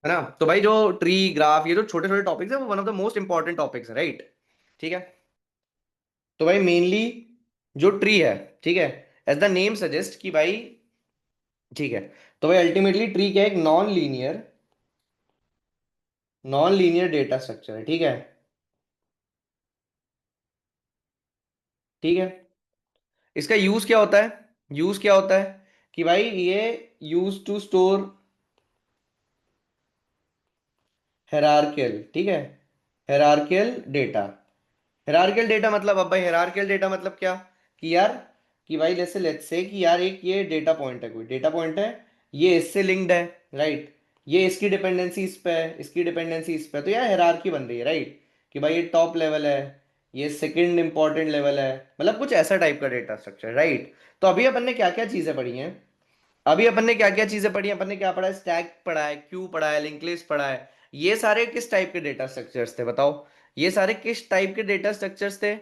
है ना। तो भाई जो ट्री ग्राफ ये जो छोटे छोटे टॉपिक्स है वो one of the most important topics है, राइट। ठीक है। तो भाई मेनली जो ट्री है, ठीक है, एज द नेम सजेस्ट कि भाई, ठीक है, तो भाई अल्टीमेटली ट्री क्या है, एक नॉन लीनियर डेटा स्ट्रक्चर है, ठीक है। ठीक है। इसका यूज क्या होता है, यूज क्या होता है कि भाई ये यूज टू स्टोर हेरारकियल, ठीक है, हेरारकियल डेटा। हेरारकियल डेटा मतलब, अब भाई हेरारकियल डेटा मतलब क्या, कि यार, कि भाई जैसे लेट्स से कि यार एक ये डेटा पॉइंट है, कोई डेटा पॉइंट है, ये इससे लिंक्ड है, राइट। ये इसकी डिपेंडेंसी इस पे है, इसकी डिपेंडेंसी इस पे है, तो यार हेरारकी बन रही है, राइट। कि भाई ये टॉप लेवल है, ये सेकंड इंपॉर्टेंट लेवल है, मतलब कुछ ऐसा टाइप का डेटा स्ट्रक्चर, राइट। तो अभी अपन ने क्या क्या चीजें पढ़ी हैं, अभी अपन ने क्या क्या चीजें पढ़ी हैं, अपन ने क्या पढ़ा है, स्टैक पढ़ा है, क्यू पढ़ा है, लिंक लिस्ट पढ़ा है। ये सारे किस टाइप के डेटा स्ट्रक्चर्स थे बताओ, ये सारे किस टाइप के डेटा स्ट्रक्चर्स थे,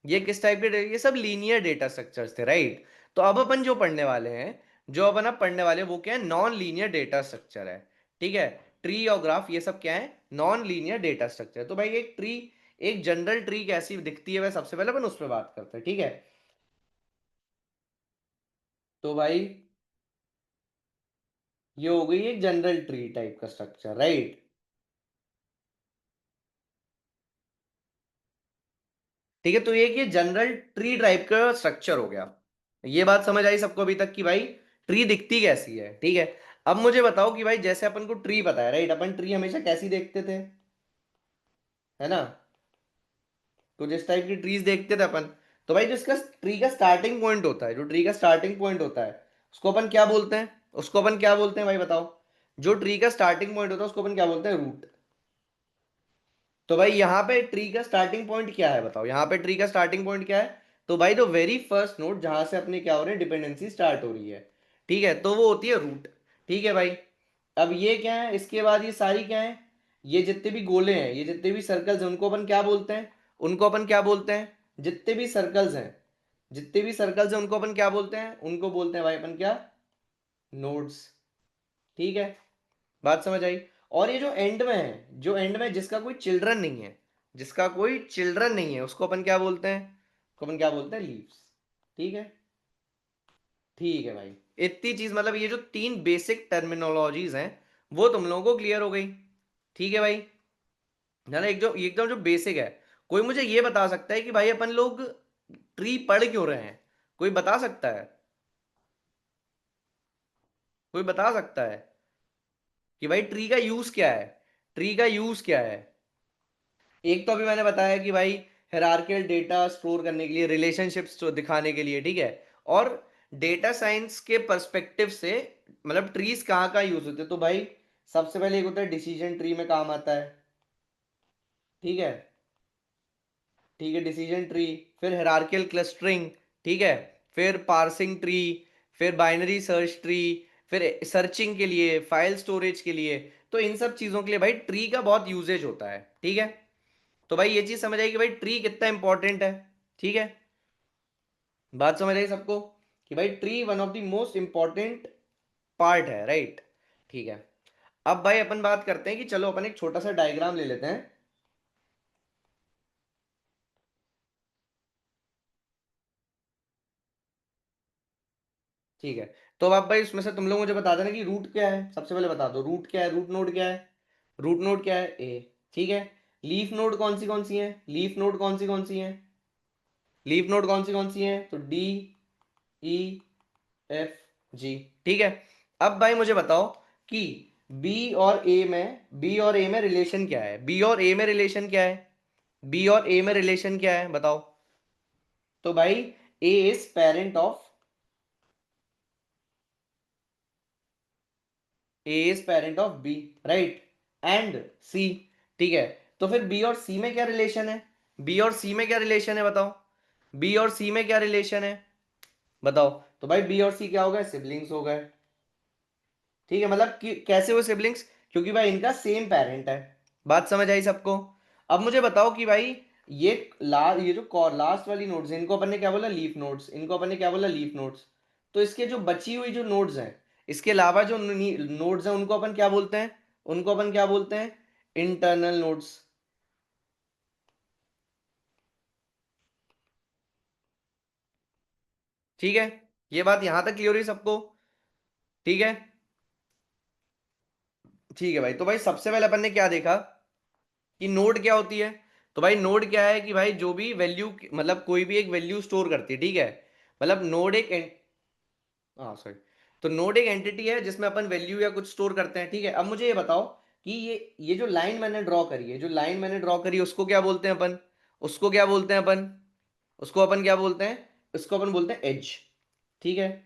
ये किस टाइप के ये सब लीनियर डेटा स्ट्रक्चर्स थे, राइट। तो अब अपन जो पढ़ने वाले हैं, जो अपन अब पढ़ने वाले हैं वो क्या है, नॉन लीनियर डेटा स्ट्रक्चर है। ठीक है। ट्री और ग्राफ ये सब क्या है, नॉन लीनियर डेटा स्ट्रक्चर। तो भाई एक ट्री, एक जनरल ट्री कैसी दिखती है वह सबसे पहले अपन उस पर बात करते हैं, ठीक है। तो भाई ये हो गई एक जनरल ट्री टाइप का स्ट्रक्चर, राइट। ठीक है। तो ये जनरल ट्री टाइप का स्ट्रक्चर हो गया। ये बात समझ आई सबको अभी तक कि भाई ट्री दिखती कैसी है, ठीक है। अब मुझे बताओ कि भाई जैसे अपन को ट्री पता है, राइट, अपन ट्री हमेशा कैसी देखते थे, है ना। तो जिस टाइप की ट्रीज देखते थे अपन, तो भाई जिसका ट्री का स्टार्टिंग पॉइंट होता है, जो ट्री का स्टार्टिंग पॉइंट होता है उसको अपन क्या बोलते हैं, उसको अपन क्या बोलते हैं भाई बताओ। जो ट्री का स्टार्टिंग पॉइंट होता है उसको अपन क्या बोलते हैं, रूट। तो भाई यहाँ पे ट्री का स्टार्टिंग पॉइंट क्या है बताओ, यहाँ पे ट्री का स्टार्टिंग पॉइंट क्या है, तो भाई द वेरी फर्स्ट नोड जहां से अपने क्या हो रहे हैं, डिपेंडेंसी स्टार्ट हो रही है, ठीक है, तो वो होती है रूट। ठीक है भाई। अब ये क्या है, इसके बाद ये सारी क्या है, ये जितने भी गोले हैं, ये जितने भी सर्कल्स हैं उनको अपन क्या बोलते हैं, उनको अपन क्या बोलते हैं, जितने भी सर्कल्स हैं, जितने भी सर्कल्स हैं उनको अपन क्या बोलते हैं, उनको बोलते हैं भाई अपन क्या, नोड्स। ठीक है। बात समझ आई। और ये जो एंड में है, जो एंड में जिसका कोई चिल्ड्रन नहीं है, जिसका कोई चिल्ड्रन नहीं है उसको अपन क्या बोलते हैं, उसको अपन क्या बोलते हैं, लीव्स। ठीक है। ठीक है भाई। इतनी चीज मतलब ये जो तीन बेसिक टर्मिनोलॉजीज हैं वो तुम लोगों को क्लियर हो गई। ठीक है भाई। ना ना, एक जो एकदम जो बेसिक है, कोई मुझे ये बता सकता है कि भाई अपन लोग ट्री पढ़ क्यों रहे हैं, कोई बता सकता है, कोई बता सकता है कि भाई ट्री का यूज क्या है, ट्री का यूज क्या है। एक तो अभी मैंने बताया कि भाई हेरार्कियल डेटा स्टोर करने के लिए, रिलेशनशिप्स दिखाने के लिए, ठीक है। और डेटा साइंस के पर्सपेक्टिव से मतलब ट्रीज कहाँ कहाँ यूज होते हैं, तो भाई सबसे पहले एक होता है डिसीजन ट्री में काम आता है। ठीक है। ठीक है, डिसीजन ट्री। फिर हेरार्कियल क्लस्टरिंग, ठीक है। फिर पार्सिंग ट्री, फिर बाइनरी सर्च ट्री, फिर सर्चिंग के लिए, फाइल स्टोरेज के लिए। तो इन सब चीजों के लिए भाई ट्री का बहुत यूजेज होता है, ठीक है। तो भाई ये चीज समझ आई कि भाई ट्री कितना इंपॉर्टेंट है। ठीक है। बात समझ आई सबको कि भाई tree one of the most important part है, राइट। ठीक है। अब भाई अपन बात करते हैं कि चलो अपन एक छोटा सा डायग्राम ले लेते हैं। ठीक है। तो अब आप भाई उसमें से तुम लोग मुझे बता देना कि रूट क्या है, सबसे पहले बता दो रूट क्या है, रूट नोड क्या है, रूट नोड क्या है, ए। ठीक है। लीफ नोड कौन सी है, लीफ नोड कौन सी है, लीफ नोड कौन सी है, तो डी, ई, एफ, जी। ठीक है। अब भाई मुझे बताओ कि बी और ए में, बी और ए में रिलेशन क्या है, बी और ए में रिलेशन क्या है, बी और ए में रिलेशन क्या है बताओ। तो भाई A is parent of, A is parent of B, right, and C. ठीक है। तो फिर बी और सी में क्या रिलेशन है, बी और सी में क्या रिलेशन है बताओ, बी और सी में क्या रिलेशन है बताओ। तो भाई बी और सी क्या हो गए, सिबलिंग्स हो गए। ठीक है, मतलब कि कैसे हुए सिबलिंग्स, क्योंकि भाई इनका सेम पेरेंट है। बात समझ आई सबको। अब मुझे बताओ कि भाई ये जो लास्ट वाली नोड्स हैं इनको अपन ने क्या बोला, लीफ नोड्स, इनको अपन ने क्या बोला, लीफ नोड्स। तो इसके जो बची हुई जो नोड्स हैं, इसके अलावा जो नोड्स हैं उनको अपन क्या बोलते हैं, उनको अपन क्या बोलते हैं, इंटरनल नोड्स। ठीक है, ये बात यहां तक क्लियर हुई सबको? ठीक है, ठीक है भाई। तो भाई सबसे पहले अपन ने क्या देखा कि नोड क्या होती है। तो भाई नोड क्या है कि भाई जो भी वैल्यू, मतलब कोई भी एक वैल्यू स्टोर करती है, ठीक है। मतलब नोड एक हाँ सॉरी, तो नोड एक एंटिटी है जिसमें अपन वैल्यू या कुछ स्टोर करते हैं, ठीक है। अब मुझे ये बताओ कि ये जो लाइन मैंने ड्रॉ करी है, जो लाइन मैंने ड्रॉ करी है, उसको क्या बोलते हैं अपन, उसको क्या बोलते हैं अपन, उसको अपन क्या बोलते हैं, इसको अपन बोलते हैं एज। ठीक है,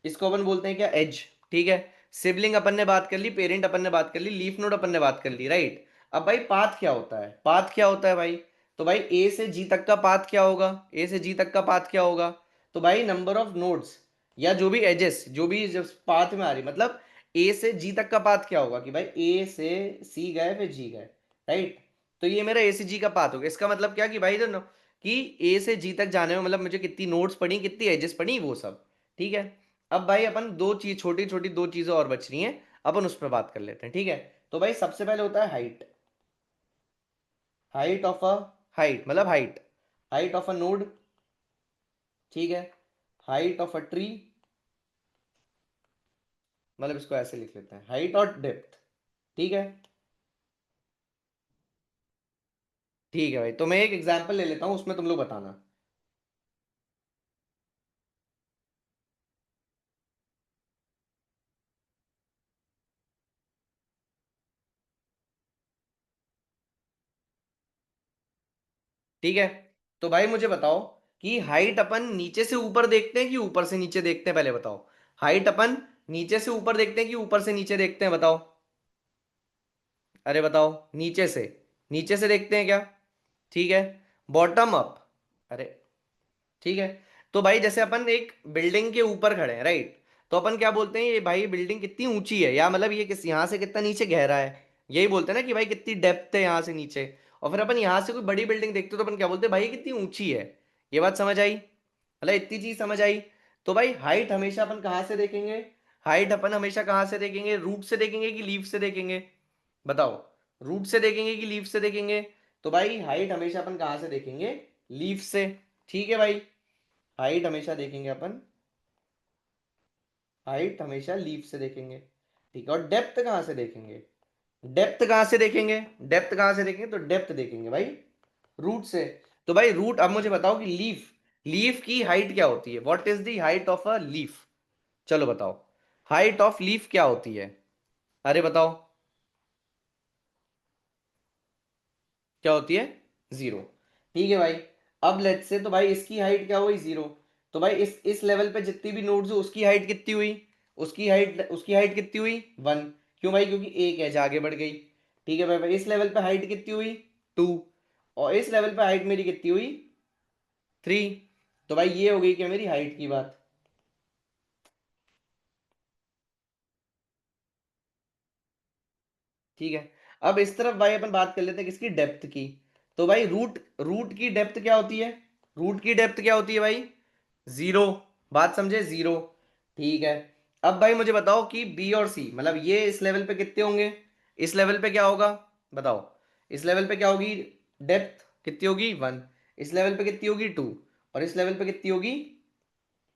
इसको अपन बोलते हैं क्या, एज। ठीक है, सिबलिंग अपन ने बात कर ली, पेरेंट अपन ने बात कर ली, लीफ नोड अपन ने बात कर ली, राइट। अब भाई पाथ क्या होता है, पाथ क्या होता है भाई। तो भाई ए से जी तक का पाथ क्या होगा, ए से जी तक का पाथ क्या होगा। तो भाई नंबर ऑफ नोड्स या जो भी एजेस, जो भी जब पाथ में आ रही, मतलब ए से जी तक का पाथ क्या होगा कि भाई ए से सी गए फिर जी गए, राइट। तो ये मेरा ए से जी का पाथ हो गया। इसका मतलब क्या कि भाई जो कि ए से जी तक जाने में मतलब मुझे कितनी नोड्स पड़ी, कितनी एजेस पड़ी, वो सब। ठीक है, अब भाई अपन दो चीज, छोटी छोटी दो चीजें और बच रही हैं, अपन उस पर बात कर लेते हैं। ठीक है, तो भाई सबसे पहले होता है height, height of a, height मतलब height, height of a node. ठीक है, हाइट ऑफ अ ट्री, मतलब इसको ऐसे लिख लेते हैं, हाइट और डेप्थ। ठीक है, ठीक है भाई। तो मैं एक एग्जांपल ले लेता हूं, उसमें तुम लोग बताना। ठीक है, तो भाई मुझे बताओ कि हाइट अपन नीचे से ऊपर देखते हैं कि ऊपर से नीचे देखते हैं, पहले बताओ। हाइट अपन नीचे से ऊपर देखते हैं कि ऊपर से नीचे देखते हैं, बताओ। अरे बताओ, नीचे से, नीचे से देखते हैं क्या। ठीक है, बॉटम अप। अरे ठीक है, तो भाई जैसे अपन एक बिल्डिंग के ऊपर खड़े हैं, राइट। तो अपन क्या बोलते हैं, ये भाई बिल्डिंग कितनी ऊंची है, या मतलब ये किस यहाँ से कितना नीचे गहरा है, यही बोलते हैं ना कि भाई कितनी डेप्थ है यहाँ से नीचे। और फिर अपन यहाँ से कोई बड़ी बिल्डिंग देखते हो तो अपन क्या बोलते हैं, भाई कितनी ऊंची है। ये बात समझ आई, मतलब इतनी चीज समझ आई। तो भाई हाइट हमेशा अपन कहाँ से देखेंगे, हाइट अपन हमेशा कहाँ से देखेंगे, रूट से देखेंगे कि लीफ से देखेंगे, बताओ। रूट से देखेंगे कि लीफ से देखेंगे। तो भाई हाइट हमेशा अपन कहाँ से देखेंगे, लीफ से। ठीक है भाई, हाइट हमेशा देखेंगे अपन, हाइट हमेशा लीफ से देखेंगे। ठीक है, और डेप्थ कहाँ से देखेंगे, डेप्थ कहाँ से देखेंगे, डेप्थ कहाँ से देखेंगे, तो डेप्थ देखेंगे भाई रूट से। तो भाई रूट, अब मुझे बताओ कि लीफ, लीफ की हाइट क्या होती है, what is the height of a leaf. चलो बताओ, हाइट ऑफ लीफ क्या होती है, अरे बताओ क्या होती है, जीरो। ठीक है भाई, अब लेट्स से, तो भाई इसकी हाइट क्या हुई, जीरो। तो भाई इस लेवल पे जितनी भी नोड्स हो उसकी हाइट कितनी हुई, उसकी हाइट कितनी हुई, वन। क्यों भाई, क्योंकि एक एज आगे बढ़ गई। ठीक है भाई, इस लेवल पे हाइट कितनी हुई, टू। और इस लेवल पे हाइट मेरी कितनी हुई, थ्री। तो भाई ये हो गई क्या मेरी हाइट की बात। ठीक है, अब इस तरफ भाई अपन बात कर लेते हैं किसकी, डेप्थ की। तो भाई रूट, रूट की डेप्थ क्या होती है, रूट की डेप्थ क्या होती है भाई, जीरो। बात समझे, जीरो। ठीक है, अब भाई मुझे बताओ कि बी और सी, मतलब ये इस लेवल पे कितने होंगे, इस लेवल पे क्या होगा, बताओ। इस लेवल पे क्या होगी, डेप्थ कितनी होगी, वन। इस लेवल पे कितनी होगी, टू। और इस लेवल पे कितनी होगी,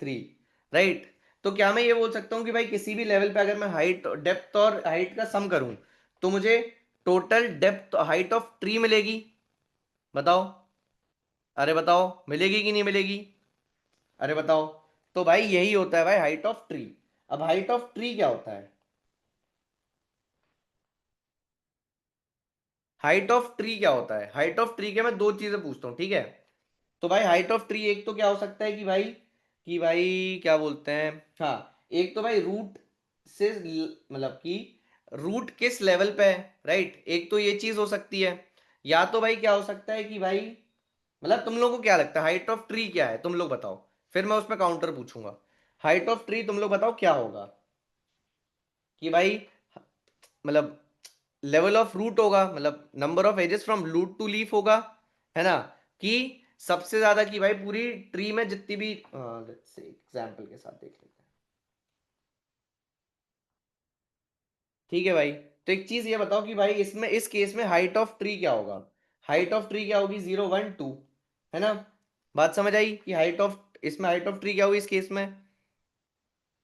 थ्री, राइट। तो क्या मैं ये बोल सकता हूँ कि भाई किसी भी लेवल पे अगर मैं हाइट, डेप्थ और हाइट का सम करूं तो मुझे total depth height of tree मिलेगी, बताओ। अरे बताओ, मिलेगी कि नहीं मिलेगी, अरे बताओ। तो भाई यही होता है भाई हाइट ऑफ ट्री। अब हाइट ऑफ ट्री क्या होता है, हाइट ऑफ ट्री क्या होता है, हाइट ऑफ ट्री के मैं दो चीजें पूछता हूँ, ठीक है। तो भाई हाइट ऑफ ट्री एक तो क्या हो सकता है कि भाई क्या बोलते हैं, हाँ, एक तो भाई रूट से मतलब कि रूट किस लेवल पे है, राइट। एक तो ये चीज हो सकती है, या तो भाई क्या हो सकता है कि भाई, मतलब तुम लोगों को क्या लगता है हाइट ऑफ ट्री क्या है, तुम लोग बताओ, फिर मैं उस पर काउंटर पूछूंगा। हाइट ऑफ ट्री तुम लोग बताओ क्या होगा, कि भाई मतलब लेवल ऑफ रूट होगा, मतलब number of edges from root to leaf होगा, है ना। कि सबसे ज्यादा की भाई पूरी ट्री में जितनी भी, लेट्स से एग्जांपल के साथ देख लेते हैं। ठीक है भाई, तो एक चीज ये बताओ कि भाई इसमें इस केस में हाइट ऑफ ट्री क्या होगा? हाइट ऑफ ट्री क्या होगी? 0 1 2, है ना? बात समझ आई कि हाइट ऑफ, इसमें हाइट ऑफ ट्री क्या हुई इस केस में?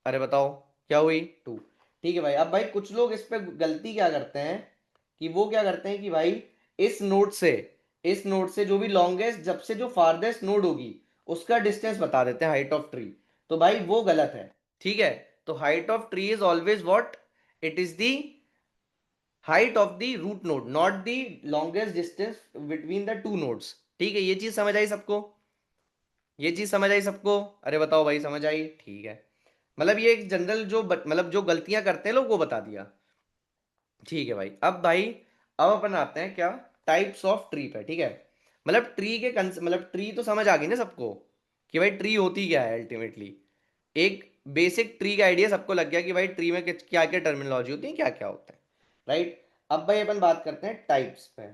अरे बताओ, क्या हुई? 2। ठीक है भाई। अब भाई कुछ लोग इस पे गलती क्या करते हैं कि वो क्या करते हैं कि भाई इस नोड से, इस नोड से जो भी लॉन्गेस्ट, जब से जो फारदेस्ट नोड होगी उसका डिस्टेंस बता देते हैं हाइट ऑफ ट्री। तो भाई वो गलत है। ठीक है? तो height of tree is always what? It is the height of the root node, not the longest distance between the two nodes. ठीक है? ये चीज समझ आई सबको? ये चीज समझ आई सबको? अरे बताओ भाई, समझ आई? ठीक है। मतलब ये एक जनरल जो मतलब जो गलतियां करते हैं लोग वो बता दिया। ठीक है भाई। अब भाई, अब अपन आते हैं क्या, टाइप्स ऑफ ट्री पे। ठीक है? मतलब ट्री के मतलब ट्री तो समझ आ गई ना सबको कि भाई ट्री होती क्या है अल्टीमेटली। एक बेसिक ट्री का आइडिया सबको लग गया कि भाई ट्री में क्या क्या टर्मिनोलॉजी होती है, क्या क्या होता है। राइट? अब भाई अपन बात करते हैं टाइप्स पे,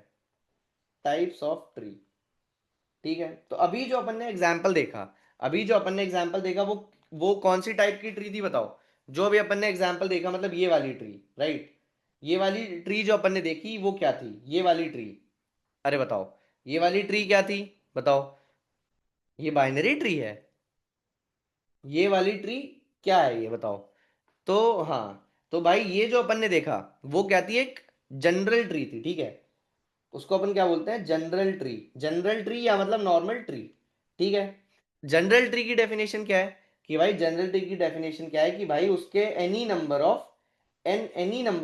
टाइप्स ऑफ ट्री। ठीक है? तो अभी जो अपन ने एग्जाम्पल देखा, अभी जो अपन ने एग्जाम्पल देखा वो कौन सी टाइप की ट्री थी बताओ? जो अभी अपन ने एग्जाम्पल देखा, मतलब ये वाली ट्री, राइट? ये वाली ट्री जो अपन ने देखी वो क्या थी? ये वाली ट्री। अरे बताओ, ये वाली ट्री क्या थी? बताओ। ये बाइनरी ट्री है। ये वाली ट्री क्या है ये बताओ? तो हाँ, तो भाई ये जो अपन ने देखा वो क्या थी? एक जनरल ट्री थी। ठीक है? उसको अपन क्या बोलते हैं? General tree. जनरल ट्री या मतलब नॉर्मल ट्री। ठीक है? जनरल ट्री की डेफिनेशन क्या है कि भाई, जनरल ट्री की डेफिनेशन क्या है कि भाई उसके any number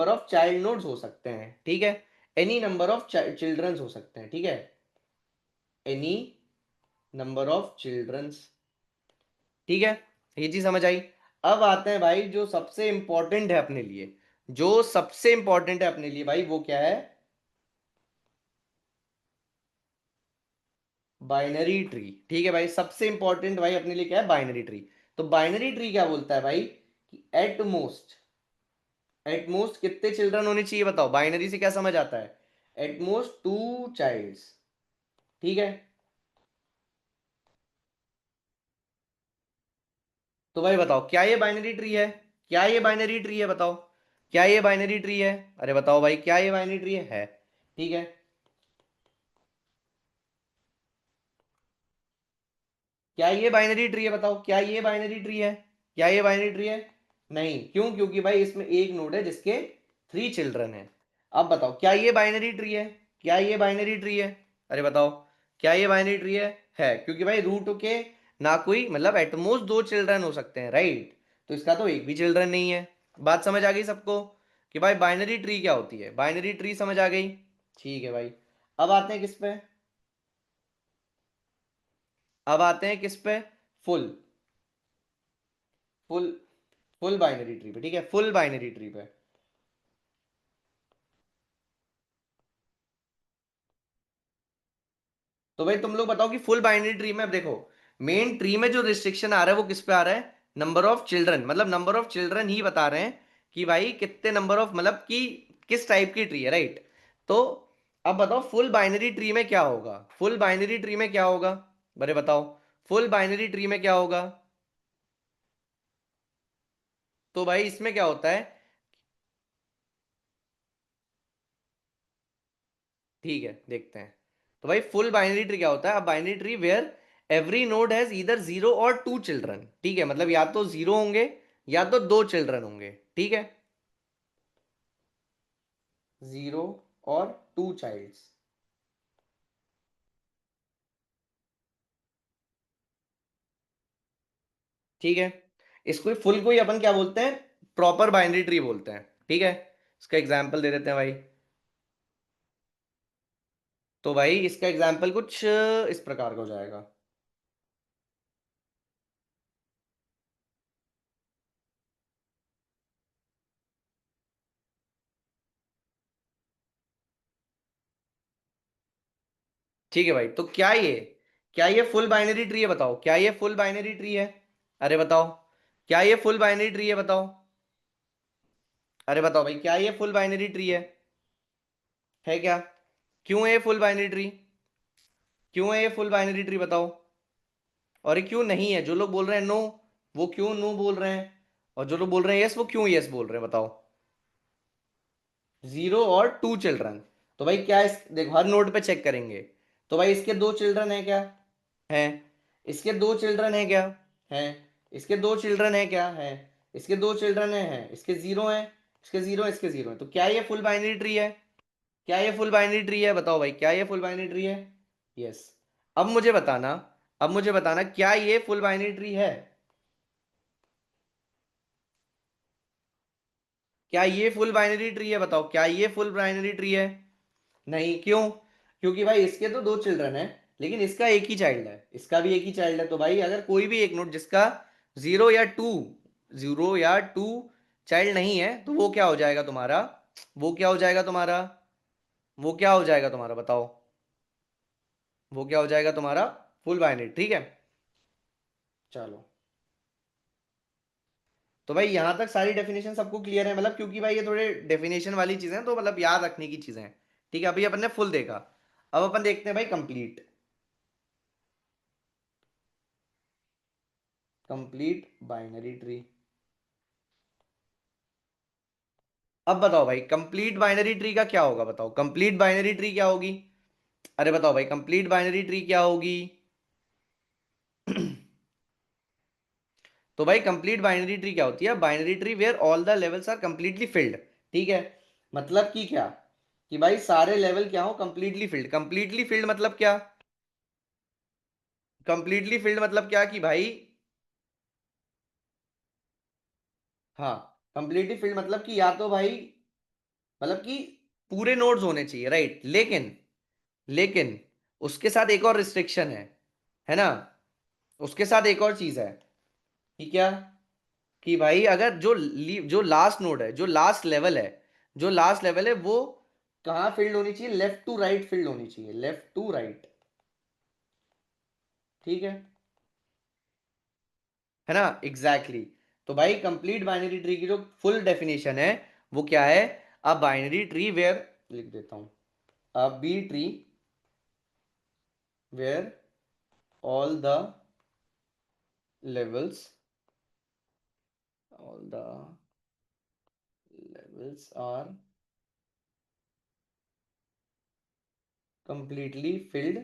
of child nodes हो सकते हैं। ठीक है? एनी नंबर ऑफ चिल्ड्रंस हो सकते हैं। ठीक है? Any number of childrens. ठीक है? ये चीज समझ आई? अब आते हैं भाई जो सबसे इंपॉर्टेंट है अपने लिए, जो सबसे इंपॉर्टेंट है अपने लिए भाई, वो क्या है? Binary tree. ठीक है भाई? सबसे इंपॉर्टेंट भाई अपने लिए क्या है? Binary tree. तो बाइनरी ट्री क्या बोलता है भाई कि एट मोस्ट कितने चिल्ड्रन होने चाहिए बताओ? बाइनरी से क्या समझ आता है? At most 2 childs. ठीक है? तो भाई बताओ, क्या ये बाइनरी ट्री है? क्या ये बाइनरी ट्री है बताओ? क्या ये बाइनरी ट्री है? अरे बताओ भाई, क्या ये बाइनरी ट्री है? ठीक है? क्या ये बाइनरी ट्री है बताओ? क्या ये बाइनरी ट्री है? क्या ये बाइनरी ट्री है? नहीं। क्यों? क्योंकि भाई इसमें एक नोड है जिसके 3 चिल्ड्रन है। अब बताओ, क्या ये बाइनरी ट्री है? क्या ये बाइनरी ट्री है? अरे बताओ, क्या ये बाइनरी ट्री है? क्योंकि भाई रूट के ना कोई मतलब एटमोस्ट 2 चिल्ड्रन हो सकते हैं, राइट? तो इसका तो एक भी चिल्ड्रन नहीं है। बात समझ आ गई सबको कि भाई बाइनरी ट्री क्या होती है? बाइनरी ट्री समझ आ गई? ठीक है भाई। अब आते हैं किस पे? अब आते हैं किस पे? Full full full binary tree पे। ठीक है? फुल बाइनरी ट्री पे। तो भाई तुम लोग बताओ कि फुल बाइनरी ट्री में, अब देखो, मेन ट्री में जो रिस्ट्रिक्शन आ रहा है वो किस पे आ रहा है? नंबर ऑफ चिल्ड्रन, मतलब नंबर ऑफ चिल्ड्रन ही बता रहे हैं कि भाई कितने नंबर ऑफ, मतलब कि किस टाइप की ट्री है, राइट? तो अब बताओ फुल बाइनरी ट्री में क्या होगा? फुल बाइनरी ट्री में क्या होगा? अरे बताओ, फुल बाइनरी ट्री में क्या होगा? तो भाई इसमें क्या होता है? ठीक है, देखते हैं। तो भाई फुल बाइनरी ट्री क्या होता है? अब binary tree where every node has either 0 और 2 चिल्ड्रन। ठीक है? मतलब या तो 0 होंगे या तो 2 चिल्ड्रन होंगे। ठीक है? 0 और 2 चाइल्ड्स। ठीक है? इसको फुल को ही अपन क्या बोलते हैं? प्रॉपर बाइनरी ट्री बोलते हैं। ठीक है? इसका एग्जाम्पल दे देते हैं भाई। तो भाई इसका एग्जाम्पल कुछ इस प्रकार का हो जाएगा। ठीक है भाई। तो क्या ये फुल बाइनरी ट्री है बताओ? क्या ये फुल बाइनरी ट्री है? अरे बताओ, क्या ये फुल बाइनरी ट्री है बताओ? अरे बताओ भाई, क्या ये फुल बाइनरी ट्री है क्या? क्यों है ये फुल बाइनरी ट्री? क्यों है ये फुल बाइनरी ट्री बताओ? और ये क्यों नहीं है? जो लोग बोल रहे हैं नो, वो क्यों नो बोल रहे हैं? और जो लोग बोल रहे हैं यस, वो क्यों यस बोल रहे हैं बताओ? जीरो और टू चिल्ड्रन। तो भाई क्या देखो हर नोड पे चेक करेंगे। तो भाई इसके दो चिल्ड्रन है क्या? है। इसके दो चिल्ड्रन है क्या? है। इसके दो चिल्ड्रन है क्या? है। इसके दो चिल्ड्रन है, इसके जीरो है। इसके जीरो है, इसके जीरो है, तो क्या ये फुल बाइनरी ट्री है? क्या ये फुल बाइनरी ट्री है? बताओ भाई, क्या ये फुल बाइनरी ट्री है? यस। अब मुझे बताना, अब मुझे बताना क्या ये फुल बाइनरी ट्री है? क्या ये फुल बाइनरी ट्री है? बताओ, क्या ये फुल बाइनरी ट्री है? नहीं, क्यों? क्योंकि भाई इसके तो दो चिल्ड्रन है, लेकिन इसका एक ही चाइल्ड है, इसका भी एक ही चाइल्ड है। तो भाई अगर कोई भी एक नोड जिसका जीरो या टू, जीरो या टू चाइल्ड नहीं है, तो वो क्या हो जाएगा तुम्हारा? वो क्या हो जाएगा तुम्हारा? वो क्या हो जाएगा तुम्हारा? बताओ। वो क्या हो जाएगा तुम्हारा? Full binary. ठीक है, चलो। तो भाई यहां तक सारी डेफिनेशन सबको क्लियर है, मतलब क्योंकि भाई ये थोड़े डेफिनेशन वाली चीजें हैं, तो मतलब याद रखने की चीजें हैं। ठीक है, अभी अपन ने फुल देखा। अब अपन देखते हैं भाई कंप्लीट। Complete binary tree. अब बताओ भाई, कंप्लीट बाइनरी ट्री का क्या होगा? बताओ, कंप्लीट बाइनरी ट्री क्या होगी? अरे बताओ भाई, कंप्लीट बाइनरी ट्री क्या होगी? तो भाई कंप्लीट बाइनरी ट्री क्या होती है? Binary tree where all the levels are completely filled. ठीक है, मतलब कि क्या? कि भाई सारे लेवल क्या हो? Completely filled. कंप्लीटली फिल्ड मतलब क्या? कंप्लीटली फिल्ड मतलब क्या कि भाई, हाँ, कंप्लीटली फिल्ड मतलब कि या तो भाई, मतलब कि पूरे नोड्स होने चाहिए, राइट। लेकिन, लेकिन उसके साथ एक और रिस्ट्रिक्शन है ना? उसके साथ एक और चीज है कि क्या? कि भाई अगर जो लास्ट नोड है, जो लास्ट लेवल है, जो लास्ट लेवल है वो कहाँ फील्ड होनी चाहिए? लेफ्ट टू राइट फील्ड होनी चाहिए, लेफ्ट टू राइट। ठीक है ना? Exactly exactly. तो भाई कंप्लीट बाइनरी ट्री की जो फुल डेफिनेशन है वो क्या है? अ बाइनरी ट्री वेयर, लिख देता हूं, a B tree where all the levels, all the levels are completely filled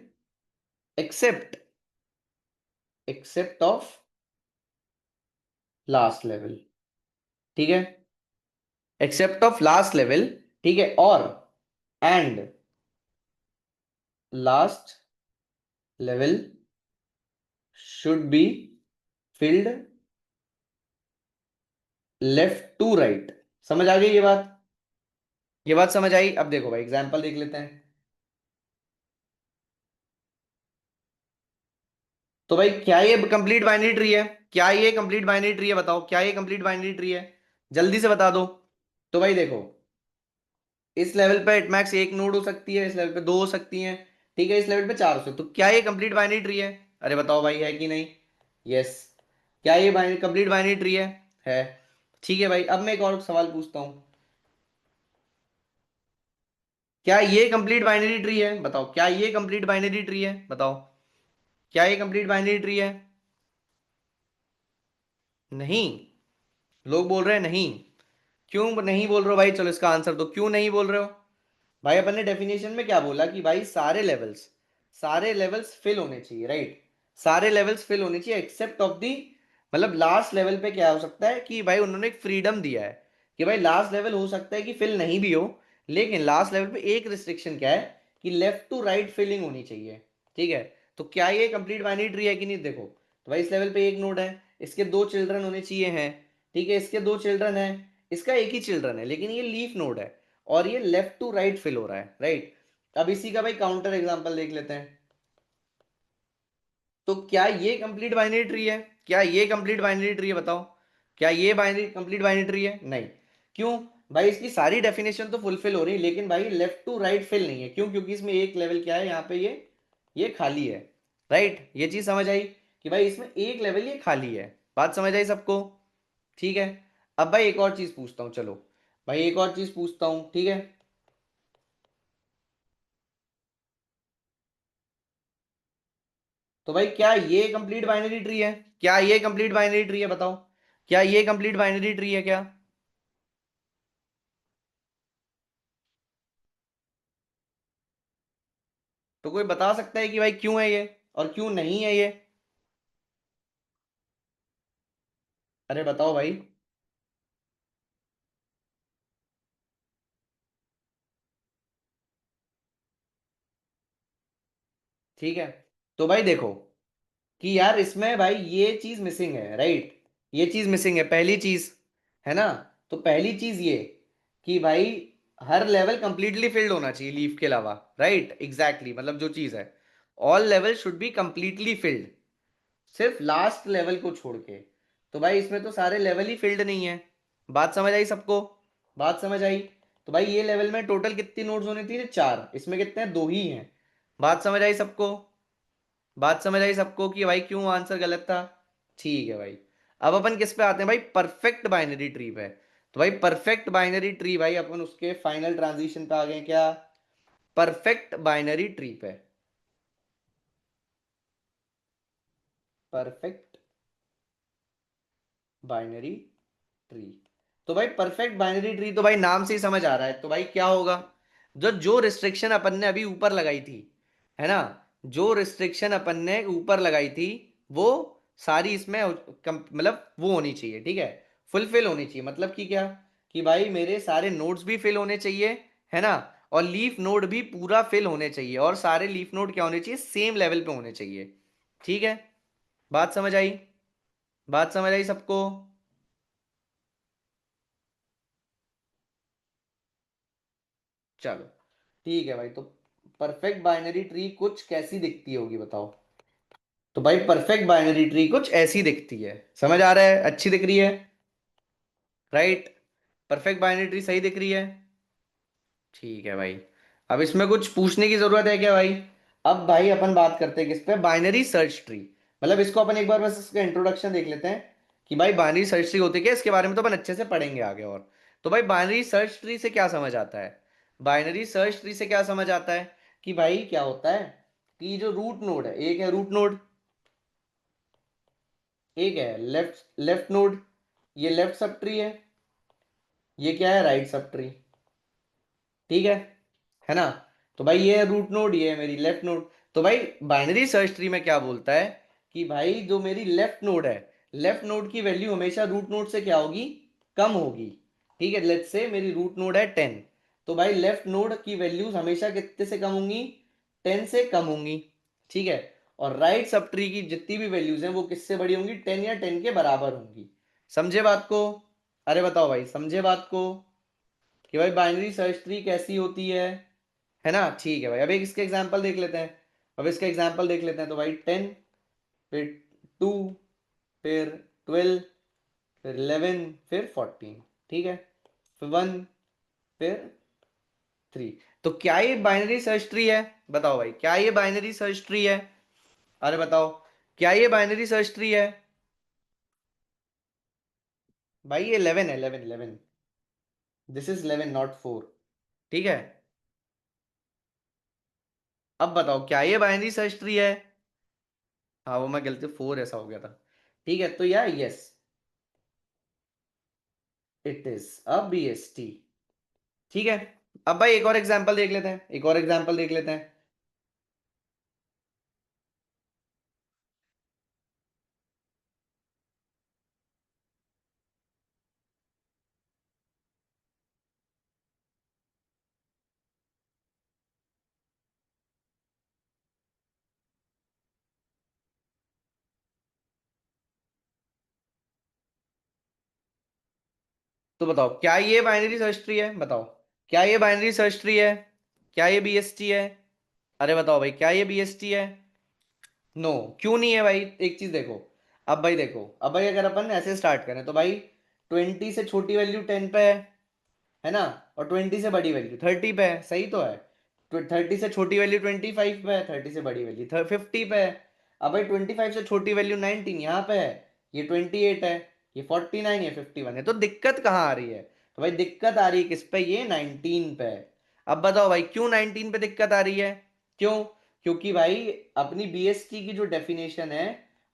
except, except of last level। ठीक है, एक्सेप्ट ऑफ लास्ट लेवल। ठीक है, और and last level should be filled left to right. समझ आ गई ये बात? ये बात समझ आई? अब देखो भाई एग्जांपल देख लेते हैं। तो भाई क्या ये कंप्लीट बाइनरी ट्री है? क्या ये कंप्लीट बाइनरी ट्री है? बताओ, क्या ये कंप्लीट बाइनरी ट्री है? जल्दी से बता दो। तो भाई देखो, इस लेवल पे एटमैक्स एक नोड हो सकती है, इस लेवल पे दो हो सकती हैं। ठीक है, इस लेवल पे चार हो सकती, तो क्या ये कंप्लीट बाइनरी ट्री है? अरे बताओ भाई, है कि नहीं? यस। क्या ये कंप्लीट बाइनरी ट्री है। ठीक है भाई, अब मैं एक और सवाल पूछता हूँ। क्या ये कंप्लीट बाइनरी ट्री है? बताओ, क्या ये कंप्लीट बाइनरी ट्री है? बताओ, क्या ये कंप्लीट बाइनरी ट्री है? नहीं, लोग बोल रहे हैं नहीं। क्यों नहीं बोल रहे हो भाई? चलो इसका आंसर दो, क्यों नहीं बोल रहे हो? भाई अपन ने डेफिनेशन में क्या बोला कि भाई सारे लेवल्स, सारे लेवल्स फिल होने चाहिए, राइट। सारे लेवल्स फिल होने चाहिए एक्सेप्ट ऑफ दी, मतलब लास्ट लेवल पे क्या हो सकता है कि भाई उन्होंने एक फ्रीडम दिया है कि भाई लास्ट लेवल हो सकता है कि फिल नहीं भी हो, लेकिन लास्ट लेवल पे एक रिस्ट्रिक्शन क्या है कि लेफ्ट टू राइट फिलिंग होनी चाहिए। ठीक है, तो क्या ये कंप्लीट बाइनरी ट्री है कि नहीं? देखो, तो भाई इस लेवल पे एक नोड है, इसके दो चिल्ड्रन होने चाहिए हैं। ठीक है, इसके दो चिल्ड्रन है, इसका एक ही चिल्ड्रन है, लेकिन ये लीफ नोड है और ये लेफ्ट टू राइट फिल हो रहा है, राइट। अब इसी का भाई काउंटर एग्जांपल देख लेते हैं। तो क्या ये कंप्लीट बाइनरी ट्री है? क्या ये कंप्लीट बाइनरी ट्री है? बताओ, क्या ये बाइनरी कंप्लीट बाइनरी ट्री है? नहीं। क्यों? भाई इसकी सारी डेफिनेशन तो फुलफिल हो रही है, लेकिन भाई लेफ्ट टू राइट फिल नहीं है। क्यों? क्योंकि इसमें एक लेवल क्या है यहाँ पे, ये खाली है, राइट। ये चीज समझ आई कि भाई इसमें एक लेवल ये खाली है। बात समझ आई सबको? ठीक है। अब भाई एक और चीज पूछता हूँ, चलो भाई एक और चीज पूछता हूँ, ठीक है। तो भाई क्या ये कंप्लीट बाइनरी ट्री है? क्या ये कंप्लीट बाइनरी ट्री है? बताओ, क्या ये कंप्लीट बाइनरी ट्री है क्या? तो कोई बता सकता है कि भाई क्यों है ये और क्यों नहीं है ये? अरे बताओ भाई। ठीक है, तो भाई देखो कि यार इसमें भाई ये चीज मिसिंग है, राइट? ये चीज मिसिंग है, पहली चीज, है ना? तो पहली चीज ये कि भाई हर लेवल कंप्लीटली फिल्ड होना चाहिए लीफ के अलावा, राइट? एग्जैक्टली, मतलब जो चीज है, all level should be completely filled, सिर्फ लास्ट लेवल को छोड़ के। तो भाई इसमें तो सारे लेवल ही फिल्ड नहीं है। बात समझ आई सबको? बात समझ आई? तो भाई ये लेवल में टोटल कितनी नोड्स होने चाहिए? चार, इसमें कितने हैं? दो ही हैं। बात समझ आई सबको? बात समझ आई सबको कि भाई क्यों आंसर गलत था? ठीक है भाई। अब अपन किस पे आते हैं भाई? परफेक्ट बाइनरी ट्री पे। तो भाई परफेक्ट बाइनरी ट्री, भाई अपन उसके फाइनल ट्रांजिशन पे आ गए क्या? परफेक्ट बाइनरी ट्री पे। Perfect binary tree. तो भाई परफेक्ट बाइनरी ट्री तो भाई नाम से ही समझ आ रहा है, तो भाई क्या होगा? जो जो रिस्ट्रिक्शन अपन ने अभी ऊपर लगाई थी, है ना, जो रिस्ट्रिक्शन अपन ने ऊपर लगाई थी, वो सारी इसमें मतलब वो होनी चाहिए, ठीक है? फुलफिल होनी चाहिए, मतलब कि क्या? कि भाई मेरे सारे नोड्स भी फिल होने चाहिए, है ना, और लीफ नोड भी पूरा फिल होने चाहिए, और सारे लीफ नोड क्या होने चाहिए? सेम लेवल पे होने चाहिए। ठीक है? बात समझ आई? बात समझ आई सबको? चलो, ठीक है भाई। तो परफेक्ट बाइनरी ट्री कुछ कैसी दिखती होगी बताओ? तो भाई परफेक्ट बाइनरी ट्री कुछ ऐसी दिखती है, समझ आ रहा है? अच्छी दिख रही है, राइट? परफेक्ट बाइनरी ट्री सही दिख रही है? ठीक है भाई। अब इसमें कुछ पूछने की जरूरत है क्या भाई? अब भाई अपन बात करते हैं किस पे? Binary search tree. मतलब इसको अपन एक बार बस इसका इंट्रोडक्शन देख लेते हैं कि भाई बाइनरी सर्च ट्री होती है क्या, इसके बारे में तो अपन अच्छे से पढ़ेंगे आगे और। तो भाई बाइनरी सर्च ट्री से क्या समझ आता है? बाइनरी सर्च ट्री से क्या समझ आता है कि भाई क्या होता है कि जो रूट नोड है, एक है रूट नोड, एक है लेफ्ट लेफ्ट नोड, ये लेफ्ट सब ट्री है, ये क्या है? Right sub tree. ठीक है ना? तो भाई ये है रूट नोड, ये है मेरी लेफ्ट नोड। तो भाई बाइनरी सर्च ट्री में क्या बोलता है कि भाई जो मेरी लेफ्ट नोड है, लेफ्ट नोड की वैल्यू हमेशा रूट नोड से क्या होगी? कम होगी। ठीक है, लेट्स से मेरी रूट नोड है 10, तो भाई लेफ्ट नोड की वैल्यूज हमेशा कितने से कम होंगी? 10 से कम होंगी। ठीक है? और राइट सब ट्री की जितनी भी वैल्यूज हैं वो किससे बड़ी होंगी? 10 या 10 के बराबर होंगी। समझे बात को? अरे बताओ भाई, समझे बात को कि भाई बाइनरी सर्च ट्री कैसी होती है ना? ठीक है भाई। अब एक इसके एग्जांपल देख लेते हैं। अब इसका एग्जांपल देख लेते हैं। तो भाई 10, फिर 2, फिर 12, फिर 11, फिर 14। ठीक है? फिर 1, फिर 3। तो क्या ये बाइनरी सर्च ट्री है? बताओ भाई, क्या ये बाइनरी सर्च ट्री है? अरे बताओ, क्या ये बाइनरी सर्च ट्री है? भाई ये 11 है, 11 11। This is 11 not 4। ठीक है? अब बताओ क्या ये बाइनरी सर्च ट्री है? हाँ, वो मैं गलती 4 ऐसा हो गया था। ठीक है, तो यार yes, it is a BST. ठीक है? अब भाई एक और एग्जांपल देख लेते हैं, एक और एग्जांपल देख लेते हैं। तो बताओ क्या ये बाइनरी सर्च ट्री है? बताओ, क्या ये बाइनरी सर्च ट्री है? क्या ये बीएसटी है? अरे बताओ भाई, क्या ये बीएसटी है? नो। क्यों नहीं है भाई? एक चीज देखो। अब भाई देखो, अब भाई अगर अपन ऐसे स्टार्ट करें तो भाई 20 से छोटी वैल्यू 10 पे है ना, और 20 से बड़ी वैल्यू 30 पे है, सही तो है? 30 से छोटी वैल्यू 25 पे है, 30 से बड़ी वैल्यू 50 पे है। अब भाई 25 से छोटी वैल्यू 19 यहाँ पे है, ये 28 है, ये 49, ये 51 है। तो दिक्कत कहाँ आ रही है? तो भाई दिक्कत आ रही है किस पे? ये 19 पे है। अब बताओ भाई क्यों 19 पे दिक्कत आ रही है? क्यों? क्योंकि भाई अपनी बीएसटी की जो डेफिनेशन है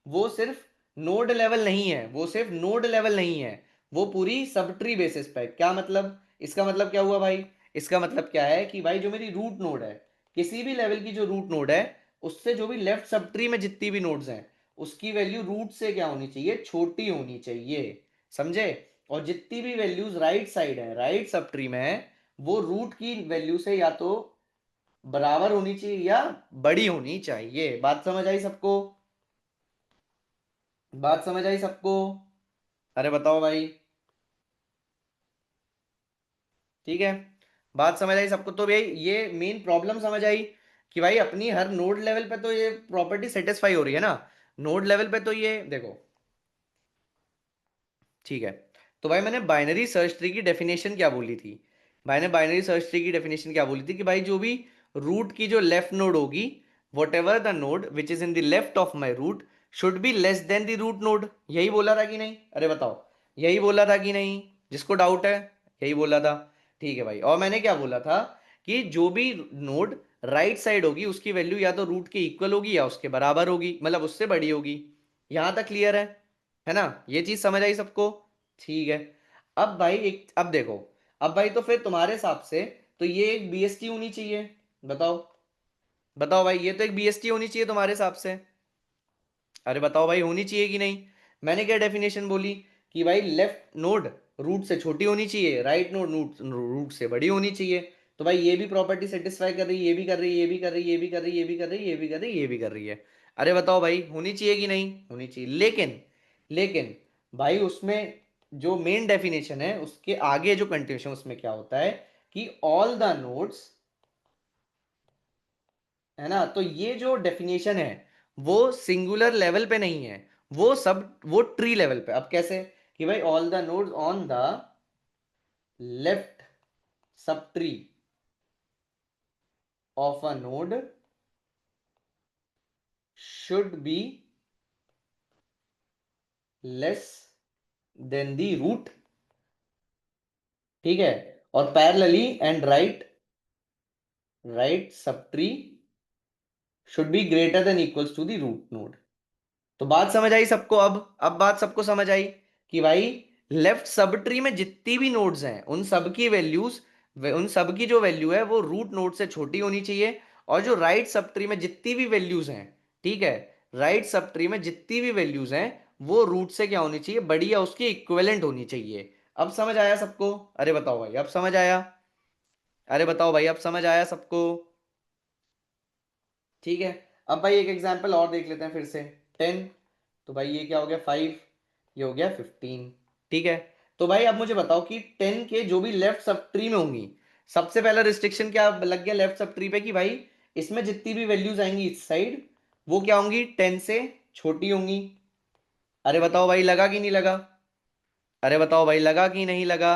वो सिर्फ नोड लेवल नहीं है, वो सिर्फ नोड लेवल नहीं है, वो पूरी सब ट्री बेसिस पे है। क्या मतलब? इसका मतलब क्या हुआ भाई? इसका मतलब क्या है कि भाई जो मेरी रूट नोड है, किसी भी लेवल की जो रूट नोड है उससे जो भी लेफ्ट सब ट्री में जितनी भी नोड्स हैं उसकी वैल्यू रूट से क्या होनी चाहिए, छोटी होनी चाहिए। समझे? और जितनी भी वैल्यूज राइट साइड है, राइट सब ट्री में है, वो रूट की वैल्यू से या तो बराबर होनी चाहिए या बड़ी होनी चाहिए। बात समझ आई सबको? बात समझ आई सबको? अरे बताओ भाई। ठीक है, बात समझ आई सबको? तो भाई ये मेन प्रॉब्लम समझ आई कि भाई अपनी हर नोड लेवल पे तो ये प्रॉपर्टी सेटिस्फाई हो रही है ना। नोड लेवल पे तो ये देखो, ठीक है। तो भाई मैंने बाइनरी सर्च ट्री की डेफिनेशन क्या बोली थी? मैंने बाइनरी सर्च ट्री की डेफिनेशन क्या बोली थी कि भाई जो भी रूट की जो लेफ्ट नोड होगी, whatever the node which is in the left of my root should be less than the root node. यही बोला था कि नहीं? अरे बताओ, यही बोला था कि नहीं? जिसको डाउट है, यही बोला था। ठीक है भाई, और मैंने क्या बोला था कि जो भी नोड राइट साइड होगी उसकी वैल्यू या तो रूट के इक्वल होगी या उसके बराबर होगी, मतलब उससे बड़ी होगी। यहां तक क्लियर है ना? ये चीज समझ आई सबको? ठीक है। अब भाई एक, अब देखो, अब भाई तो फिर तुम्हारे हिसाब से तो ये एक बीएसटी होनी चाहिए। बताओ, बताओ भाई, ये तो एक बीएसटी होनी चाहिए तुम्हारे हिसाब से। अरे बताओ भाई, होनी चाहिए कि नहीं? मैंने क्या डेफिनेशन बोली कि भाई लेफ्ट नोड रूट से छोटी होनी चाहिए, राइट नोड रूट से बड़ी होनी चाहिए। तो भाई ये भी प्रॉपर्टी सेटिस्फाई कर रही है, ये भी कर रही है, ये भी कर रही है, ये भी कर रही है, ये भी कर रही है, ये भी कर रही है, ये भी कर रही है। अरे बताओ भाई, होनी चाहिए कि नहीं होनी चाहिए? लेकिन, लेकिन भाई उसमें जो मेन डेफिनेशन है उसके आगे जो कंटिन्यूशन उसमें क्या होता है कि ऑल द नोड्स, है ना? तो ये जो डेफिनेशन है वो सिंगुलर लेवल पे नहीं है, वो ट्री लेवल पे। अब कैसे? कि भाई all the nodes on the left subtree of a node should be less than the root. ठीक है? और parallelly and right subtree should be greater than equals to the root node. तो बात समझ आई सबको? अब बात सबको समझ आई कि भाई लेफ्ट सब ट्री में जितनी भी नोड्स हैं उन सब की वैल्यूज, उन सब की जो वैल्यू है वो रूट नोड से छोटी होनी चाहिए। और जो राइट सब ट्री में जितनी भी वैल्यूज हैं, ठीक है, राइट सब ट्री में जितनी भी वैल्यूज हैं वो रूट से क्या होनी चाहिए, बड़ी या उसके इक्विवेलेंट होनी चाहिए। अब समझ आया सबको? अरे बताओ भाई, अब समझ आया? अरे बताओ भाई, अब समझ आया सबको? ठीक है। अब भाई एक एग्जांपल और देख लेते हैं फिर से। 10, तो भाई ये क्या हो गया 5, ये हो गया 15। ठीक है। तो भाई अब मुझे बताओ कि 10 के जो भी लेफ्ट सब ट्री में होंगी, सबसे पहला रिस्ट्रिक्शन क्या लग गया लेफ्ट सब ट्री पे कि भाई इसमें जितनी भी वैल्यूज आएंगी इस साइड वो क्या होंगी, 10 से छोटी होंगी। अरे बताओ भाई, लगा कि नहीं लगा? अरे बताओ भाई, लगा कि नहीं लगा?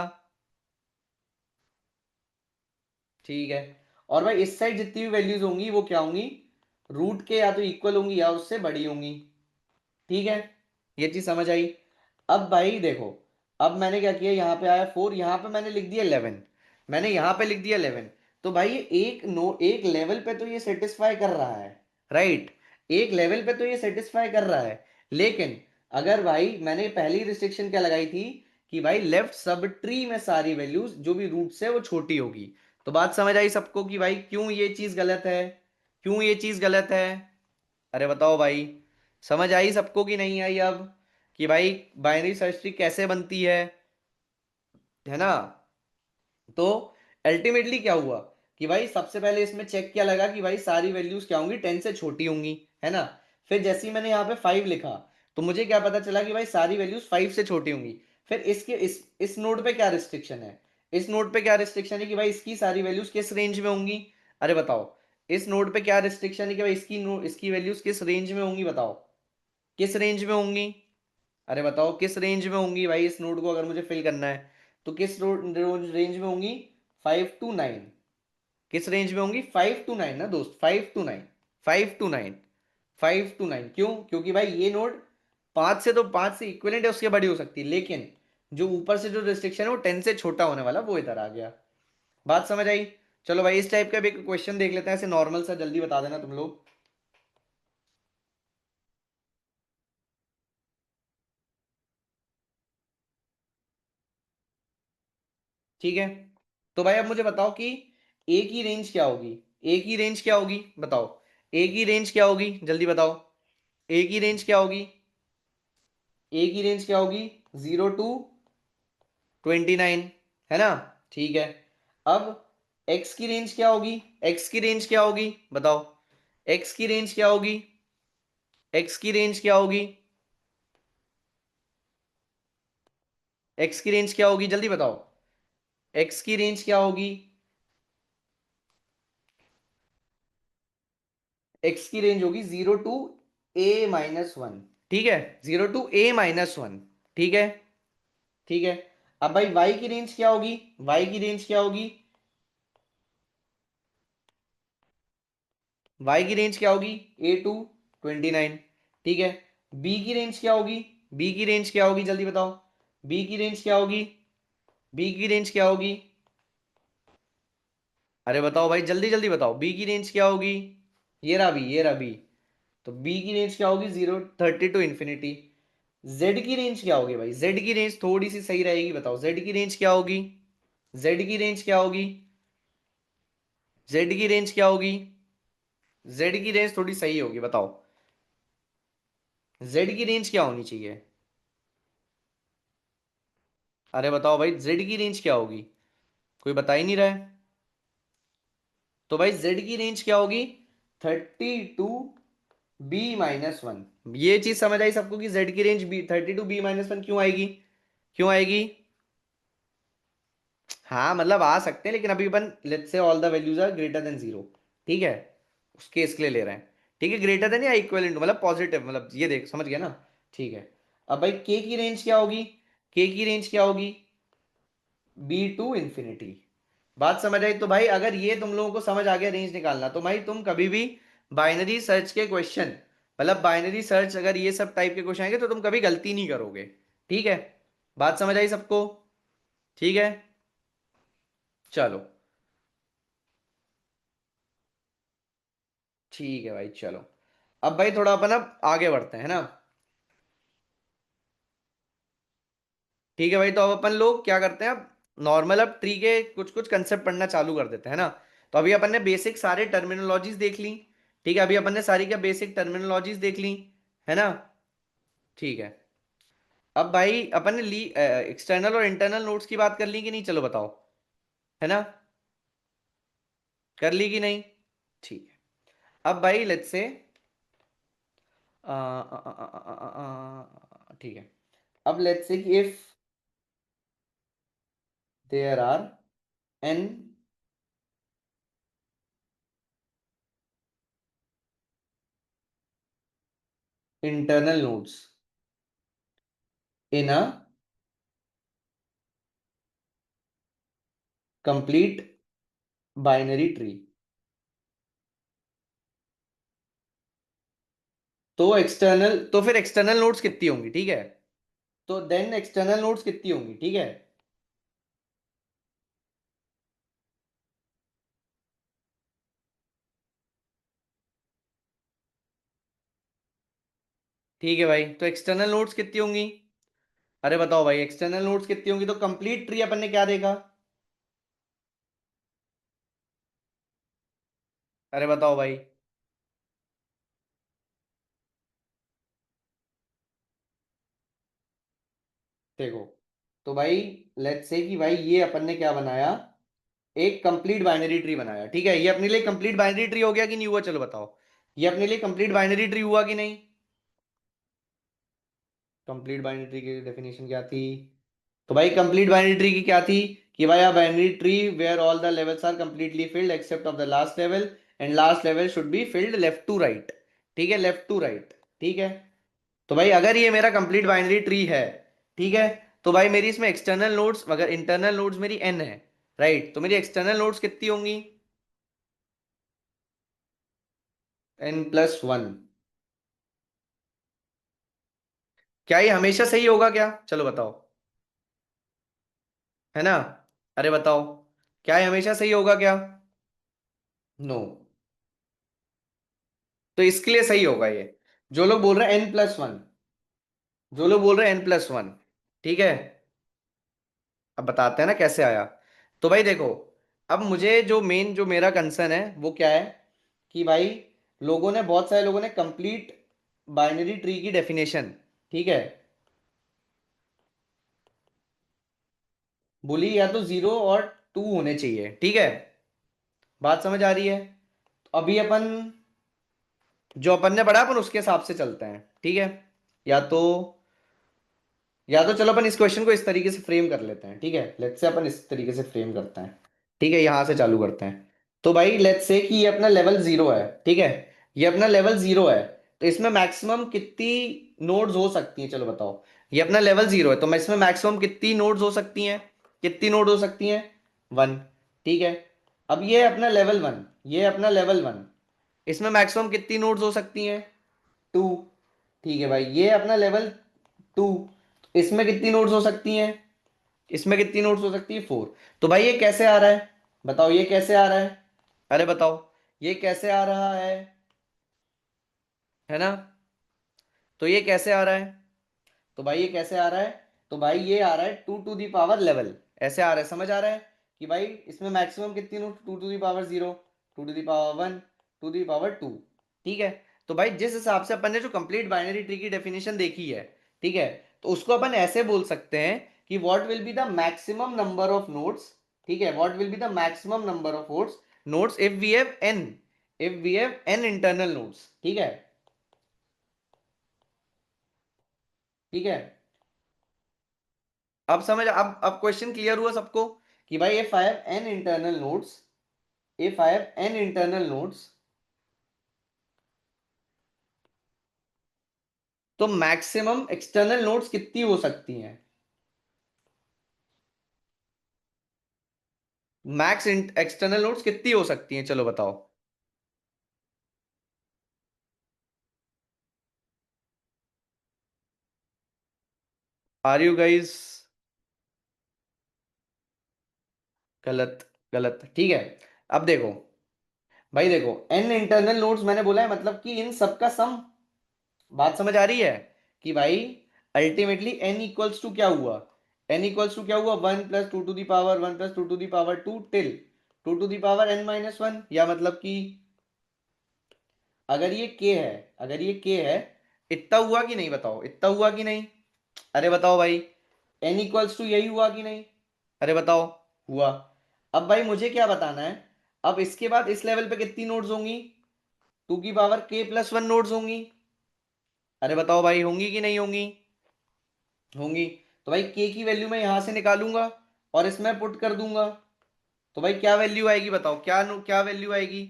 ठीक है। और भाई इस साइड जितनी भी वैल्यूज होंगी वो क्या होंगी, रूट के या तो इक्वल होंगी या उससे बड़ी होंगी। ठीक है, ये चीज समझ आई? अब भाई देखो, अब मैंने क्या किया, यहाँ पे आया 4, यहाँ पे मैंने लिख दिया 11, मैंने यहाँ पे लिख दिया 11। तो भाई ये एक लेवल पे तो ये सेटिस्फाई कर रहा है, राइट? एक लेवल पे तो ये सेटिस्फाई कर रहा है। लेकिन अगर भाई मैंने पहली रिस्ट्रिक्शन क्या लगाई थी कि भाई लेफ्ट सब ट्री में सारी वैल्यूज जो भी रूट से वो छोटी होगी। तो बात समझ आई सबको कि भाई क्यों ये चीज गलत है, क्यों ये चीज गलत है? अरे बताओ भाई, समझ आई सबको कि नहीं आई अब कि भाई बाइनरी सर्च ट्री कैसे बनती है ना? तो अल्टीमेटली क्या हुआ कि भाई सबसे पहले इसमें चेक किया लगा कि भाई सारी वैल्यूज क्या होंगी, 10 से छोटी होंगी, है ना? फिर जैसे ही मैंने यहाँ पे 5 लिखा तो मुझे क्या पता चला कि भाई सारी वैल्यूज 5 से छोटी होंगी। फिर इसके इस नोड पे क्या रिस्ट्रिक्शन है, इस नोड पे क्या रिस्ट्रिक्शन है कि भाई इसकी सारी वैल्यूज किस रेंज में होंगी? अरे बताओ, इस नोड पे क्या रिस्ट्रिक्शन है कि भाई इसकी वैल्यूज किस रेंज में होंगी? बताओ, किस रेंज में होंगी? अरे बताओ किस रेंज में होंगी भाई, इस नोड को अगर मुझे फिल करना है तो किस रेंज में होंगी? 5 to 9। किस रेंज में होंगी? 5 to 9 ना दोस्त, 5 to 9, 5 to 9, 5 to 9। क्यों? क्योंकि भाई ये नोड 5 से, तो 5 से इक्विवेलेंट है, उसके बड़ी हो सकती है, लेकिन जो ऊपर से जो रिस्ट्रिक्शन है वो 10 से छोटा होने वाला वो इधर आ गया। बात समझ आई? चलो भाई इस टाइप का भी एक क्वेश्चन देख लेते हैं, ऐसे नॉर्मल सा, जल्दी बता देना तुम लोग। ठीक है। तो भाई अब मुझे बताओ कि ए की रेंज क्या होगी, ए की रेंज क्या होगी बताओ। ए की रेंज क्या होगी जल्दी बताओ। ए की रेंज क्या होगी। ए की रेंज क्या होगी 0 to 29, है ना। ठीक है। अब एक्स की रेंज क्या होगी। एक्स की रेंज क्या होगी बताओ। एक्स की रेंज क्या होगी। एक्स की रेंज क्या होगी। एक्स की रेंज क्या होगी जल्दी बताओ। एक्स की रेंज क्या होगी। एक्स की रेंज होगी 0 to a-1। ठीक है। 0 to a-1। ठीक है। ठीक है। अब भाई वाई की रेंज क्या होगी। वाई की रेंज क्या होगी। वाई की रेंज क्या होगी A to 29। ठीक है। बी की रेंज क्या होगी। बी की रेंज क्या होगी जल्दी बताओ। बी की रेंज क्या होगी। बी की रेंज क्या होगी। अरे बताओ भाई जल्दी जल्दी बताओ बी की रेंज क्या होगी। ये रहा बी, ये रहा बी। तो बी की रेंज क्या होगी 0 30 to infinity। जेड की रेंज क्या होगी भाई। जेड की रेंज थोड़ी सी सही रहेगी बताओ। जेड की रेंज क्या होगी। जेड की रेंज क्या होगी। जेड की रेंज क्या होगी। जेड की रेंज थोड़ी सही होगी बताओ। जेड की रेंज क्या होनी चाहिए। अरे बताओ भाई जेड की रेंज क्या होगी। कोई बता ही नहीं रहा है। तो भाई जेड की रेंज क्या होगी 32 B-1। ये चीज समझ आई सबको कि जेड की रेंज 32 B-1 क्यों आएगी। क्यों आएगी। हाँ मतलब आ सकते हैं लेकिन अभी अपन let's say all the values are greater than 0। ठीक है। उस केस के लिए ले रहे हैं। ठीक है ग्रेटर देन या इक्वल टू मतलब पॉजिटिव मतलब ये देख समझ गया ना। ठीक है। अब भाई के की रेंज क्या होगी। के की रेंज क्या होगी B to infinity। बात समझ आई। तो भाई अगर ये तुम लोगों को समझ आ गया रेंज निकालना तो भाई तुम कभी भी बाइनरी सर्च के क्वेश्चन मतलब बाइनरी सर्च अगर ये सब टाइप के क्वेश्चन आएंगे तो तुम कभी गलती नहीं करोगे। ठीक है। बात समझ आई सबको। ठीक है। चलो। ठीक है भाई चलो। अब भाई थोड़ा अपन अब आगे बढ़ते हैं है ना। ठीक है भाई तो अब अपन लोग क्या करते हैं अब नॉर्मल अब ट्री के कुछ कुछ कंसेप्ट पढ़ना चालू कर देते हैं ना। तो अभी अपन ने बेसिक सारे टर्मिनोलॉजीज देख ली। ठीक है अभी अपन ने सारी क्या बेसिक टर्मिनोलॉजीज देख ली है ना। ठीक है। अब भाई अपन ने ली एक्सटर्नल और इंटरनल नोट्स की बात कर ली कि नहीं चलो बताओ। है ना। कर ली कि नहीं। ठीक है। अब भाई लेट्स से ठीक है। अब लेट्स से कि if there are n internal nodes in a complete binary tree। तो फिर एक्सटर्नल नोड्स कितनी होंगी ठीक है। तो देन एक्सटर्नल नोड्स कितनी होंगी ठीक है। ठीक है भाई तो एक्सटर्नल नोड्स कितनी होंगी। अरे बताओ भाई एक्सटर्नल नोड्स कितनी होंगी तो कंप्लीट ट्री अपन ने क्या देखा। अरे बताओ भाई। देखो तो भाई लेट्स से कि भाई ये अपन ने क्या बनाया एक कंप्लीट बाइनरी ट्री बनाया। ठीक है ये अपने लिए कंप्लीट बाइनरी ट्री हो गया कि नहीं हुआ चलो बताओ। ये अपने लिए कंप्लीट बाइनरी ट्री हुआ कि नहीं। कंप्लीट बाइनरी ट्री की डेफिनेशन क्या थी। तो भाई कंप्लीट बाइनरी ट्री की क्या थी कि भाई a binary tree where all the levels are completely filled except of the last level and last level should be filled left to right. ठीक है लेफ्ट टू राइट। ठीक है। तो भाई अगर ये मेरा कंप्लीट बाइनरी ट्री है ठीक है तो भाई मेरी इसमें एक्सटर्नल नोड्स अगर इंटरनल नोड्स मेरी n है राइट तो मेरी एक्सटर्नल नोड्स कितनी होंगी n+1। क्या ये हमेशा सही होगा क्या चलो बताओ। है ना। अरे बताओ क्या ये हमेशा सही होगा क्या। नो। तो इसके लिए सही होगा ये जो लोग बोल रहे हैं n+1। जो लोग बोल रहे हैं n+1। ठीक है। अब बताते हैं ना कैसे आया। तो भाई देखो अब मुझे जो मेन जो मेरा कंसर्न है वो क्या है कि भाई लोगों ने बहुत सारे लोगों ने कंप्लीट बाइनरी ट्री की डेफिनेशन, ठीक है, बोली या तो 0 और 2 होने चाहिए, ठीक है। बात समझ आ रही है? तो अभी अपन जो अपन ने पढ़ा अपन उसके हिसाब से चलते हैं, ठीक है। या तो या तो चलो अपन इस क्वेश्चन को इस तरीके से फ्रेम कर लेते हैं, ठीक है। लेट्स से अपन इस तरीके से फ्रेम करते हैं, ठीक है, यहां से चालू करते हैं। तो भाई लेट्स से कि ये अपना लेवल 0 है, ठीक है। ये अपना लेवल 0 है, तो इसमें मैक्सिमम कितनी नोड्स हो सकती हैं, चलो बताओ। ये अपना लेवल 0 है तो मैं इसमें मैक्सिमम कितनी नोड्स हो सकती हैं? कितनी नोड हो सकती हैं? 1, ठीक है। अब ये अपना लेवल 1, ये अपना लेवल 1, इसमें मैक्सिमम कितनी नोड्स हो सकती हैं? 2, ठीक है भाई। ये अपना लेवल 2, इसमें कितनी नोड्स हो सकती हैं? इसमें कितनी नोड्स हो सकती है? 4। तो भाई ये कैसे आ रहा है? बताओ ये कैसे आ रहा है? अरे बताओ ये कैसे आ रहा है ना? तो ये कैसे आ रहा है? तो भाई ये कैसे आ रहा है? तो भाई ये आ रहा है 2 टू दी पावर लेवल, ऐसे आ रहा है, समझ आ रहा है कि भाई इसमें मैक्सिमम कितनी नोड? 2 to the power 0, 2 to the power 1, 2 to the power 2, ठीक है। तो भाई जिस हिसाब से अपन ने जो कंप्लीट बाइनरी ट्री की डेफिनेशन देखी है, ठीक है, तो उसको अपन ऐसे बोल सकते हैं कि what will be the maximum number of nodes, ठीक है, what will be the maximum number of nodes if we have n, if we have n internal nodes, ठीक है, ठीक है। अब समझ, अब क्वेश्चन क्लियर हुआ सबको कि भाई if I have n internal nodes, if I have n internal nodes, तो मैक्सिमम एक्सटर्नल नोड्स कितनी हो सकती हैं? मैक्स एक्सटर्नल नोड्स कितनी हो सकती हैं, चलो बताओ। Are you guys? गलत, गलत, ठीक है। अब देखो भाई, देखो n इंटरनल नोड्स मैंने बोला है मतलब कि इन सबका सम। बात समझ आ रही है कि भाई अल्टीमेटली n इक्वल्स टू क्या हुआ? n इक्वल्स टू क्या हुआ? 1 + 2 to the power 1 + 2 to the power 2 till 2 to the power n - 1, या मतलब कि अगर ये k है, अगर ये k है, इतना हुआ कि नहीं? बताओ इतना हुआ कि नहीं? अरे बताओ भाई, n इक्वल्स टू यही हुआ कि नहीं? अरे बताओ, हुआ। अब भाई मुझे क्या बताना है? अब इसके बाद इस लेवल पे कितनी नोड्स होंगी? 2 की पावर k + 1 नोड्स होंगी। अरे बताओ भाई, होंगी कि नहीं होंगी? होंगी। तो भाई k की वैल्यू मैं यहां से निकालूंगा और इसमें पुट कर दूंगा। तो भाई क्या वैल्यू आएगी? बताओ क्या क्या वैल्यू आएगी?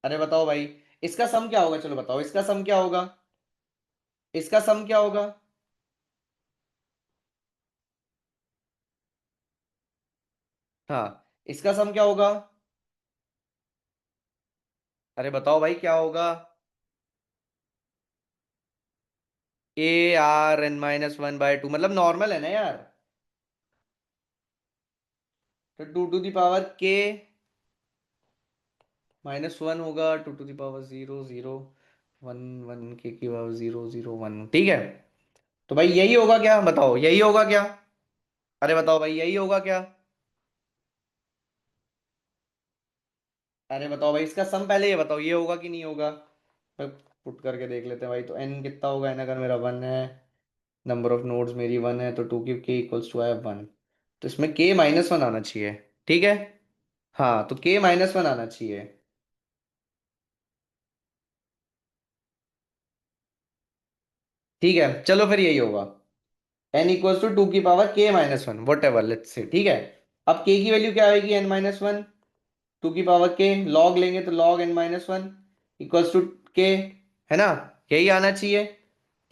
अरे बताओ भाई, इसका सम क्या होगा? चलो बताओ इसका सम क्या होगा? इसका सम क्या होगा? हाँ, इसका सम क्या होगा? अरे बताओ भाई क्या होगा? ARn - 1/2 मतलब नॉर्मल है ना यार। तो 2 टू दी पावर k - 1 होगा, 2 टू दी पावर 0 0 1 1 k की पावर 0 0 1, ठीक है। तो भाई यही होगा क्या? बताओ यही होगा क्या? अरे बताओ भाई यही होगा क्या? अरे बताओ भाई इसका सम पहले ये बताओ, ये होगा कि नहीं होगा? पुट करके देख लेते हैं भाई। तो n कितना होगा? n अगर मेरा 1 है, नंबर ऑफ नोड्स मेरी 1 है, तो 2 की k इक्वल्स टू आई 1, तो इसमें k - 1 आना चाहिए, ठीक है। हाँ, तो k - 1 आना चाहिए, ठीक है। चलो फिर यही होगा, n इक्वल्स टू 2 की power k - 1 what ever let's say, ठीक है। अब k की वैल्यू क्या आएगी? n - 1, 2 की पावर k, लॉग लेंगे तो log n - 1 equals to k, है ना? यही आना चाहिए,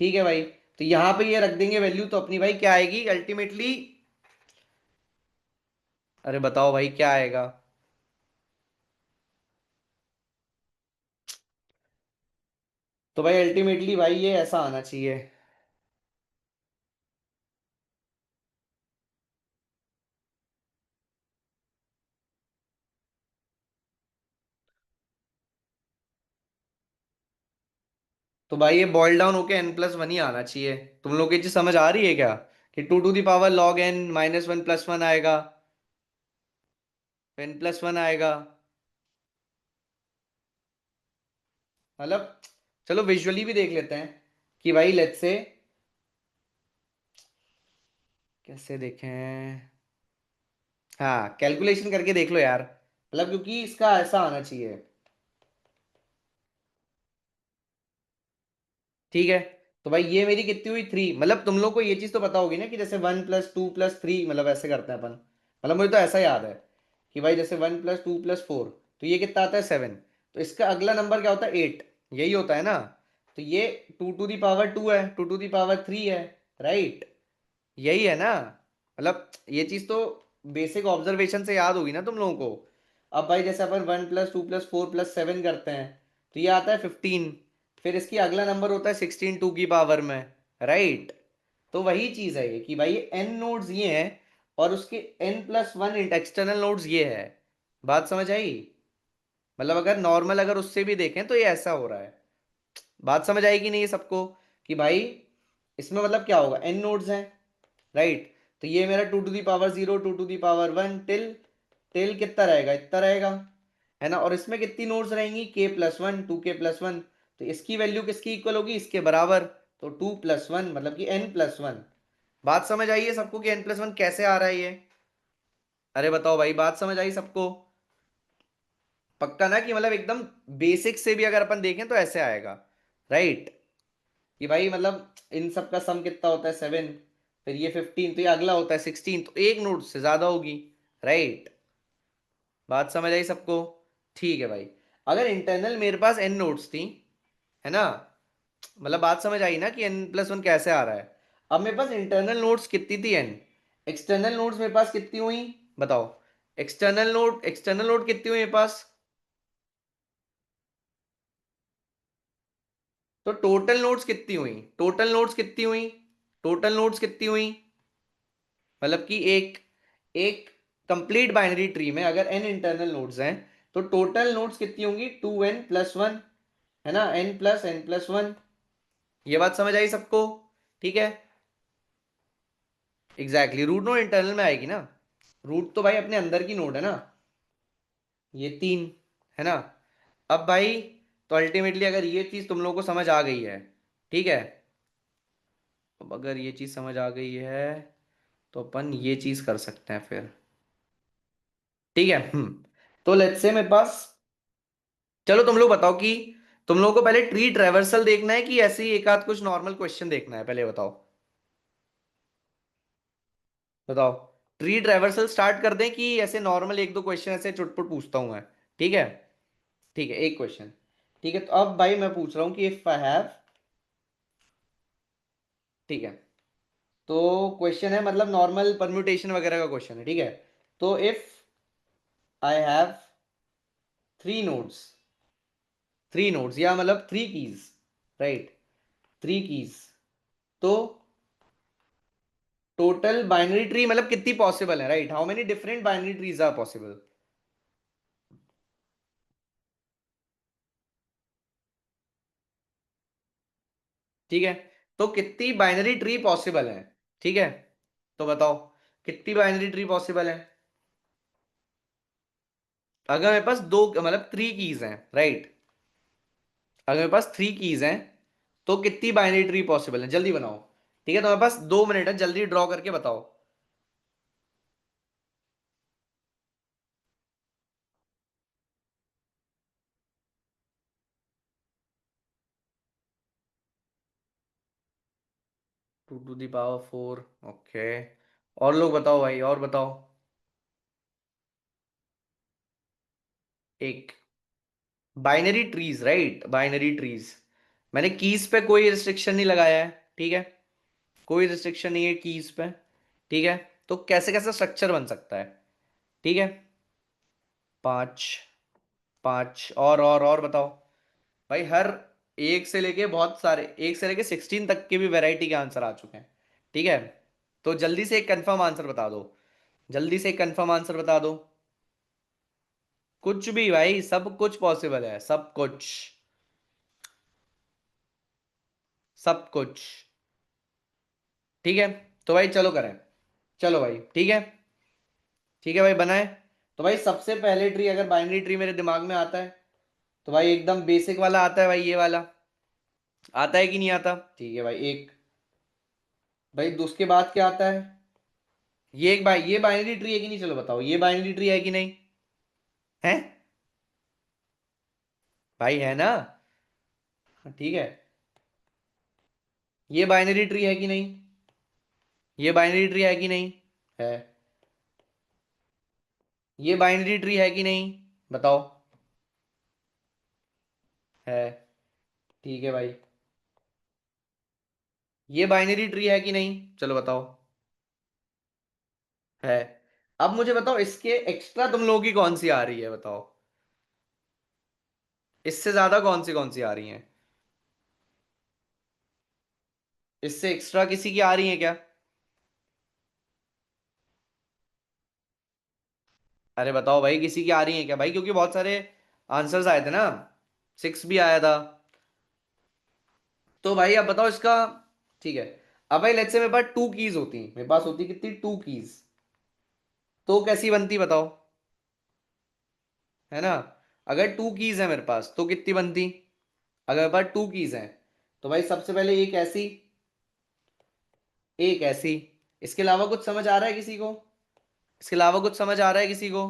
ठीक है भाई। तो यहां पे ये रख देंगे वैल्यू, तो अपनी भाई क्या आएगी अल्टीमेटली? अरे बताओ भाई क्या आएगा? तो भाई अल्टीमेटली भाई ये ऐसा आना चाहिए। तो भाई ये बॉइल डाउन होके n + 1 ही आना चाहिए। तुम लोग की चीज समझ आ रही है क्या? कि 2 to the power log n -1 + 1 आएगा, n+1 आएगा। मतलब चलो विजुअली भी देख लेते हैं कि भाई लेट्स से कैसे देखें। हाँ कैलकुलेशन करके देख लो यार, मतलब क्योंकि इसका ऐसा आना चाहिए। ठीक है, तो भाई ये मेरी कितनी हुई 3, मतलब तुम लोग को ये चीज तो पता होगी ना कि जैसे 1 + 2 + 3 मतलब ऐसे करते हैं अपन। मतलब मुझे तो ऐसा याद है कि भाई जैसे 1 + 2 + 4, तो ये कितना आता है 7। तो इसका अगला नंबर क्या होता है 8, यही होता है ना। तो ये 2 टू दी पावर 2 है, 2 टू दी पावर 3 है, राइट, यही है ना। मतलब ये चीज तो बेसिक ऑब्जर्वेशन से याद होगी ना तुम लोगों को। अब भाई जैसे अपन 1 + 2 + 4 + 7 करते हैं, तो ये आता है 15। फिर इसकी अगला नंबर होता है 16 टू की पावर में, राइट। तो वही चीज है ये कि भाई एन नोड्स ये हैं और उसके n+1 एक्सटर्नल नोड्स ये है। बात समझ आई? मतलब अगर नॉर्मल अगर उससे भी देखें तो ये ऐसा हो रहा है। बात समझ आएगी नहीं ये सबको कि भाई इसमें मतलब क्या होगा, एन नोड्स हैं, राइट। तो ये मेरा 2 to the power 0 2 to the power 1 till कितना रहेगा, इतना रहेगा, है ना। और इसमें कितनी नोड्स रहेंगी, k+1 2k+1। तो इसकी वैल्यू किसकी इक्वल होगी, इसके बराबर। तो 2+1 मतलब कि n+1। बात समझ आई है सबको कि n+1 कैसे आ रहा है ये? अरे बताओ भाई, बात समझ आई सबको? पक्का ना कि मतलब एकदम बेसिक से भी अगर अपन देखें तो ऐसे आएगा, राइट। कि भाई मतलब इन सब का सम कितना होता है 7, फिर ये 15, तो ये अगला होता है 16, तो एक नोड से ज्यादा होगी, राइट। बात समझ आई सबको? ठीक है भाई। अगर इंटरनल मेरे पास n नोड्स थी, है ना, मतलब बात समझ आई ना कि n+1 कैसे आ रहा है। अब मेरे पास इंटरनल नोड्स कितनी थी n, एक्सटर्नल नोड्स मेरे पास कितनी हुई, बताओ। एक्सटर्नल नोड कितनी हुई मेरे पास? तो टोटल नोड्स कितनी हुई, टोटल नोड्स कितनी हुई, टोटल नोड्स कितनी हुई? मतलब कि एक एक कंप्लीट बाइनरी ट्री में अगर n इंटरनल नोड्स हैं, तो टोटल नोड्स कितनी होंगी, 2n+1, है ना, n+n+1। ये बात समझ आई सबको? ठीक है, एग्जैक्टली रूट नोड इंटरनल में आएगी ना। रूट तो भाई अपने अंदर की नोड है ना, ये 3, है ना। अब भाई तो अल्टीमेटली अगर ये चीज तुम लोगों को समझ आ गई है, ठीक है, अब अगर ये चीज समझ आ गई है तो अपन ये चीज कर सकते हैं फिर। ठीक है, तो लेट्स से मेरे पास, चलो तुम लोग बताओ कि तुम लोगों को पहले ट्री ट्रेवर्सल देखना है कि ऐसे ही एक आध कुछ नॉर्मल क्वेश्चन देखना है, पहले बताओ। बताओ, ट्री ट्रेवर्सल स्टार्ट कर दें कि ऐसे नॉर्मल एक दो क्वेश्चन ऐसे चुटपुट पूछता हूं मैं? ठीक है, ठीक है, एक क्वेश्चन। ठीक है, तो अब भाई मैं पूछ रहा हूँ कि इफ आई हैव, ठीक है, तो क्वेश्चन है मतलब नॉर्मल परम्यूटेशन वगैरह का क्वेश्चन है, ठीक है। तो if I have 3 nodes, 3 nodes या मतलब 3 कीज, राइट, 3 कीज, तो टोटल बाइनरी ट्री मतलब कितनी पॉसिबल है, right, how many different binary trees are possible. ठीक है, तो कितनी बाइनरी ट्री पॉसिबल है, ठीक है, तो बताओ कितनी बाइनरी ट्री पॉसिबल है। अगर मेरे पास दो मतलब 3 कीज हैं, राइट, अगर मेरे पास 3 कीज हैं तो कितनी बाइनरी ट्री पॉसिबल है, जल्दी बनाओ। ठीक है, तो मेरे पास 2 मिनट है, जल्दी ड्रॉ करके बताओ। 2 टू दी पावर 4, ओके। और लोग बताओ भाई, और बताओ। एक binary trees, right, binary trees, मैंने कीज पे कोई रिस्ट्रिक्शन नहीं लगाया है, ठीक है, कोई रिस्ट्रिक्शन नहीं है कीज पे। ठीक है, तो कैसे कैसे स्ट्रक्चर बन सकता है, ठीक है। 5, 5 और बताओ। भाई हर एक से लेके बहुत सारे, एक से लेके 16 तक के भी वैरायटी के आंसर आ चुके हैं, ठीक है। तो जल्दी से एक कंफर्म आंसर बता दो, जल्दी से एक कंफर्म आंसर बता दो। कुछ भी भाई, सब कुछ पॉसिबल है, सब कुछ, सब कुछ। ठीक है, तो भाई चलो करें। चलो भाई ठीक है। ठीक है भाई बनाए। तो भाई सबसे पहले ट्री अगर बाइनरी ट्री मेरे दिमाग में आता है, तो भाई एकदम बेसिक वाला आता है भाई, ये वाला आता है कि नहीं आता? ठीक है भाई एक। भाई उसके बाद क्या आता है? ये एक भाई, ये बाइनरी ट्री है कि नहीं, चलो बताओ ये बाइनरी ट्री है कि नहीं? है भाई, है ना? ठीक है। ये बाइनरी ट्री है कि नहीं? ये बाइनरी ट्री है कि नहीं? है। ये बाइनरी ट्री है कि नहीं? बताओ। है। ठीक है भाई। ये बाइनरी ट्री है कि नहीं, चलो बताओ। है। अब मुझे बताओ इसके एक्स्ट्रा तुम लोगों की कौन सी आ रही है, बताओ। इससे ज्यादा कौन सी आ रही हैं? इससे एक्स्ट्रा किसी की आ रही है क्या? अरे बताओ भाई, किसी की आ रही है क्या भाई, क्योंकि बहुत सारे आंसर्स आए थे ना। 6 भी आया था। तो भाई अब बताओ इसका। ठीक है। अब भाई लेट्स से मेरे पास 2 कीज होती, मेरे पास होती कितनी, 2 कीज। तो कैसी बनती बताओ। है ना? अगर 2 कीज है मेरे पास तो कितनी बनती? अगर मेरे पास 2 कीज हैं, तो भाई सबसे पहले एक ऐसी, एक ऐसी। इसके अलावा कुछ समझ आ रहा है किसी को? इसके अलावा कुछ समझ आ रहा है किसी को?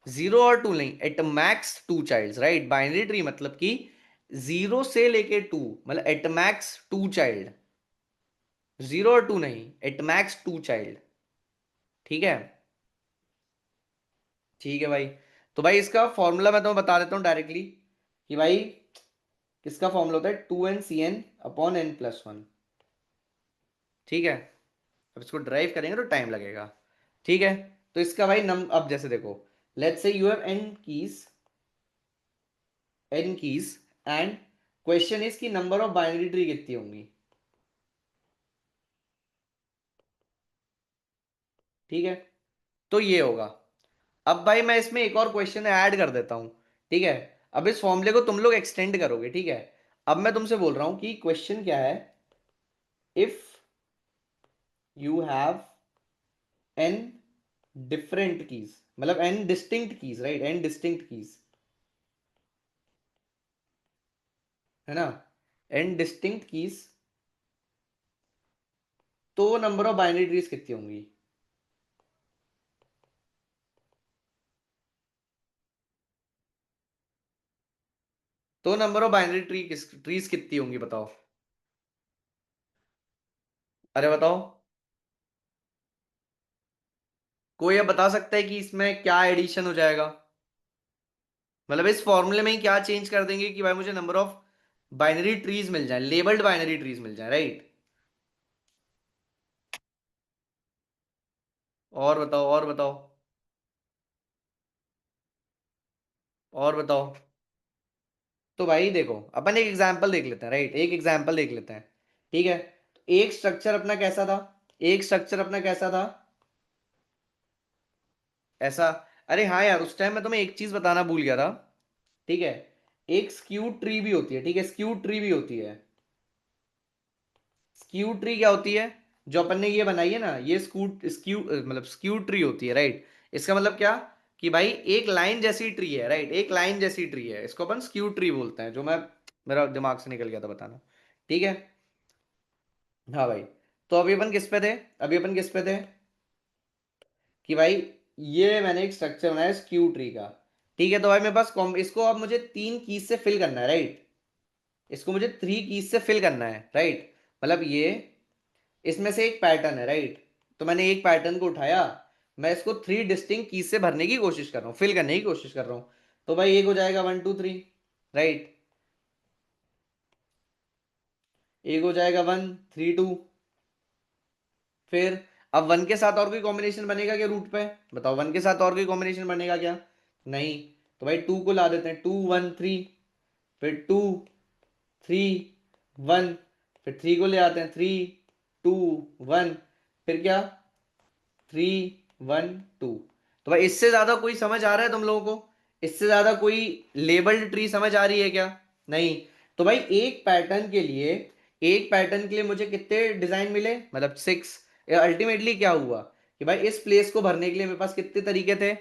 0 और 2 नहीं, at max 2 child, right. Binary tree मतलब कि 0 से लेके 2, मतलब एट मैक्स 2 चाइल्ड। 0 और 2 नहीं, एट मैक्स 2 चाइल्ड। ठीक है। ठीक है भाई। तो भाई इसका फॉर्मूला मैं तुम्हें बता देता हूँ डायरेक्टली, कि भाई किसका फॉर्मूला होता है, 2n/n/n+1। ठीक है। अब इसको ड्राइव करेंगे तो टाइम लगेगा। ठीक है। तो इसका भाई अब जैसे देखो, let's say you have n keys, n keys, and question is की नंबर ऑफ बाइनरी ट्री कितनी होंगी। ठीक है। तो ये होगा। अब भाई मैं इसमें एक और क्वेश्चन ऐड कर देता हूं। ठीक है। अब इस फॉर्मूले को तुम लोग एक्सटेंड करोगे, ठीक है। अब मैं तुमसे बोल रहा हूं कि क्वेश्चन क्या है, if you have n different keys, मतलब n distinct keys, right, n distinct keys, है ना, n डिस्टिंक्ट कीज, तो नंबर ऑफ बाइनरी ट्रीज कितनी होंगी? तो नंबर ऑफ बाइनरी ट्रीज कितनी होंगी बताओ। अरे बताओ। कोई अब बता सकता है कि इसमें क्या एडिशन हो जाएगा? मतलब इस फॉर्मूले में ही क्या चेंज कर देंगे कि भाई मुझे नंबर ऑफ बाइनरी ट्रीज मिल जाए, लेबल्ड बाइनरी ट्रीज मिल जाए, राइट। और बताओ, और बताओ। और बताओ। तो भाई देखो, अपन एक एग्जांपल देख लेते हैं, राइट, एक एग्जांपल देख लेते हैं। ठीक है। तो एक स्ट्रक्चर अपना कैसा था, एक स्ट्रक्चर अपना कैसा था, ऐसा। अरे हाँ यार, उस टाइम मैं तुम्हें एक चीज बताना भूल गया था। ठीक है। एक स्क्यू ट्री भी होती है, ठीक है, स्क्यू ट्री भी होती है। स्क्यू ट्री क्या होती है? जो अपन ने ये बनाई है ना, ये स्क्यू मतलब स्क्यू ट्री होती है, राइट। इसका मतलब क्या, कि भाई एक लाइन जैसी ट्री है, राइट, एक लाइन जैसी ट्री है, इसको अपन स्क्यू ट्री बोलते हैं, जो मैं, मेरा दिमाग से निकल गया था बताना। ठीक है। हाँ भाई। तो अभी अपन किस पे थे? अभी अपन किस पे थे, कि भाई ये मैंने एक स्ट्रक्चर बनाया स्क्यू ट्री का। ठीक है। तो भाई मेरे पास इसको अब मुझे 3 कीज से फिल करना है, राइट। इसको मुझे 3 कीज से फिल करना है, राइट। मतलब ये, इसमें से एक पैटर्न है, राइट। तो मैंने एक पैटर्न को उठाया, मैं इसको 3 डिस्टिंक्ट कीज से भरने की कोशिश कर रहा हूँ, फिल करने की कोशिश कर रहा हूँ। तो भाई एक हो जाएगा 1 2 3, राइट। एक हो जाएगा 1 3 2। फिर अब 1 के साथ और कोई कॉम्बिनेशन बनेगा क्या रूट पे? बताओ, 1 के साथ और कोई कॉम्बिनेशन बनेगा क्या? नहीं। तो भाई 2 को ला देते हैं, 2 1 3, फिर 2 3 1, फिर 3 को ले आते हैं, 3 2 1, फिर क्या, 3 1 2। तो भाई इससे ज्यादा कोई समझ आ रहा है तुम लोगों को? इससे ज्यादा कोई लेबल्ड ट्री समझ आ रही है क्या? नहीं। तो भाई एक पैटर्न के लिए एक पैटर्न के लिए मुझे कितने डिजाइन मिले, मतलब 6। अल्टीमेटली क्या हुआ कि भाई इस प्लेस को भरने के लिए मेरे पास कितने तरीके थे,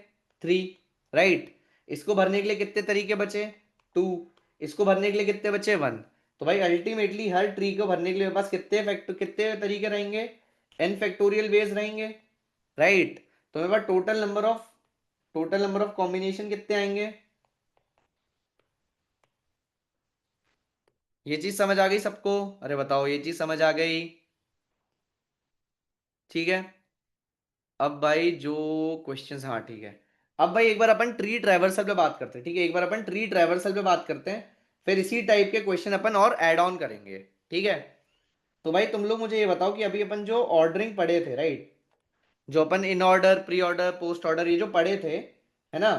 3, राइट। इसको भरने के लिए कितने तरीके बचे, 2। इसको भरने के लिए कितने बचे, 1। तो भाई अल्टीमेटली हर ट्री को भरने के लिए मेरे पास कितने तरीके रहेंगे, n फैक्टोरियल वेज रहेंगे, राइट। तो मेरे पास टोटल नंबर ऑफ कॉम्बिनेशन कितने आएंगे। ये चीज समझ आ गई सबको, अरे बताओ ये चीज समझ आ गई, ठीक है। अब भाई जो क्वेश्चंस, हाँ ठीक है। अब भाई एक बार अपन ट्री ट्रैवर्सल पे बात करते हैं, ठीक है, एक बार अपन ट्री ट्रैवर्सल पे बात करते हैं, फिर इसी टाइप के क्वेश्चन अपन और ऐड ऑन करेंगे, ठीक है। तो भाई तुम लोग मुझे ये बताओ कि अभी अपन जो ऑर्डरिंग पढ़े थे, राइट, जो अपन in order, pre order, post order, ये जो पढ़े थे, है ना,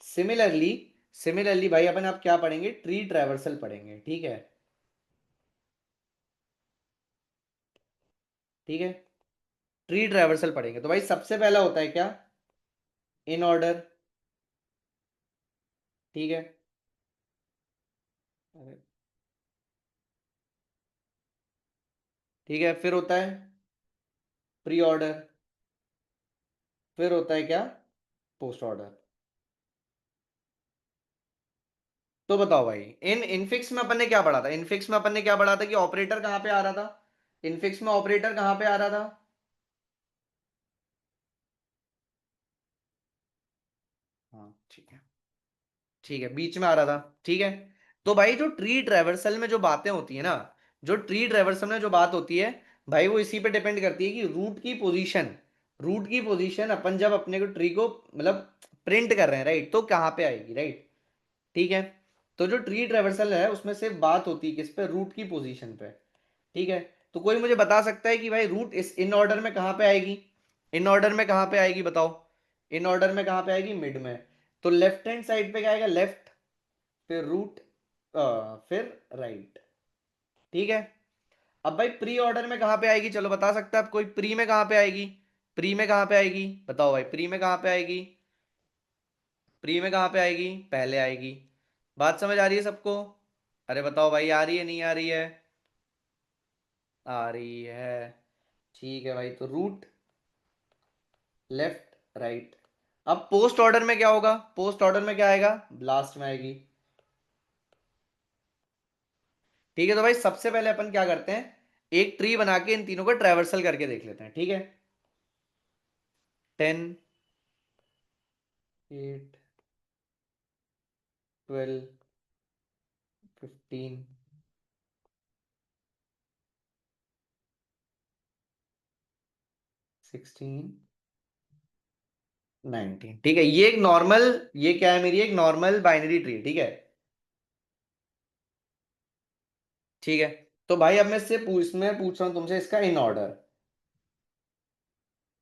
सिमिलरली सिमिलरली भाई अपन अब क्या पढ़ेंगे, ट्री ट्रैवर्सल पढ़ेंगे, ठीक है, ठीक है। ट्री ट्रैवर्सल पढ़ेंगे तो भाई सबसे पहला होता है क्या, इन ऑर्डर, ठीक है। अरे, ठीक है, फिर होता है प्री ऑर्डर, फिर होता है क्या, पोस्ट ऑर्डर। तो बताओ भाई, इन इनफिक्स में अपन ने क्या पढ़ा था, इनफिक्स में अपन ने क्या पढ़ा था कि ऑपरेटर कहाँ पे आ रहा था, इनफिक्स में ऑपरेटर कहाँ पे आ रहा था, हाँ ठीक है, ठीक है, बीच में आ रहा था, ठीक है। तो भाई जो ट्री ट्रैवर्सल में जो बातें होती है ना, जो ट्री ट्रैवर्सल में जो बात होती है, भाई वो इसी पे डिपेंड करती है कि रूट की पोजीशन अपन जब अपने को ट्री को मतलब प्रिंट कर रहे हैं, राइट, तो कहाँ पे आएगी, राइट, ठीक है। तो जो ट्री ट्रैवर्सल है उसमें सिर्फ बात होती है किस पे, रूट की पोजीशन पे, ठीक है। तो कोई मुझे बता सकता है कि भाई रूट इस इन ऑर्डर में कहाँ पे आएगी, इन ऑर्डर में कहाँ पे आएगी बताओ, इन ऑर्डर में कहाँ पे आएगी, मिड में। तो लेफ्ट हैंड साइड पे क्या आएगा, लेफ्ट, फिर रूट, फिर राइट, ठीक है। अब भाई प्री ऑर्डर में कहाँ पे आएगी, चलो बता सकता है अब कोई, प्री में कहाँ पे आएगी, प्री में कहाँ पे आएगी बताओ भाई, प्री में कहाँ पे आएगी, प्री में कहाँ पे आएगी, पहले आएगी। बात समझ आ रही है सबको, अरे बताओ भाई, आ रही है नहीं आ रही है, आ रही है, ठीक है भाई। तो रूट, लेफ्ट, राइट। अब पोस्ट ऑर्डर में क्या होगा, पोस्ट ऑर्डर में क्या आएगा, लास्ट में आएगी, ठीक है। तो भाई सबसे पहले अपन क्या करते हैं, एक ट्री बना के इन तीनों को ट्रैवर्सल करके देख लेते हैं, ठीक है। 10, 8, 12, 15, 16, 19, ठीक है। ये एक नॉर्मल, ये क्या है, मेरी एक नॉर्मल बाइनरी ट्री, ठीक है, ठीक है। तो भाई अब मैं पूछ रहा हूं तुमसे इसका इन ऑर्डर,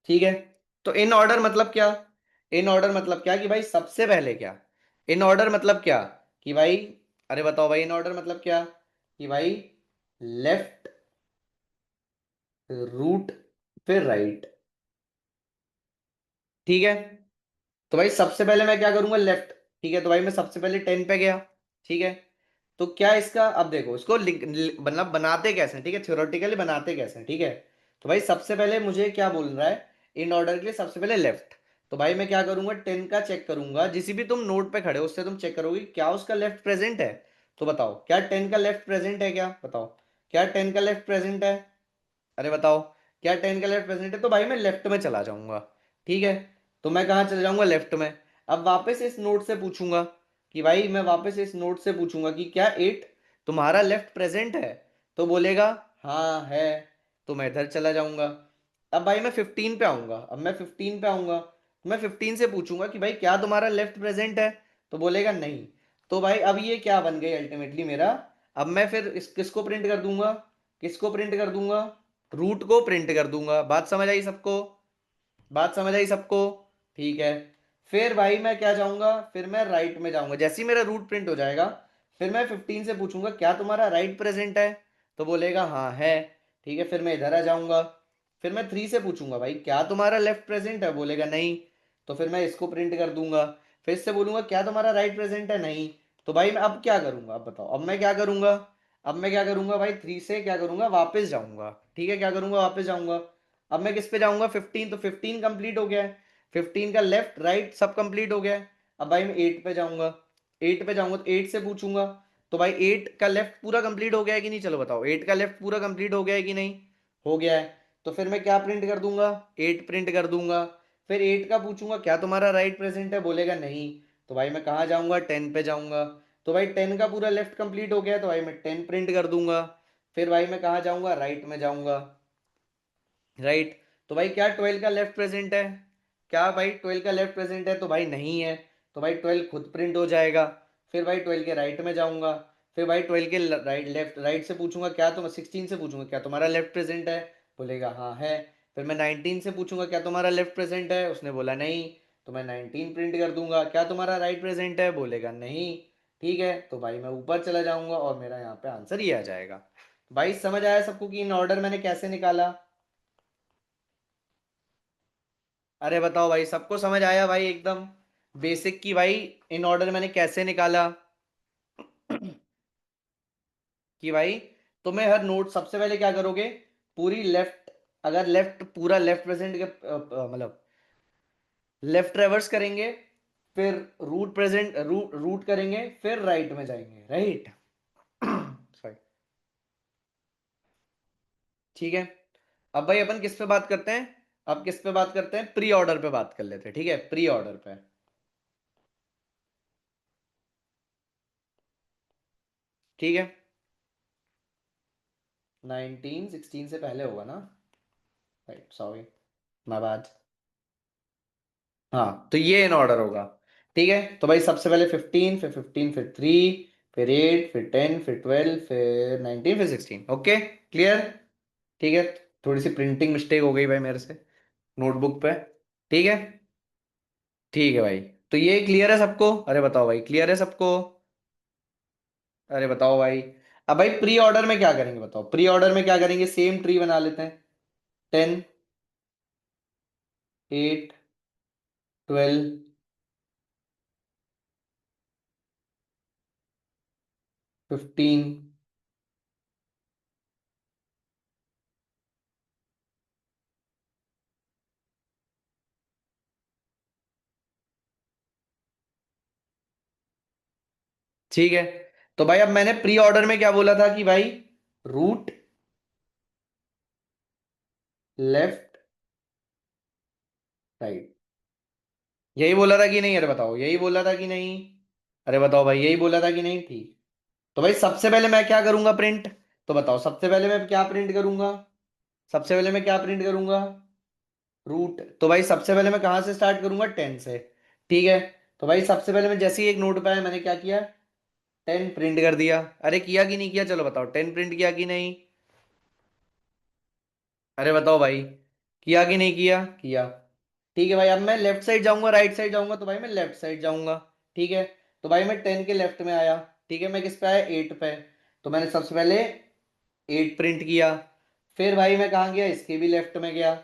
ठीक है। तो इन ऑर्डर मतलब क्या, इन ऑर्डर मतलब क्या कि भाई सबसे पहले क्या, इन ऑर्डर मतलब क्या कि भाई, अरे बताओ भाई इन ऑर्डर मतलब क्या कि भाई लेफ्ट, रूट, फिर राइट, ठीक है। तो भाई सबसे पहले मैं क्या करूंगा, लेफ्ट, ठीक है। तो भाई मैं सबसे पहले 10 पे गया, ठीक है। तो क्या इसका, अब देखो इसको मतलब बनाते कैसे हैं, ठीक है, थ्योरेटिकली बनाते कैसे हैं, ठीक है। तो भाई सबसे पहले मुझे क्या बोल रहा है, इन ऑर्डर के लिए सबसे पहले लेफ्ट। तो भाई मैं क्या करूंगा, 10 का चेक करूंगा, जिस भी तुम नोट पे खड़े हो उससे तुम चेक करोगे क्या उसका लेफ्ट प्रेजेंट है। तो बताओ क्या 10 का लेफ्ट प्रेजेंट है, क्या बताओ, क्या 10 का लेफ्ट प्रेजेंट है, अरे बताओ, क्या 10 का लेफ्ट प्रेजेंट है। तो भाई मैं लेफ्ट में चला जाऊंगा, ठीक है। तो मैं कहाँ चला जाऊंगा, लेफ्ट में। अब वापस इस नोट से पूछूंगा कि भाई, मैं वापस इस नोट से पूछूंगा कि क्या 8 तुम्हारा लेफ्ट प्रेजेंट है, तो बोलेगा हाँ है, तो मैं इधर चला जाऊंगा। अब भाई मैं 15 पे आऊंगा, अब मैं 15 पे आऊंगा, तो मैं 15 से पूछूंगा कि भाई क्या तुम्हारा लेफ्ट प्रेजेंट है, तो बोलेगा नहीं। तो भाई अब ये क्या बन गई अल्टीमेटली मेरा, अब मैं फिर किसको प्रिंट कर दूंगा, किसको प्रिंट कर दूंगा, रूट को प्रिंट कर दूंगा। बात समझ आई सबको, बात समझ आई सबको, ठीक है। फिर भाई मैं क्या जाऊंगा, फिर मैं राइट में जाऊंगा, जैसे ही मेरा रूट प्रिंट हो जाएगा, फिर मैं 15 से पूछूंगा क्या तुम्हारा राइट प्रेजेंट है, तो बोलेगा हाँ है, ठीक है। फिर मैं इधर आ जाऊंगा, फिर मैं 3 से पूछूंगा भाई क्या तुम्हारा लेफ्ट प्रेजेंट है, बोलेगा नहीं, तो फिर मैं इसको प्रिंट कर दूंगा। फिर इससे बोलूंगा क्या तुम्हारा राइट प्रेजेंट है, नहीं। तो भाई मैं अब क्या करूंगा, अब बताओ अब मैं क्या करूंगा, अब मैं क्या करूंगा भाई, 3 से क्या करूंगा, वापस जाऊंगा। ठीक है, क्या करूंगा, वापस जाऊंगा। अब मैं किस पे जाऊंगा, 15, तो 15 कंप्लीट हो गया है। 15 का लेफ्ट राइट सब कंप्लीट हो गया है। अब भाई मैं 8 पे जाऊंगा। 8 पे जाऊंगा तो 8 से पूछूंगा। तो भाई 8 का लेफ्ट पूरा कंप्लीट हो गया है कि नहीं, चलो बताओ, 8 का लेफ्ट पूरा कंप्लीट हो गया है कि नहीं, हो गया है। तो फिर मैं क्या प्रिंट कर दूंगा, 8 प्रिंट कर दूंगा। फिर 8 का पूछूंगा क्या तुम्हारा राइट प्रेजेंट है, बोलेगा नहीं। तो भाई मैं कहाँ जाऊंगा, 10 पे जाऊंगा। तो भाई 10 का पूरा लेफ्ट कंप्लीट हो गया है, तो भाई मैं 10 प्रिंट कर दूंगा। फिर भाई मैं कहाँ जाऊंगा, राइट में जाऊंगा। राइट। तो भाई क्या 12 का लेफ्ट प्रेजेंट है, क्या भाई 12 का लेफ्ट प्रेजेंट है, तो भाई नहीं है। तो भाई 12 खुद प्रिंट हो जाएगा। फिर भाई 12 के राइट में जाऊंगा। फिर भाई 12 के राइट लेफ्ट राइट से पूछूंगा क्या, तुम 16 से पूछूंगा क्या तुम्हारा लेफ्ट प्रेजेंट है, बोलेगा हाँ है। फिर मैं 19 से पूछूंगा क्या तुम्हारा लेफ्ट प्रेजेंट है, उसने बोला नहीं। तो मैं 19 प्रिंट कर दूंगा, क्या तुम्हारा राइट प्रेजेंट है, बोलेगा नहीं। ठीक है, तो भाई मैं ऊपर चला जाऊंगा और मेरा यहाँ पे आंसर ये आ जाएगा। भाई समझ आया सबको कि इन ऑर्डर मैंने कैसे निकाला। अरे बताओ भाई, सबको समझ आया भाई एकदम बेसिक की भाई, इन ऑर्डर मैंने कैसे निकाला। कि भाई तुम्हें हर नोट सबसे पहले क्या करोगे, पूरी लेफ्ट, अगर लेफ्ट पूरा लेफ्ट प्रेजेंट के मतलब लेफ्ट रिवर्स करेंगे, फिर रूट प्रेजेंट रूट करेंगे, फिर राइट में जाएंगे, राइट। सॉरी। ठीक है। अब भाई अपन किस पे बात करते हैं, अब किस पे बात करते हैं, प्री ऑर्डर पे बात कर लेते हैं, ठीक है, प्री ऑर्डर पे। ठीक है। 19 16 से पहले होगा ना, राइट, सॉरी, माय बैड। हाँ, तो ये इन ऑर्डर होगा। ठीक है, तो भाई सबसे पहले 15, फिर 15, फिर 3, फिर 8, फिर 10, फिर 12, फिर 19, फिर 16। Okay, clear. ठीक है। थोड़ी सी प्रिंटिंग मिस्टेक हो गई भाई मेरे से नोटबुक पे। ठीक है। ठीक है भाई, तो ये क्लियर है सबको, अरे बताओ भाई, क्लियर है सबको। अरे बताओ भाई। अब भाई प्री ऑर्डर में क्या करेंगे बताओ, प्री ऑर्डर में क्या करेंगे, सेम ट्री बना लेते हैं। 10, 8, 12, 15। ठीक है, तो भाई अब मैंने प्री ऑर्डर में क्या बोला था कि भाई रूट लेफ्ट राइट, यही बोला था कि नहीं, अरे बताओ, यही बोला था कि नहीं, अरे बताओ भाई, यही बोला था कि नहीं, ठीक। तो भाई सबसे पहले मैं क्या करूंगा, प्रिंट। तो बताओ सबसे पहले मैं क्या प्रिंट करूंगा, सबसे पहले मैं क्या प्रिंट करूंगा, रूट। तो भाई सबसे पहले मैं कहाँ से स्टार्ट करूंगा, 10 से। ठीक है। तो भाई सबसे पहले मैं जैसे ही एक नोट पे आया, मैंने क्या किया, 10 प्रिंट कर दिया। अरे किया कि नहीं किया, चलो बताओ, 10 प्रिंट किया कि नहीं, अरे बताओ भाई, किया कि नहीं किया, किया। ठीक है भाई, अब मैं लेफ्ट साइड जाऊंगा, राइट साइड जाऊंगा, तो भाई मैं लेफ्ट साइड जाऊंगा। ठीक है। तो भाई मैं 10 के लेफ्ट में आया। ठीक है, मैं किस पे आया, 8 पे। तो मैंने सबसे पहले 8 प्रिंट किया। फिर भाई मैं कहाँ गया, इसके भी लेफ्ट में गया।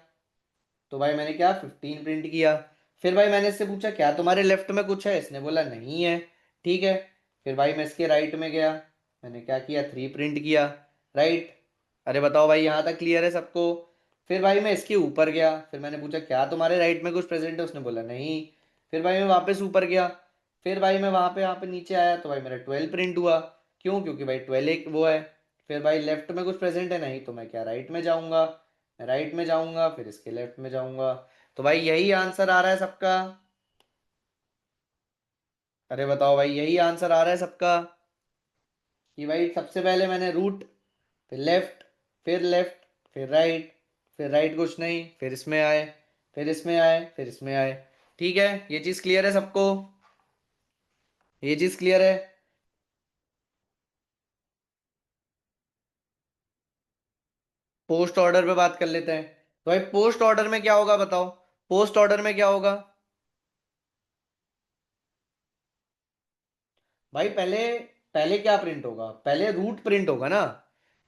तो भाई मैंने क्या, 15 प्रिंट किया। फिर भाई मैंने इससे पूछा क्या तुम्हारे लेफ्ट में कुछ है, इसने बोला नहीं है। ठीक है। फिर भाई मैं इसके राइट में गया, मैंने क्या किया, 3 प्रिंट किया, राइट। अरे बताओ भाई, यहाँ तक क्लियर है सबको। फिर भाई मैं इसके ऊपर गया, फिर मैंने पूछा क्या तुम्हारे राइट में कुछ प्रेजेंट है, उसने बोला नहीं। फिर भाई मैं वापस ऊपर गया। फिर भाई मैं वहाँ पे यहाँ पे नीचे आया, तो भाई मेरा 12 प्रिंट हुआ। क्यों, क्योंकि भाई 12 एक वो है। फिर भाई लेफ्ट में कुछ प्रेजेंट है नहीं, तो मैं क्या, राइट में जाऊंगा। मैं राइट में जाऊंगा, फिर इसके लेफ्ट में जाऊंगा। तो भाई यही आंसर आ रहा है सबका। अरे बताओ भाई, यही आंसर आ रहा है सबका कि भाई सबसे पहले मैंने रूट, फिर लेफ्ट, फिर लेफ्ट, फिर राइट, फिर राइट कुछ नहीं, फिर इसमें आए, फिर इसमें आए, फिर इसमें आए। ठीक है, ये चीज क्लियर है सबको, ये चीज क्लियर है। पोस्ट ऑर्डर पे बात कर लेते हैं। तो भाई पोस्ट ऑर्डर में क्या होगा बताओ, पोस्ट ऑर्डर में क्या होगा। भाई पहले, पहले क्या प्रिंट होगा, पहले रूट प्रिंट होगा ना,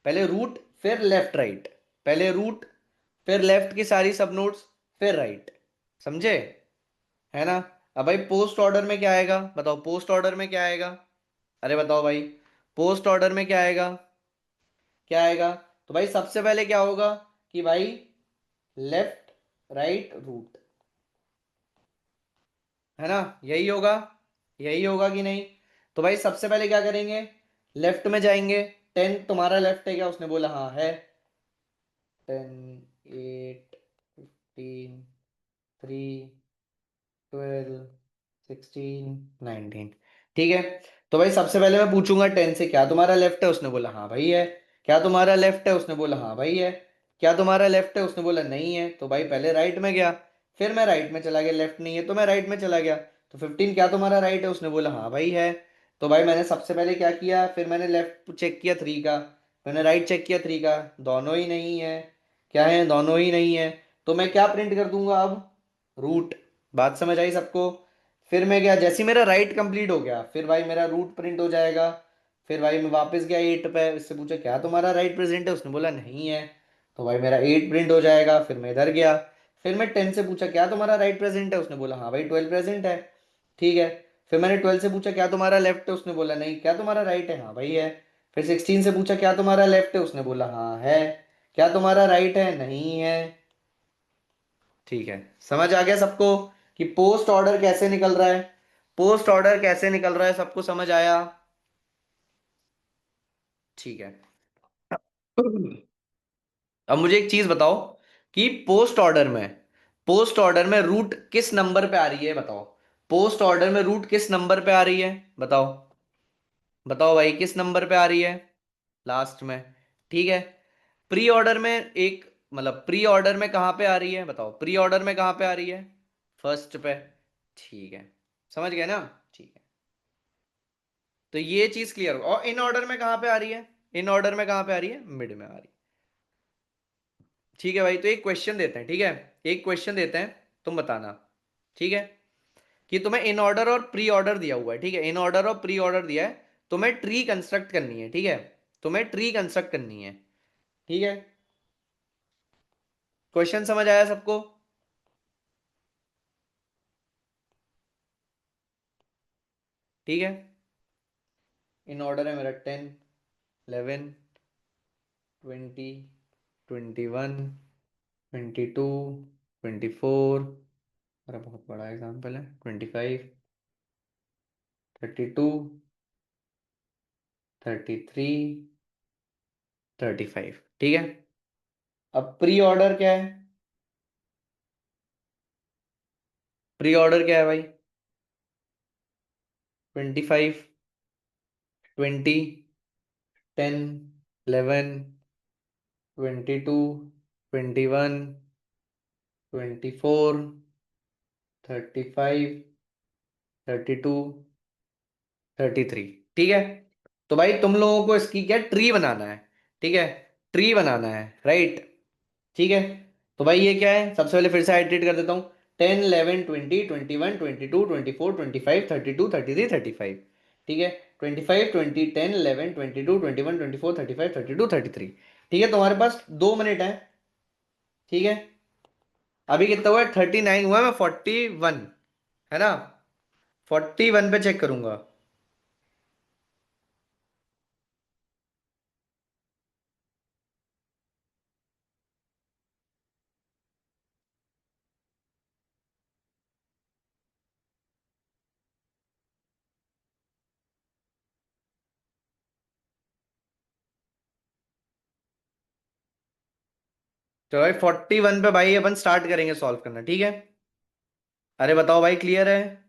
पहले रूट, फिर लेफ्ट राइट, पहले रूट, फिर लेफ्ट की सारी सब नोट्स, फिर राइट, समझे, है ना। अब भाई पोस्ट ऑर्डर में क्या आएगा बताओ, पोस्ट ऑर्डर में क्या आएगा, अरे बताओ भाई, पोस्ट ऑर्डर में क्या आएगा, क्या आएगा? तो भाई सबसे पहले क्या होगा कि भाई लेफ्ट राइट रूट, है ना? यही होगा, यही होगा कि नहीं? तो भाई सबसे पहले क्या करेंगे, लेफ्ट में जाएंगे। 10 तुम्हारा लेफ्ट है क्या? उसने बोला हाँ है। 10, 8, 15, 3, 12, 16, 19। ठीक है। तो भाई सबसे पहले मैं पूछूंगा 10 से, क्या तुम्हारा लेफ्ट है? उसने बोला हाँ भाई है। क्या तुम्हारा लेफ्ट है? उसने बोला हाँ भाई है। क्या तुम्हारा लेफ्ट है? उसने बोला नहीं है। तो भाई पहले राइट में गया, फिर मैं राइट में चला गया, लेफ्ट नहीं है तो मैं राइट में चला गया। तो 15 क्या तुम्हारा राइट है? उसने बोला हाँ भाई है। तो भाई मैंने सबसे पहले क्या किया, फिर मैंने लेफ्ट चेक किया 3 का, मैंने राइट चेक किया 3 का, दोनों ही नहीं है। क्या है? दोनों ही नहीं है। तो मैं क्या प्रिंट कर दूंगा अब? रूट। बात समझ आई सबको? फिर मैं गया, जैसे ही मेरा राइट कंप्लीट हो गया फिर भाई मेरा रूट प्रिंट हो जाएगा। फिर भाई मैं वापस गया 8 पे, इससे पूछा क्या तुम्हारा राइट प्रेजेंट है? उसने बोला नहीं है। तो भाई मेरा 8 प्रिंट हो जाएगा। फिर मैं इधर गया, फिर मैं 10 से पूछा क्या तुम्हारा राइट प्रेजेंट है? उसने बोला हाँ भाई 12 प्रेजेंट है। ठीक है। फिर मैंने 12 से पूछा क्या तुम्हारा लेफ्ट है? उसने बोला नहीं। क्या तुम्हारा राइट है? हाँ भाई है। फिर 16 से पूछा क्या तुम्हारा लेफ्ट है? उसने बोला हाँ है। क्या तुम्हारा राइट है? नहीं है। ठीक है। समझ आ गया सबको कि पोस्ट ऑर्डर कैसे निकल रहा है? पोस्ट ऑर्डर कैसे निकल रहा है, सबको समझ आया? ठीक है। अब मुझे एक चीज बताओ कि पोस्ट ऑर्डर में रूट किस नंबर पे आ रही है, बताओ। पोस्ट ऑर्डर में रूट किस नंबर पे आ रही है, बताओ। बताओ भाई किस नंबर पे आ रही है? लास्ट में। ठीक है। प्री ऑर्डर में एक, मतलब प्री ऑर्डर में कहाँ पे आ रही है, बताओ। प्री ऑर्डर में कहाँ पे आ रही है? फर्स्ट पे। ठीक है। समझ गए ना? ठीक है। तो ये चीज क्लियर हो। और इन ऑर्डर में कहां पे आ रही है? इन ऑर्डर में कहां पे आ रही है? मिड में आ रही है। ठीक है भाई, तो एक क्वेश्चन देते हैं, ठीक है। एक क्वेश्चन देते हैं, तुम बताना। ठीक है। कि तुम्हें इन ऑर्डर और प्री ऑर्डर दिया हुआ है, ठीक है। इन ऑर्डर और प्री ऑर्डर दिया है, तुम्हें ट्री कंस्ट्रक्ट करनी है, ठीक है। तुम्हें ट्री कंस्ट्रक्ट करनी है। ठीक है। क्वेश्चन समझ आया सबको? ठीक है। इन ऑर्डर है मेरा 10, 11, 20, 21, 22, 24, मेरा बहुत बड़ा एग्जाम्पल है, 25, 32, 33, 35। ठीक है। अब प्री ऑर्डर क्या है? प्री ऑर्डर क्या है भाई? 25, 20, 10, 11, 22, 21, 24, 35, 32, 33। ठीक है। तो भाई तुम लोगों को इसकी क्या ट्री बनाना है, ठीक है। ट्री बनाना है, राइट। ठीक है। तो भाई ये क्या है, सबसे पहले फिर से हाइड्रेट कर देता हूँ। 10, 11, 20, 21, 22, 24, 25, 32, 33, 35। ठीक है। 25, 20, 10, 11, 22, 21, 24, 35, 32, 33। ठीक है। तुम्हारे पास 2 मिनट है। ठीक है। अभी कितना हुआ है? 39 हुआ है, मैं 41, है ना? 41 पे चेक करूंगा। तो भाई 41 पे भाई अपन स्टार्ट करेंगे सॉल्व करना, ठीक है। अरे बताओ भाई, क्लियर है?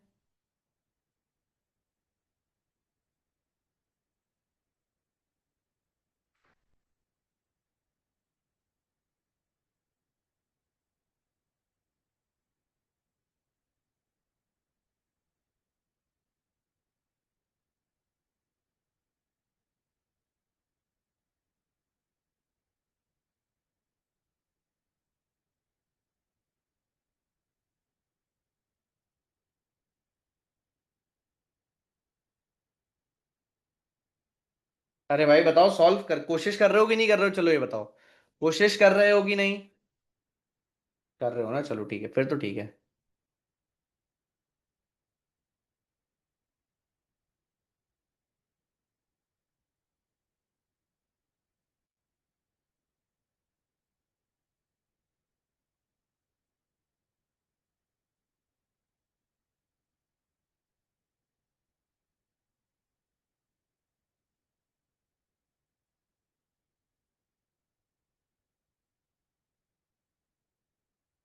अरे भाई बताओ, सॉल्व कर, कोशिश कर रहे हो कि नहीं कर रहे हो? चलो ये बताओ, कोशिश कर रहे हो कि नहीं? कर रहे हो ना, चलो ठीक है, फिर तो ठीक है।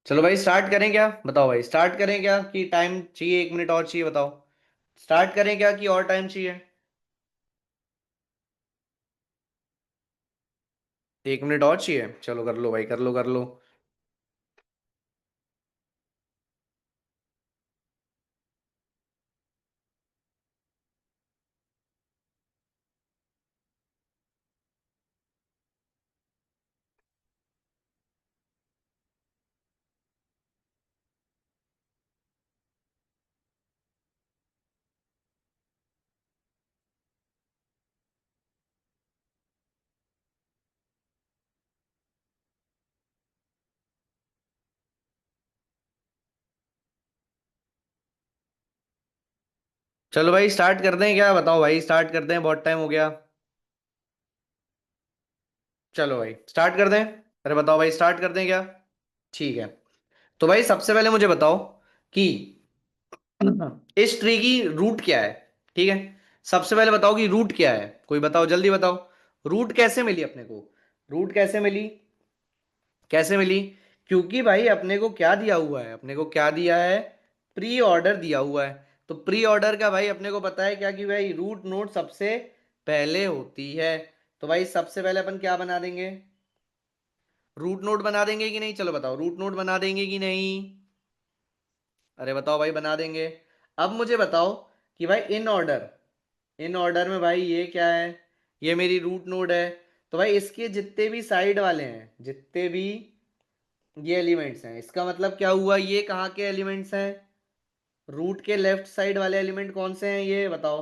चलो भाई स्टार्ट करें क्या, बताओ भाई स्टार्ट करें क्या कि टाइम चाहिए, 1 मिनट और चाहिए, बताओ। स्टार्ट करें क्या कि और टाइम चाहिए? 1 मिनट और चाहिए, चलो कर लो भाई, कर लो कर लो। चलो भाई स्टार्ट कर दें क्या, बताओ भाई स्टार्ट कर दें, बहुत टाइम हो गया। चलो भाई स्टार्ट कर दें। अरे बताओ भाई स्टार्ट कर दें क्या? ठीक है। तो भाई सबसे पहले मुझे बताओ कि इस ट्री की रूट क्या है। ठीक है, सबसे पहले बताओ कि रूट क्या है, कोई बताओ जल्दी बताओ। रूट कैसे मिली अपने को? रूट कैसे मिली? कैसे मिली? क्योंकि भाई अपने को क्या दिया हुआ है, अपने को क्या दिया है? प्री ऑर्डर दिया हुआ है। तो प्री ऑर्डर का भाई अपने को पता है क्या कि भाई रूट नोड सबसे पहले होती है। तो भाई सबसे पहले अपन क्या बना देंगे? रूट नोड बना देंगे कि नहीं, चलो बताओ रूट नोड बना देंगे कि नहीं? अरे बताओ भाई बना देंगे। अब मुझे बताओ कि भाई इन ऑर्डर, इन ऑर्डर में भाई ये क्या है? ये मेरी रूट नोड है। तो भाई इसके जितने भी साइड वाले हैं, जितने भी ये एलिमेंट्स हैं, इसका मतलब क्या हुआ, ये कहाँ के एलिमेंट्स हैं? रूट के लेफ्ट साइड वाले एलिमेंट कौन से हैं, ये बताओ।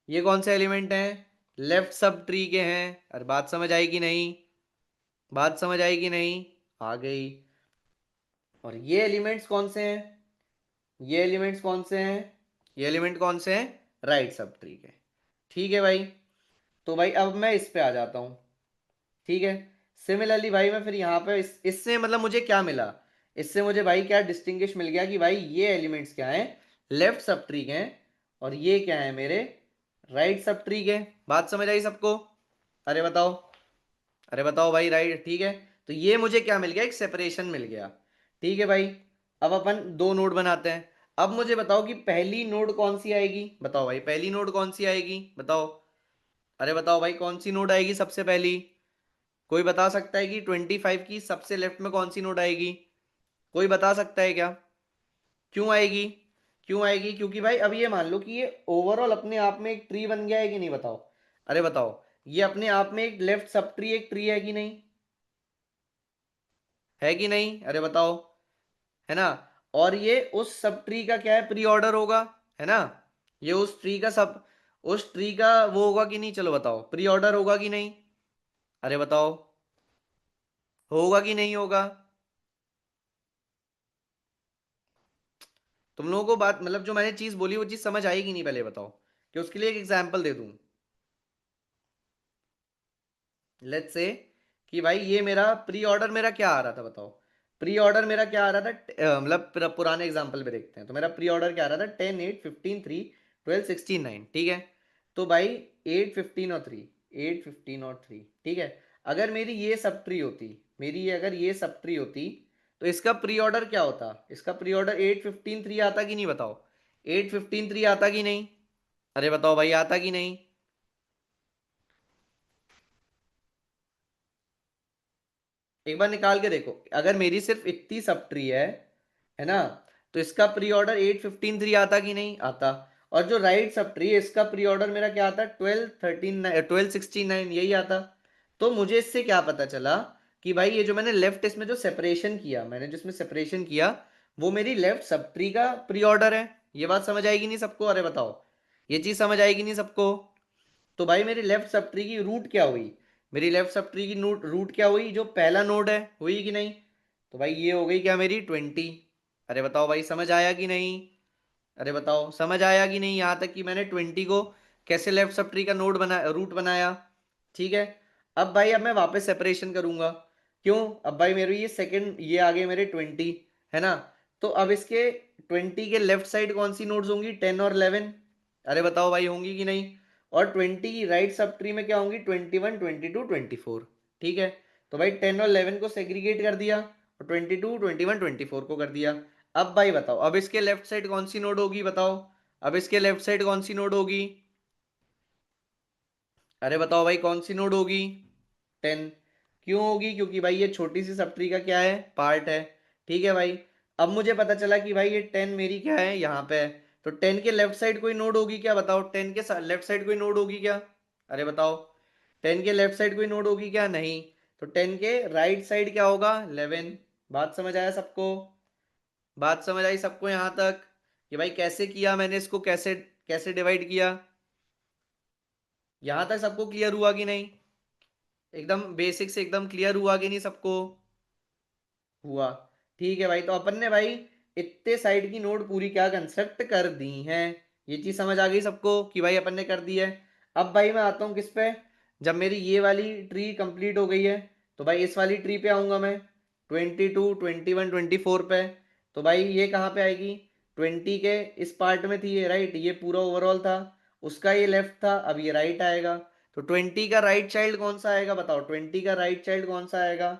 ये कौन से एलिमेंट हैं? लेफ्ट सब ट्री के हैं। अरे बात समझ आई कि नहीं? बात समझ आई कि नहीं? आ गई। और ये एलिमेंट्स कौन से हैं? ये एलिमेंट्स कौन से हैं? ये एलिमेंट कौन से हैं? राइट सब ट्री के। ठीक है भाई। तो भाई अब मैं इस पे आ जाता हूँ। ठीक है। सिमिलरली भाई मैं फिर यहाँ पे इससे मतलब मुझे क्या मिला? इससे मुझे भाई क्या डिस्टिंग्विश मिल गया कि भाई ये एलिमेंट्स क्या हैं? लेफ्ट सब ट्री के हैं। और ये क्या है मेरे? राइट सब ट्री के। बात समझ आई सबको? अरे बताओ। अरे बताओ भाई, राइट ठीक है। तो ये मुझे क्या मिल गया, एक सेपरेशन मिल गया। ठीक है भाई। अब अपन दो नोड बनाते हैं। अब मुझे बताओ कि पहली नोड कौन सी आएगी, बताओ भाई पहली नोड कौन सी आएगी, बताओ। अरे बताओ भाई कौन सी नोड आएगी सबसे पहली? कोई बता सकता है कि 25 की सबसे लेफ्ट में कौन सी नोड आएगी? कोई बता सकता है क्या? क्यों आएगी? क्यों आएगी? क्योंकि भाई अब ये मान लो कि ये ओवरऑल अपने आप में एक ट्री बन गया है कि नहीं, बताओ। अरे बताओ, ये अपने आप में एक लेफ्ट सब ट्री एक ट्री है कि नहीं? है कि नहीं, अरे बताओ। है ना? और ये उस सब ट्री का क्या है, प्री ऑर्डर होगा। है ना? ये उस ट्री का सब, उस ट्री का वो होगा कि नहीं, चलो बताओ प्री ऑर्डर होगा कि नहीं? अरे बताओ, होगा कि नहीं होगा? तुम लोगों को बात मतलब जो मैंने चीज बोली वो चीज समझ आई कि नहीं, पहले बताओ, कि उसके लिए एक एग्जांपल दे दूं। लेट्स से कि भाई ये मेरा प्री ऑर्डर मेरा क्या आ रहा था, बताओ। प्री ऑर्डर मेरा क्या आ रहा था, मतलब पुराने एग्जांपल पे देखते हैं, तो मेरा प्री ऑर्डर क्या आ रहा था, 10 8 15 3 12 16 9, ठीक है। तो भाई 8 15 और 3, 8 15 और 3, ठीक है। अगर मेरी ये सब ट्री होती, मेरी ये अगर ये सब ट्री होती, तो इसका प्री ऑर्डर क्या होता, इसका प्री ऑर्डर 8 15 3 आता कि नहीं, बताओ। 8 15 3 आता कि नहीं? अरे बताओ भाई आता कि नहीं? एक बार निकाल के देखो, अगर मेरी सिर्फ इतनी सब ट्री है ना, तो इसका प्री ऑर्डर 8 15 3 आता कि नहीं आता? और जो राइट सब ट्री है इसका प्री ऑर्डर मेरा क्या आता, 12 13 12 16 9, यही आता। तो मुझे इससे क्या पता चला कि भाई ये जो मैंने लेफ्ट इसमें जो सेपरेशन किया, मैंने जिसमें सेपरेशन किया, वो मेरी लेफ्ट सब ट्री का प्री ऑर्डर है। ये बात समझ आएगी नहीं सबको, अरे बताओ। ये चीज समझ आएगी नहीं सबको? तो भाई मेरी लेफ्ट सब ट्री की रूट क्या हुई? मेरी लेफ्ट सब ट्री की नोट रूट क्या हुई, जो पहला नोड है, हुई कि नहीं? तो भाई ये हो गई क्या मेरी 20। अरे बताओ भाई समझ आया कि नहीं? अरे बताओ समझ आया कि नहीं, यहाँ तक कि मैंने 20 को कैसे लेफ्ट सब ट्री का नोड बना, रूट बनाया। ठीक है। अब भाई अब मैं वापस सेपरेशन करूंगा। क्यों? अब भाई मेरे ये सेकंड ये आ गए मेरे 20, है ना? तो अब इसके 20 के लेफ्ट साइड कौन सी नोड्स होंगी, 10 और 11। अरे बताओ भाई होंगी कि नहीं? और 20 की राइट सब ट्री में क्या होंगी, 21 22 24। ठीक है। तो भाई 10 और 11 को सेग्रीगेट कर दिया, और 22, 21, 24 को कर दिया। अब भाई बताओ, अब इसके लेफ्ट साइड कौन सी नोड होगी बताओ। अब इसके लेफ्ट साइड कौन सी नोड होगी। अरे बताओ भाई कौन सी नोड होगी। 10। क्यों होगी, क्योंकि भाई ये छोटी सी सब ट्री का क्या है, पार्ट है। ठीक है भाई। अब मुझे पता चला कि भाई ये 10 मेरी क्या है, यहाँ पे है। तो 10 के लेफ्ट साइड कोई नोड होगी क्या बताओ, 10 के लेफ्ट साइड कोई नोड होगी क्या। अरे बताओ, 10 के लेफ्ट साइड कोई नोड होगी क्या, नहीं। तो 10 के राइट साइड क्या होगा, 11। बात समझ आया सबको। बात समझ आई सबको यहाँ तक, कि भाई कैसे किया मैंने इसको, कैसे कैसे डिवाइड किया। यहाँ तक सबको क्लियर हुआ कि नहीं, एकदम बेसिक से एकदम क्लियर हुआ कि नहीं सबको। हुआ। ठीक है भाई, तो अपन ने भाई इतने साइड की नोड पूरी क्या कंस्ट्रक्ट कर दी हैं। ये चीज समझ आ गई सबको कि भाई अपन ने कर दी है। अब भाई मैं आता हूँ किस पे, जब मेरी ये वाली ट्री कंप्लीट हो गई है, तो भाई इस वाली ट्री पे आऊंगा मैं, 22, 21, 24 पे। तो भाई ये कहाँ पे आएगी, 20 के इस पार्ट में थी ये, राइट, ये पूरा ओवरऑल था, उसका ये लेफ्ट था, अब ये राइट आएगा। तो 20 का राइट चाइल्ड कौन सा आएगा बताओ, 20 का राइट चाइल्ड कौन सा आएगा,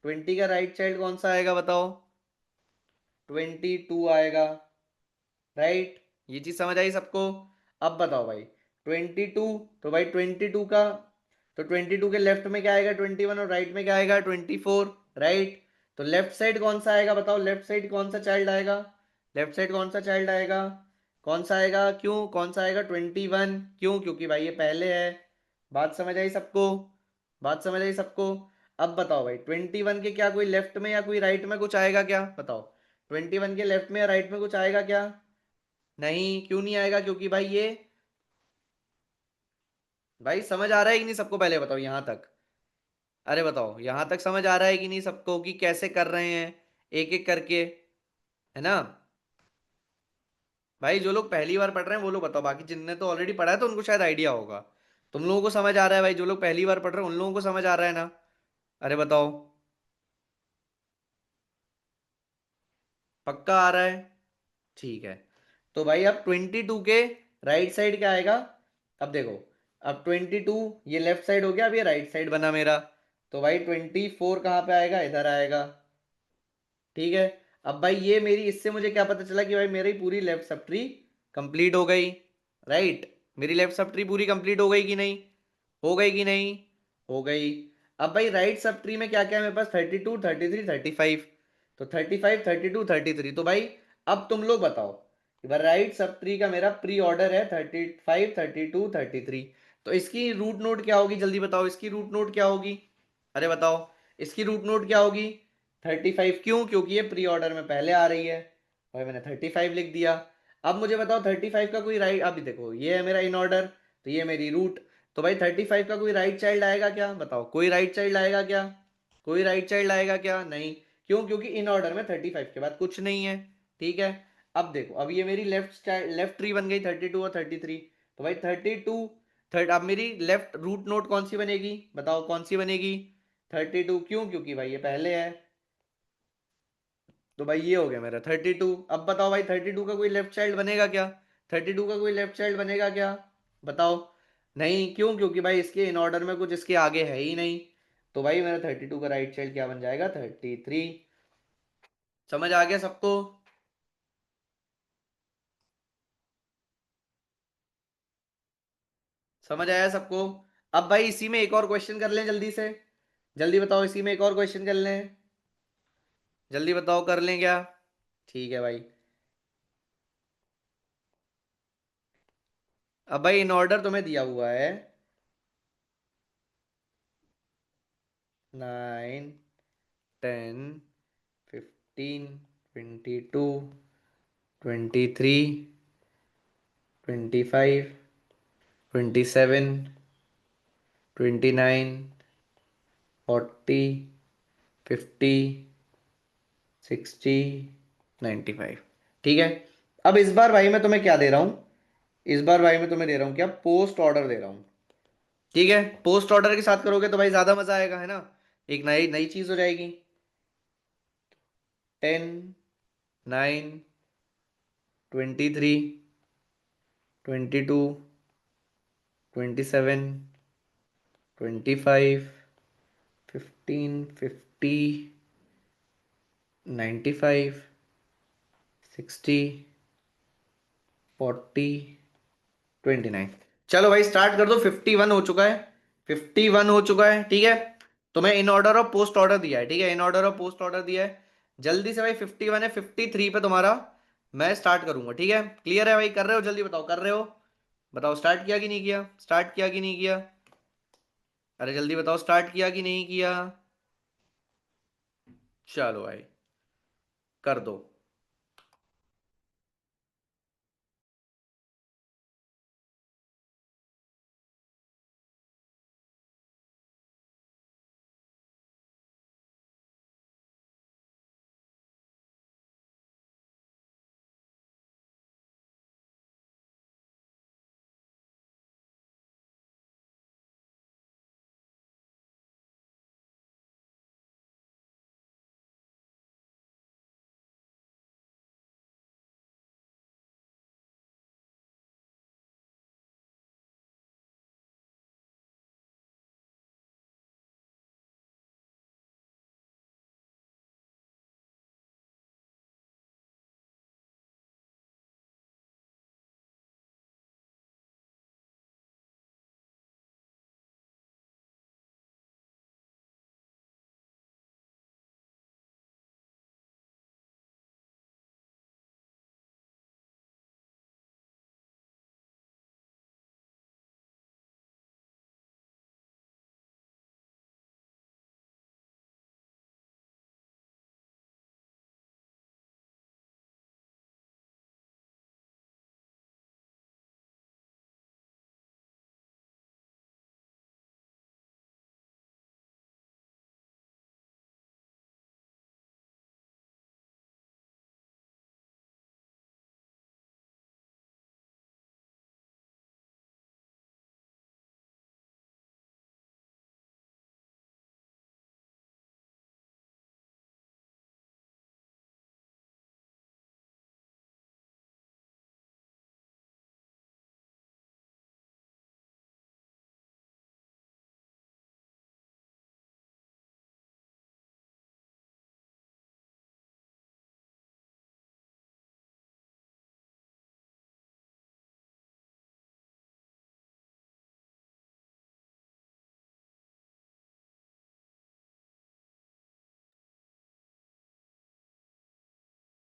20 का राइट चाइल्ड कौन सा आएगा बताओ, 22 आएगा, राइट। ये चीज समझ आई सबको। अब बताओ भाई 22, तो भाई 22 का, तो 22 के लेफ्ट में क्या आएगा 21, और राइट में क्या आएगा 24, राइट। तो लेफ्ट साइड कौन सा आएगा बताओ, लेफ्ट साइड कौन सा चाइल्ड आएगा, लेफ्ट साइड कौन सा चाइल्ड आएगा, कौन सा आएगा, क्यों कौन सा आएगा 21, क्यों क्योंकि भाई ये पहले है। बात समझ आई सबको। बात समझ आई सबको। अब बताओ भाई 21 के क्या कोई लेफ्ट में या कोई राइट में कुछ आएगा क्या बताओ, 21 के लेफ्ट में या राइट में कुछ आएगा क्या, नहीं, क्यों नहीं आएगा, क्योंकि भाई ये, भाई समझ आ रहा है कि नहीं सबको, पहले बताओ यहां तक। अरे बताओ यहां तक समझ आ रहा है कि नहीं सबको, कि कैसे कर रहे हैं एक एक करके, है ना। भाई जो लोग पहली बार पढ़ रहे हैं वो लोग बताओ, बाकी जिनने तो ऑलरेडी पढ़ा है तो उनको शायद आइडिया होगा। तुम लोगों को समझ आ रहा है भाई, जो लोग पहली बार पढ़ रहे हैं उन लोगों को समझ आ रहा है ना। अरे बताओ, पक्का आ रहा है। ठीक है। तो भाई अब 22 के राइट साइड क्या आएगा, अब देखो, अब 22 ये लेफ्ट साइड हो गया, अब ये राइट साइड बना मेरा। तो भाई 24 कहाँ पे आएगा, इधर आएगा। ठीक है। अब भाई ये मेरी, इससे मुझे क्या पता चला कि भाई मेरी पूरी लेफ्ट सब ट्री कंप्लीट हो गई, राइट। मेरी लेफ्ट सब ट्री पूरी कंप्लीट हो गई कि नहीं, हो गई कि नहीं, हो गई। अब भाई राइट सब ट्री में क्या क्या है मेरे पास, 32, 33, 35। तो 35, 32, 33, तो भाई अब तुम लोग बताओ कि भाई राइट सब ट्री का मेरा प्री ऑर्डर है 35, 32, 33। तो इसकी रूट नोड क्या होगी, जल्दी बताओ इसकी रूट नोड क्या होगी। अरे बताओ इसकी रूट नोड क्या होगी, 35, क्यों क्योंकि ये प्री ऑर्डर में पहले आ रही है, भाई मैंने 35 लिख दिया। अब मुझे बताओ 35 का कोई राइट, अभी देखो ये है मेरा इन ऑर्डर, तो ये मेरी रूट। तो भाई 35 का कोई राइट चाइल्ड आएगा क्या बताओ, कोई राइट चाइल्ड आएगा क्या, कोई राइट चाइल्ड आएगा क्या, नहीं। क्यों, क्योंकि इन ऑर्डर में 35 के बाद कुछ नहीं है। ठीक है। अब देखो, अब ये मेरी लेफ्ट ट्री बन गई 32 और 33। तो भाई 32, थर्ड, अब मेरी लेफ्ट रूट नोड कौन सी बनेगी बताओ, कौन सी बनेगी, 32, क्यों क्योंकि भाई ये पहले है। तो भाई ये हो गया मेरा 32। अब बताओ भाई 32 का कोई लेफ्ट चाइल्ड बनेगा क्या, 32 का कोई लेफ्ट चाइल्ड बनेगा क्या, बताओ। नहीं, क्यों क्योंकि भाई इसके इन ऑर्डर में कुछ इसके आगे है ही नहीं। तो भाई मेरा 32 का राइट चाइल्ड क्या बन जाएगा, 33। समझ आ गया सबको। समझ आया सबको। अब भाई इसी में एक और क्वेश्चन कर लें जल्दी से, जल्दी बताओ इसी में एक और क्वेश्चन कर लें, जल्दी बताओ कर लें क्या। ठीक है भाई। अब भाई इन ऑर्डर तुम्हें दिया हुआ है 9, 10, 15, 22, 23, 25, 27, 29, 40, 50, 60, 95। ठीक है। अब इस बार भाई मैं तुम्हें क्या दे रहा हूँ, इस बार भाई मैं तुम्हें दे रहा हूँ क्या, पोस्ट ऑर्डर दे रहा हूँ। ठीक है, पोस्ट ऑर्डर के साथ करोगे तो भाई ज्यादा मजा आएगा, है ना, एक नई नई चीज हो जाएगी। 10, 9, 23, 22, 27, 25, 15, 50, 95, 60, 40, 29। चलो भाई स्टार्ट कर दो। 51 हो चुका है। 51 हो चुका है, ठीक है। तो मैं in order of post order दिया है, ठीक है, in order of post order दिया है। जल्दी से भाई 51 है, 53 पे तुम्हारा मैं स्टार्ट करूंगा, ठीक है। क्लियर है भाई? कर रहे हो? जल्दी बताओ, कर रहे हो? बताओ स्टार्ट किया कि नहीं किया? स्टार्ट किया कि नहीं किया? अरे जल्दी बताओ, स्टार्ट किया कि नहीं किया? चलो भाई कर दो।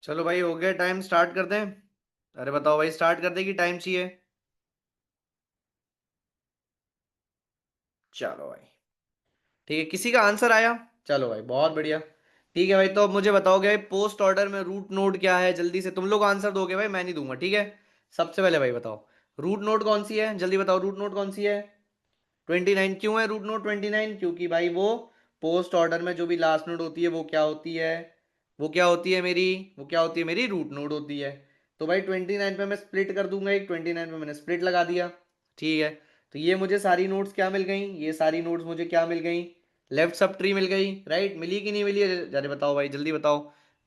चलो भाई हो गया टाइम, स्टार्ट कर दें? अरे बताओ भाई, स्टार्ट कर दे कि टाइम चाहिए? चलो भाई ठीक है, किसी का आंसर आया? चलो भाई बहुत बढ़िया। ठीक है भाई, तो अब मुझे बताओगे भाई पोस्ट ऑर्डर में रूट नोड क्या है? जल्दी से तुम लोग आंसर दोगे भाई, मैं नहीं दूंगा, ठीक है। सबसे पहले भाई बताओ रूट नोड कौन सी है? जल्दी बताओ रूट नोड कौन सी है? 29। क्यों है रूट नोड 29? क्योंकि भाई वो पोस्ट ऑर्डर में जो भी लास्ट नोड होती है वो क्या होती है? वो क्या होती है मेरी? वो क्या होती है मेरी? रूट नोड होती है। तो भाई 29 पे मैं स्प्लिट कर दूंगा, एक 29 पे मैंने स्प्लिट लगा दिया, ठीक है। तो ये मुझे सारी नोड्स क्या मिल गई? ये सारी नोड्स मुझे क्या मिल गई? लेफ्ट सब ट्री मिल गई, राइट। मिली कि नहीं मिली? अरे बताओ भाई, जल्दी बताओ,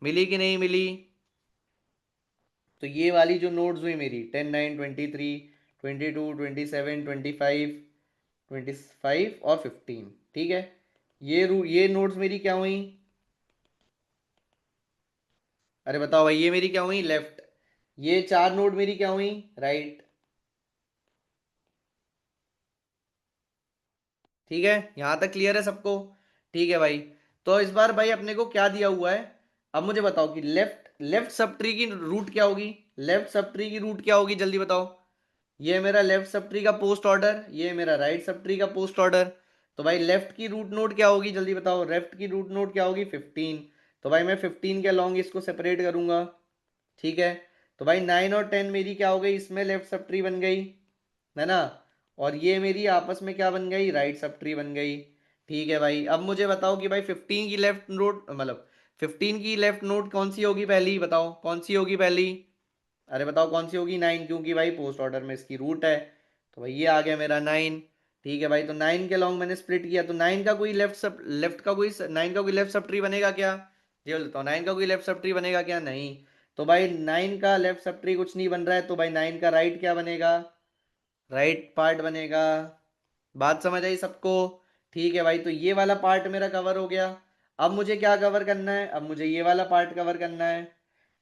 मिली कि नहीं मिली? तो ये वाली जो नोड्स हुई मेरी 10, 9, 23, 22, 27, 25, 25 और 15, ठीक है। ये नोड्स मेरी क्या हुई? अरे बताओ भाई, ये मेरी क्या हुई? लेफ्ट। ये चार नोड मेरी क्या हुई? राइट। ठीक है, यहां तक क्लियर है सबको? ठीक है भाई। तो इस बार भाई अपने को क्या दिया हुआ है? अब मुझे बताओ कि लेफ्ट लेफ्ट सब ट्री की रूट क्या होगी? लेफ्ट सब ट्री की रूट क्या होगी? जल्दी बताओ। ये मेरा लेफ्ट सब ट्री का पोस्ट ऑर्डर, ये मेरा राइट सब ट्री का पोस्ट ऑर्डर। तो भाई लेफ्ट की रूट नोड क्या होगी? जल्दी बताओ, लेफ्ट की रूट नोड क्या होगी? 15। तो भाई मैं 15 के अलॉन्ग इसको सेपरेट करूंगा, ठीक है। तो भाई 9 और 10 मेरी क्या हो गई? इसमें लेफ्ट सब ट्री बन गई, है ना। और ये मेरी आपस में क्या बन गई? राइट सब ट्री बन गई। ठीक है भाई, अब मुझे बताओ कि भाई 15 की लेफ्ट नोड, मतलब 15 की लेफ्ट नोड कौन सी होगी? पहली बताओ कौन सी होगी पहली? अरे बताओ कौन सी होगी? 9, क्योंकि भाई पोस्ट ऑर्डर में इसकी रूट है। तो भाई ये आ गया मेरा 9। ठीक है भाई, तो 9 के लॉन्ग मैंने स्प्लिट किया, तो 9 का कोई लेफ्ट का कोई 9 का कोई लेफ्ट सब ट्री बनेगा क्या? ये बोलता हूँ, 9 का कोई लेफ्ट सब ट्री बनेगा क्या? नहीं। तो भाई 9 का लेफ्ट सब ट्री कुछ नहीं बन रहा है, तो भाई 9 का राइट क्या बनेगा? राइट पार्ट बनेगा। बात समझ आई सबको? ठीक है भाई, तो ये वाला पार्ट मेरा कवर हो गया। अब मुझे क्या कवर करना है, अब मुझे ये वाला पार्ट कवर करना है।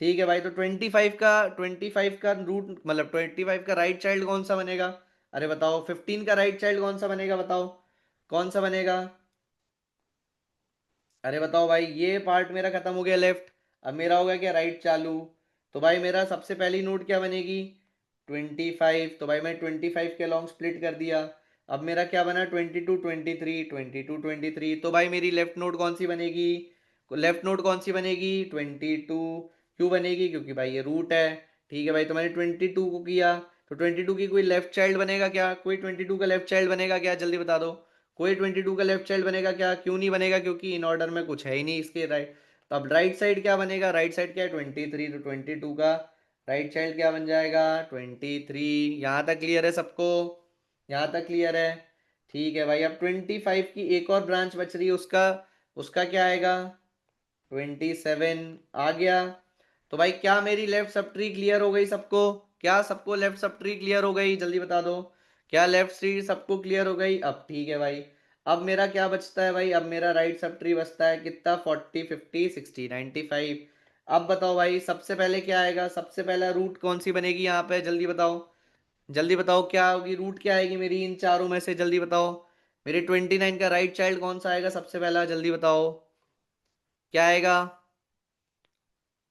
ठीक है भाई, तो 25 का रूट मतलब 25 का राइट चाइल्ड कौन सा बनेगा? अरे बताओ, 15 का राइट चाइल्ड कौन सा बनेगा, बताओ कौन सा बनेगा? अरे बताओ भाई, ये पार्ट मेरा खत्म हो गया लेफ्ट। अब मेरा होगा क्या, राइट चालू। तो भाई मेरा सबसे पहली नोट क्या बनेगी? 25। तो भाई मैं 25 के लॉन्ग स्प्लिट कर दिया। अब मेरा क्या बना, 22 23, 22 23। तो भाई मेरी लेफ्ट नोट कौन सी बनेगी? लेफ्ट नोट कौन सी बनेगी? 22। क्यों बनेगी? क्योंकि भाई ये रूट है। ठीक है भाई, तो मैंने 22 को किया। तो 22 की कोई लेफ्ट चाइल्ड बनेगा क्या? कोई 22 का लेफ्ट चाइल्ड बनेगा क्या, जल्दी बता दो। कोई 22 का लेफ्ट चाइल्ड बनेगा क्या? क्यों नहीं बनेगा? क्योंकि इन ऑर्डर में कुछ है ही नहीं इसके राइट। तो अब राइट साइड क्या बनेगा? राइट साइड क्या है, 23। तो 22 का राइट चाइल्ड क्या बन जाएगा? 23। यहाँ तक क्लियर है सबको? यहाँ तक क्लियर है? ठीक है भाई, अब 25 की एक और ब्रांच बच रही है, उसका उसका क्या आएगा? 27 आ गया। तो भाई क्या मेरी लेफ्ट सब ट्री क्लियर हो गई सबको? क्या सबको लेफ्ट सब ट्री क्लियर हो गई, जल्दी बता दो। क्या लेफ्ट ट्री सबको क्लियर हो गई? अब ठीक है भाई, अब मेरा क्या बचता है भाई? अब मेरा राइट सब ट्री बचता है कितना, 40 50 60 95। अब बताओ भाई, सबसे पहले क्या आएगा? सबसे पहला रूट कौन सी बनेगी यहाँ पे, जल्दी बताओ। जल्दी बताओ क्या होगी, रूट क्या आएगी मेरी इन चारों में से, जल्दी बताओ। मेरे 29 का राइट चाइल्ड कौन सा आएगा सबसे पहला, जल्दी बताओ। क्या आएगा?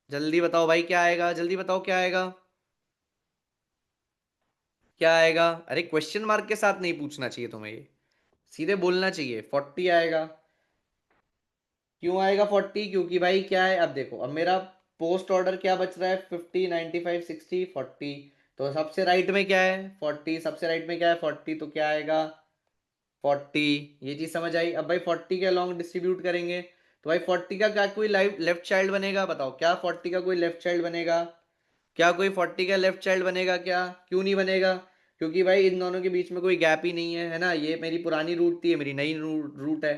जल्दी बताओ भाई, क्या आएगा, जल्दी बताओ क्या आएगा। क्या आएगा? अरे क्वेश्चन मार्क के साथ नहीं पूछना चाहिए तुम्हें ये, सीधे बोलना चाहिए। 40 आएगा। क्यों आएगा 40? क्योंकि भाई क्या है, अब देखो, अब मेरा पोस्ट ऑर्डर क्या बच रहा है, 50 95 60 40। तो सबसे राइट में क्या है, 40। सबसे राइट में क्या है, 40। तो क्या आएगा, 40। ये चीज समझ आई? अब भाई 40 के अलॉन्ग डिस्ट्रीब्यूट करेंगे, तो भाई 40 का क्या कोई लेफ्ट चाइल्ड बनेगा, बताओ क्या 40 का कोई लेफ्ट चाइल्ड बनेगा? क्या कोई 40 का लेफ्ट चाइल्ड बनेगा क्या? क्यों नहीं बनेगा? क्योंकि भाई इन दोनों के बीच में कोई गैप ही नहीं है ना। ये मेरी पुरानी रूट थी, ये मेरी नई रूट है।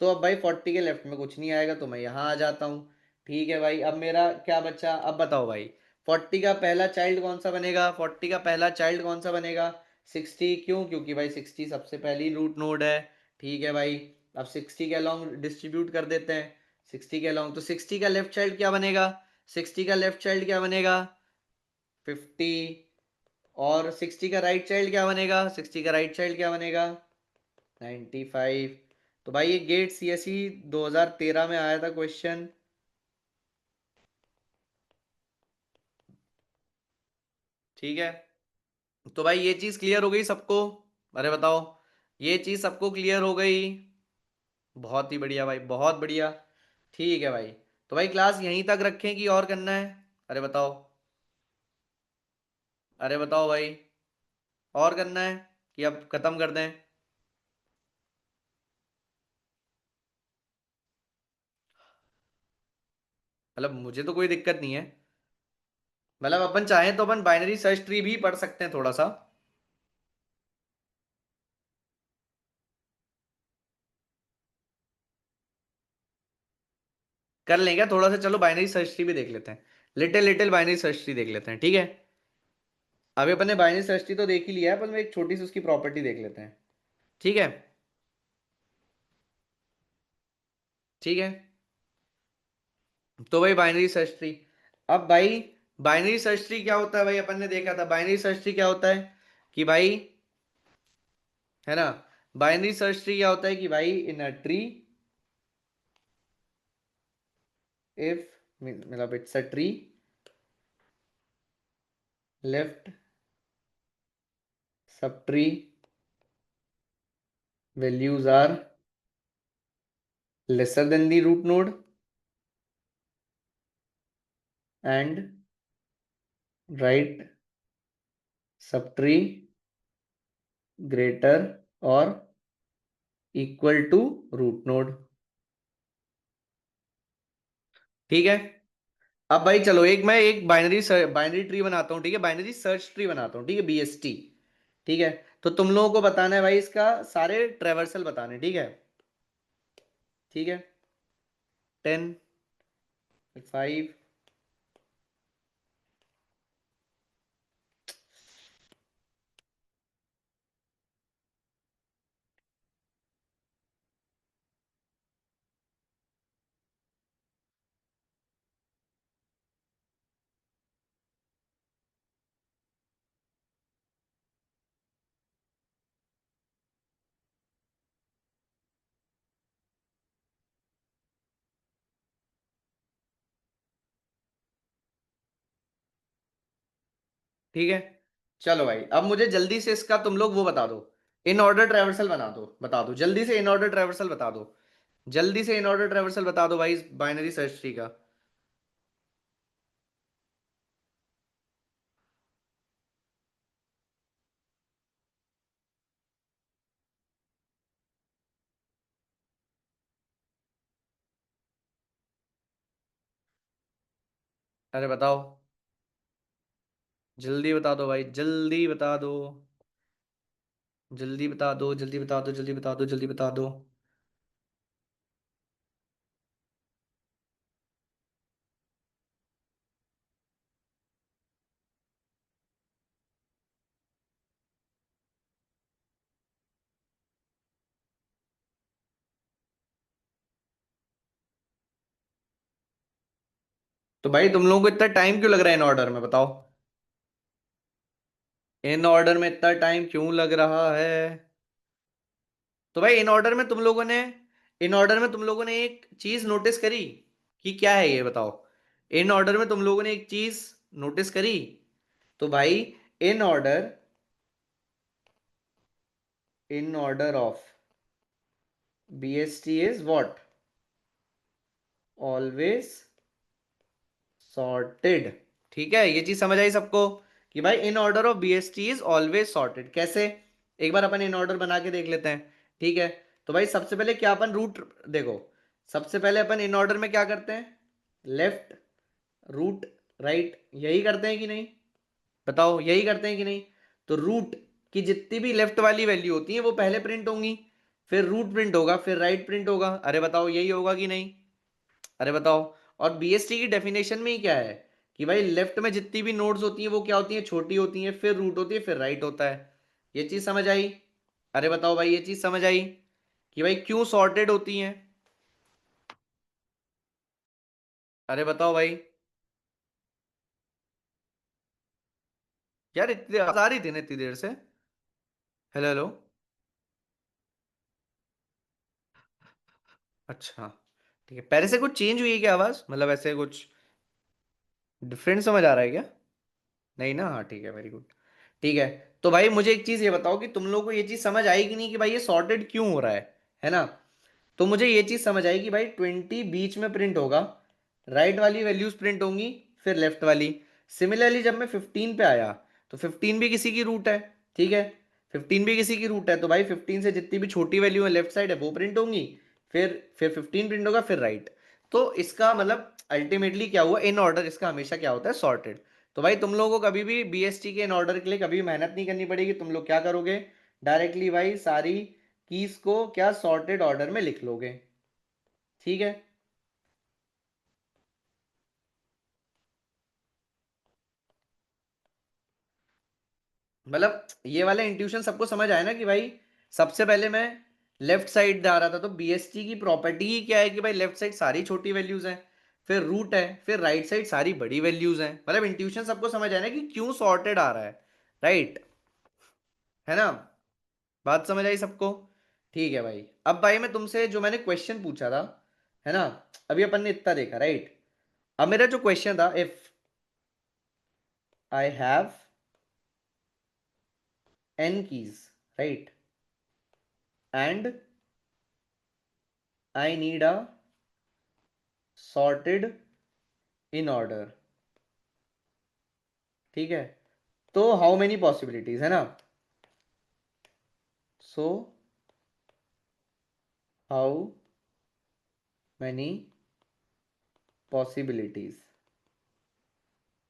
तो अब भाई 40 के लेफ्ट में कुछ नहीं आएगा, तो मैं यहाँ आ जाता हूँ। ठीक है भाई, अब मेरा क्या बचा, अब बताओ भाई। 40 का पहला चाइल्ड कौन सा बनेगा? 40 का पहला चाइल्ड कौन सा बनेगा? 60। क्यों? क्योंकि भाई 60 सबसे पहली रूट नोड है। ठीक है भाई, अब 60 के अलॉन्ग डिस्ट्रीब्यूट कर देते हैं। 60 के अलॉन्ग, तो 60 का लेफ्ट चाइल्ड क्या बनेगा? 60 का लेफ्ट चाइल्ड क्या बनेगा? 50। और 60 का राइट चाइल्ड क्या बनेगा? 60 का राइट चाइल्ड क्या बनेगा? 95। तो भाई ये गेट सीएसई 2013 में आया था क्वेश्चन। ठीक है, तो भाई ये चीज क्लियर हो गई सबको? अरे बताओ, ये चीज सबको क्लियर हो गई? बहुत ही बढ़िया भाई, बहुत बढ़िया। ठीक है भाई, तो भाई क्लास यहीं तक रखें कि और करना है? अरे बताओ। अरे बताओ भाई, और करना है कि अब खत्म कर दें? मतलब मुझे तो कोई दिक्कत नहीं है। मतलब अपन चाहें तो अपन बाइनरी सर्च ट्री भी पढ़ सकते हैं थोड़ा सा। कर लेंगे थोड़ा सा, चलो बाइनरी सर्च ट्री भी देख लेते हैं। Little little binary search tree देख लेते हैं, ठीक है। अभी अपन ने बाइनरी सर्च ट्री तो देख ही लिया है, पर एक छोटी सी उसकी प्रॉपर्टी देख लेते हैं। ठीक है। ठीक है, तो भाई बाइनरी सर्च ट्री। अब भाई बाइनरी सर्च ट्री क्या होता है भाई, अपन ने देखा था बाइनरी सर्च ट्री क्या होता है कि भाई, है ना, बाइनरी सर्च ट्री क्या होता है कि भाई इन अ ट्री, इफ मतलब it's a tree, left sub tree values are lesser than the root node and right subtree greater or equal to root node। ठीक है, अब भाई चलो एक बाइनरी ट्री बनाता हूँ, ठीक है, बाइनरी सर्च ट्री बनाता हूँ, ठीक है, बीएसटी। ठीक है, तो तुम लोगों को बताना है भाई इसका सारे ट्रेवर्सल बताने, ठीक है। ठीक है, 10 5। ठीक है। चलो भाई, अब मुझे जल्दी से इसका तुम लोग वो बता दो, इन ऑर्डर ट्रेवर्सल बना दो, बता दो जल्दी से, इन ऑर्डर ट्रेवर्सल बता दो। जल्दी से इन ऑर्डर ट्रेवर्सल बता दो भाई इस बाइनरी सर्च ट्री का। अरे बताओ, जल्दी बता दो भाई, जल्दी बता दो, जल्दी बता दो, जल्दी बता दो, जल्दी बता दो, जल्दी बता दो। तो भाई तुम लोगों को इतना टाइम क्यों लग रहा है इन ऑर्डर में, बताओ। इन ऑर्डर में इतना टाइम क्यों लग रहा है? तो भाई इन ऑर्डर में तुम लोगों ने, इन ऑर्डर में तुम लोगों ने एक चीज नोटिस करी कि क्या है ये, बताओ। इन ऑर्डर में तुम लोगों ने एक चीज नोटिस करी। तो भाई in order, in order of BST is what? Always sorted. ठीक है, ये चीज समझ आई सबको कि भाई in order of BST is always sorted. कैसे? एक बार अपन इन ऑर्डर बना के देख लेते हैं। ठीक है, तो भाई सबसे पहले क्या अपन रूट, देखो, सबसे पहले अपन इन ऑर्डर में क्या करते हैं? लेफ्ट, रूट, राइट, यही करते हैं कि नहीं? बताओ, यही करते हैं कि नहीं? तो रूट की जितनी भी लेफ्ट वाली वैल्यू होती है वो पहले प्रिंट होंगी, फिर रूट प्रिंट होगा, फिर राइट प्रिंट होगा। अरे बताओ, यही होगा कि नहीं? अरे बताओ। और BST की डेफिनेशन में ही क्या है कि भाई लेफ्ट में जितनी भी नोड्स होती हैं वो क्या होती हैं? छोटी होती हैं, फिर रूट होती है, फिर राइट होता है। ये चीज समझ आई? अरे बताओ भाई, ये चीज समझ आई कि भाई क्यों सॉर्टेड होती हैं? अरे बताओ भाई। यार इतनी आवाज आ रही थी ना इतनी देर से। Hello hello. अच्छा, ठीक है, पहले से कुछ चेंज हुई है क्या आवाज, मतलब ऐसे कुछ डिफरेंट समझ आ रहा है क्या? नहीं ना, हाँ ठीक है, वेरी गुड। ठीक है, तो भाई मुझे एक चीज ये बताओ कि तुम लोग को ये चीज समझ आई कि नहीं कि भाई ये सॉर्टेड क्यों हो रहा है ना? तो मुझे ये चीज समझ आई कि भाई 20 बीच में प्रिंट होगा, राइट वाली वैल्यूज प्रिंट होंगी, फिर लेफ्ट वाली। सिमिलरली जब मैं 15 पे आया, तो 15 भी किसी की रूट है। ठीक है, 15 भी किसी की रूट है, तो भाई 15 से जितनी भी छोटी वैल्यू है लेफ्ट साइड है वो प्रिंट होंगी, फिर 15 प्रिंट होगा, फिर राइट। तो इसका मतलब अल्टीमेटली क्या हुआ, इन ऑर्डर इसका हमेशा क्या होता है? सॉर्टेड। तो भाई तुम लोगों को कभी भी BST के इन ऑर्डर के लिए कभी मेहनत नहीं करनी पड़ेगी। तुम लोग क्या करोगे? डायरेक्टली भाई सारी कीज को क्या सॉर्टेड ऑर्डर में लिख लोगे। ठीक है, मतलब ये वाला इंट्यूशन सबको समझ आया ना कि भाई सबसे पहले मैं लेफ्ट साइड जा रहा था, तो BST की प्रॉपर्टी ही क्या है कि भाई लेफ्ट साइड सारी छोटी वैल्यूज हैं, फिर रूट है, फिर राइट साइड सारी बड़ी वैल्यूज हैं। मतलब इंट्यूशन सबको समझ आया ना कि क्यों सॉर्टेड आ रहा है, राइट? है ना? बात समझ आई सबको? ठीक है भाई, अब भाई मैं तुमसे जो मैंने क्वेश्चन पूछा था, है ना, अभी अपन ने इतना देखा, राइट? अब मेरा जो क्वेश्चन था, if I have n keys, right, and I need a sorted in order, ठीक है, तो हाउ मेनी पॉसिबिलिटीज, है ना? सो हाउ मेनी पॉसिबिलिटीज,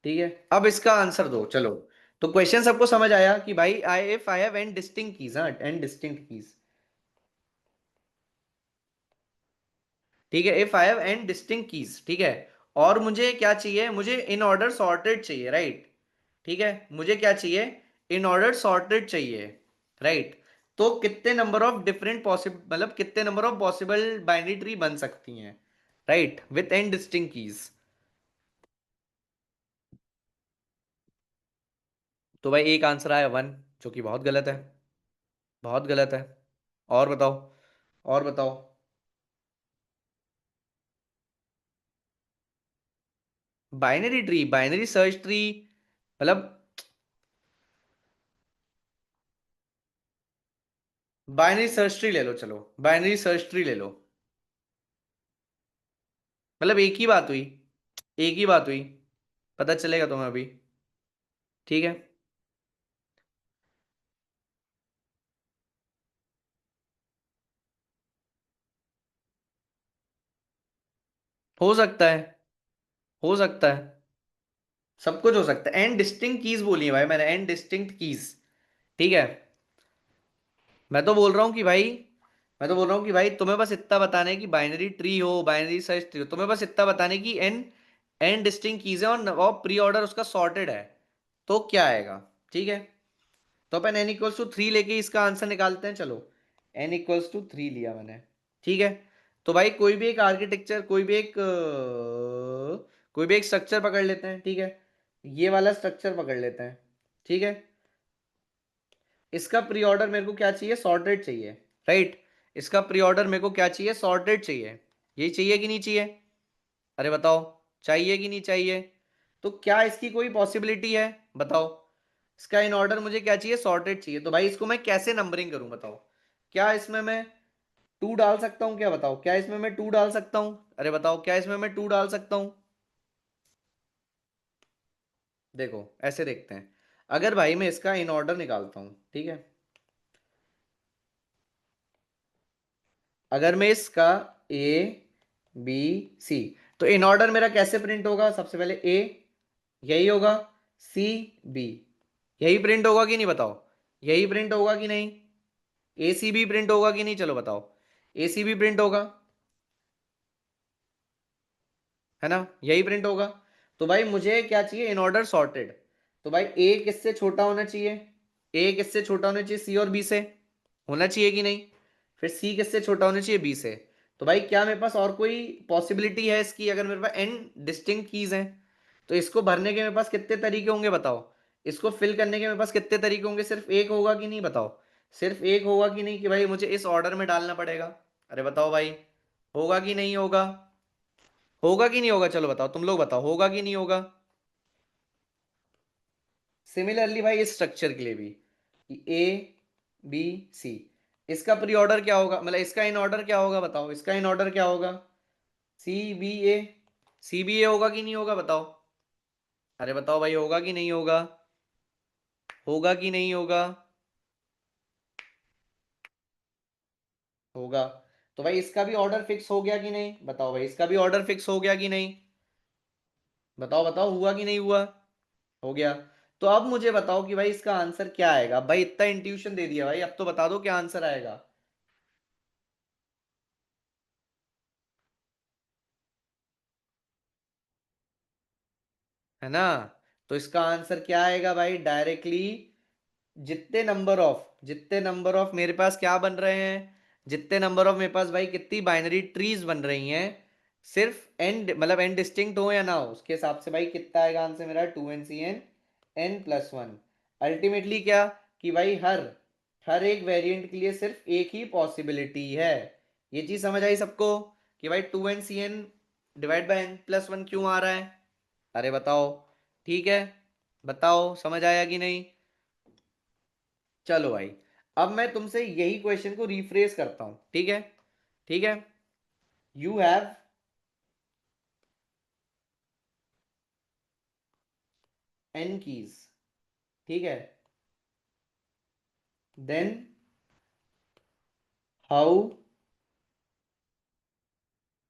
ठीक है, अब इसका आंसर दो चलो। तो क्वेश्चन सबको समझ आया कि भाई I if I have an distinct keys, हाँ एन डिस्टिंक्ट कीज, ठीक है, if I have an distinct keys, ठीक है, और मुझे क्या चाहिए? मुझे इन ऑर्डर सॉर्टेड चाहिए, राइट? ठीक है, मुझे क्या चाहिए? इन ऑर्डर सॉर्टेड चाहिए, राइट? तो कितने नंबर ऑफ डिफरेंट पॉसिबल, मतलब कितने number of possible binary tree बन सकती हैं, right, with an distinct keys? तो भाई एक आंसर आया 1, जो कि बहुत गलत है, बहुत गलत है। और बताओ, और बताओ। Binary tree, binary search tree, मतलब बाइनरी सर्च ट्री ले लो, चलो बाइनरी सर्च ट्री ले लो। मतलब एक ही बात हुई, एक ही बात हुई, पता चलेगा तुम्हें अभी। ठीक है। हो सकता है, हो सकता है, सब कुछ हो सकता है। एंड डिस्टिंक्ट कीज बोली है भाई मैंने, एंड डिस्टिंक्ट कीज। ठीक है। मैं तो बोल रहा हूँ कि भाई, मैं तो बोल रहा हूँ कि भाई तुम्हें बस इतना बताना है कि बाइनरी ट्री हो, बाइनरी सर्च ट्री हो, तुम्हें बस इतना बताना है कि एन एन डिस्टिंक्ट कीज है और प्री ऑर्डर उसका सॉर्टेड है, तो क्या आएगा। ठीक है। तो अपन n इक्वल्स टू थ्री लेके इसका आंसर निकालते हैं, चलो। n इक्वल्स टू थ्री लिया मैंने। ठीक है। तो भाई कोई भी एक आर्किटेक्चर, कोई भी एक स्ट्रक्चर पकड़ लेते हैं। ठीक है। ये वाला स्ट्रक्चर पकड़ लेते हैं। ठीक है। इसका प्री ऑर्डर मेरे को क्या चाहिए, सॉर्टेड चाहिए। राइट। इसका प्री ऑर्डर मेरे को क्या चाहिए, सॉर्टेड चाहिए। यही चाहिए कि नहीं चाहिए। अरे बताओ, चाहिए कि नहीं चाहिए। तो क्या इसकी कोई पॉसिबिलिटी है, बताओ। इसका इन ऑर्डर मुझे क्या चाहिए, सॉर्टेड चाहिए। तो भाई इसको मैं कैसे नंबरिंग करूं, बताओ। क्या इसमें मैं टू डाल सकता हूं, क्या बताओ, क्या इसमें मैं टू डाल सकता हूं। अरे बताओ, क्या इसमें मैं टू डाल सकता हूं। देखो ऐसे देखते हैं। अगर भाई मैं इसका इन ऑर्डर निकालता हूं, ठीक है। अगर मैं इसका ए बी सी, तो इन ऑर्डर मेरा कैसे प्रिंट होगा, सबसे पहले ए, यही होगा, सी, बी, यही प्रिंट होगा कि नहीं, बताओ। यही प्रिंट होगा कि नहीं। ए सी बी प्रिंट होगा कि नहीं, चलो बताओ। ए सी बी प्रिंट होगा, है ना, यही प्रिंट होगा। तो भाई मुझे क्या चाहिए, इन ऑर्डर सॉर्टेड। तो भाई ए किससे छोटा होना चाहिए, ए किससे छोटा होना चाहिए, सी और बी से, होना चाहिए कि नहीं। फिर सी किससे छोटा होना चाहिए, बी से। तो भाई क्या मेरे पास और कोई पॉसिबिलिटी है इसकी, अगर मेरे पास एन डिस्टिंक्ट कीज हैं, तो इसको भरने के मेरे पास कितने तरीके होंगे, बताओ। इसको फिल करने के मेरे पास कितने तरीके होंगे, सिर्फ एक होगा कि नहीं, बताओ। सिर्फ एक होगा कि नहीं, कि भाई मुझे इस ऑर्डर में डालना पड़ेगा। अरे बताओ भाई, होगा कि नहीं होगा। होगा कि नहीं होगा, चलो बताओ, तुम लोग बताओ, होगा कि नहीं होगा। सिमिलरली भाई इस स्ट्रक्चर के लिए भी, कि ए बी सी, इसका प्री ऑर्डर क्या होगा, मतलब इसका इन ऑर्डर क्या होगा, बताओ। इसका इन ऑर्डर क्या होगा, सी बी ए, सी बी ए होगा कि नहीं होगा, बताओ। अरे बताओ भाई, होगा कि नहीं होगा, होगा कि नहीं होगा। होगा। तो भाई इसका भी ऑर्डर फिक्स हो गया कि नहीं, बताओ भाई, इसका भी ऑर्डर फिक्स हो गया कि नहीं। बताओ बताओ, हुआ कि नहीं हुआ। हो गया। तो अब मुझे बताओ कि भाई इसका आंसर क्या आएगा। भाई इतना इंट्यूशन दे दिया भाई, अब तो बता दो क्या आंसर आएगा। है ना। तो इसका आंसर क्या आएगा भाई, डायरेक्टली जितने नंबर ऑफ मेरे पास क्या बन रहे हैं, जितने नंबर ऑफ मेरे पास भाई कितनी बाइनरी ट्रीज बन रही हैं, सिर्फ एन मतलब एन डिस्टिंक्ट हो या ना हो, उसके हिसाब से भाई कितना आएगा आंसर मेरा, two n C n n plus one. Ultimately क्या, कि भाई हर हर एक वेरिएंट के लिए सिर्फ एक ही पॉसिबिलिटी है। ये चीज समझ आई सबको, कि भाई two n C n divide by n plus one क्यों आ रहा है। अरे बताओ। ठीक है। बताओ समझ आया कि नहीं। चलो भाई, अब मैं तुमसे यही क्वेश्चन को रिफ्रेश करता हूं, ठीक है। ठीक है। यू हैव एन कीज, ठीक है। Then how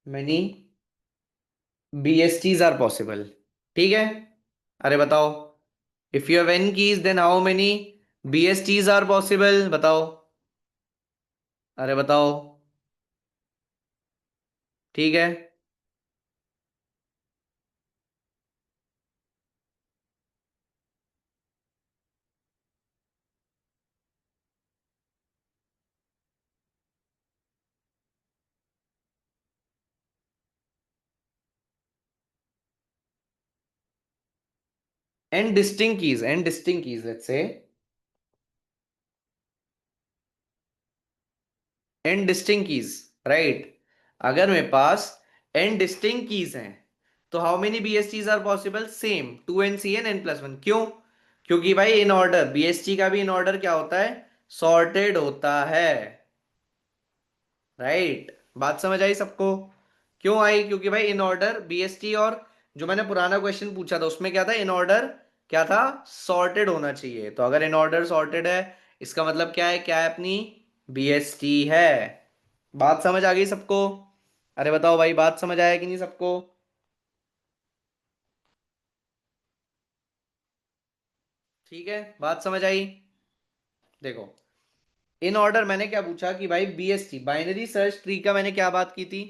many B S Ts are possible, ठीक है। अरे बताओ, if you have n keys then how many B S Ts are possible, बताओ। अरे बताओ। ठीक है। N distinct keys, n distinct keys, let's say n distinct keys, right. अगर मेरे पास एन डिस्टिंक्ट कीज हैं, तो how many BSTs are possible, same to n C n n plus one. क्यों, क्योंकि भाई इन ऑर्डर बीएसटी का भी इन ऑर्डर क्या होता है, सॉर्टेड होता है। राइट, बात समझ आई सबको? क्यों आई? क्योंकि भाई इन ऑर्डर बीएसटी, और जो मैंने पुराना क्वेश्चन पूछा था उसमें क्या था, इन ऑर्डर क्या था, सॉर्टेड होना चाहिए। तो अगर इन ऑर्डर सॉर्टेड है, इसका मतलब क्या है, क्या है अपनी, बीएसटी है। बात समझ आ गई सबको? अरे बताओ भाई, बात समझ आया कि नहीं सबको? ठीक है, बात समझ आई? देखो, इन ऑर्डर मैंने क्या पूछा कि भाई बीएसटी बाइनरी सर्च ट्री का मैंने क्या बात की थी,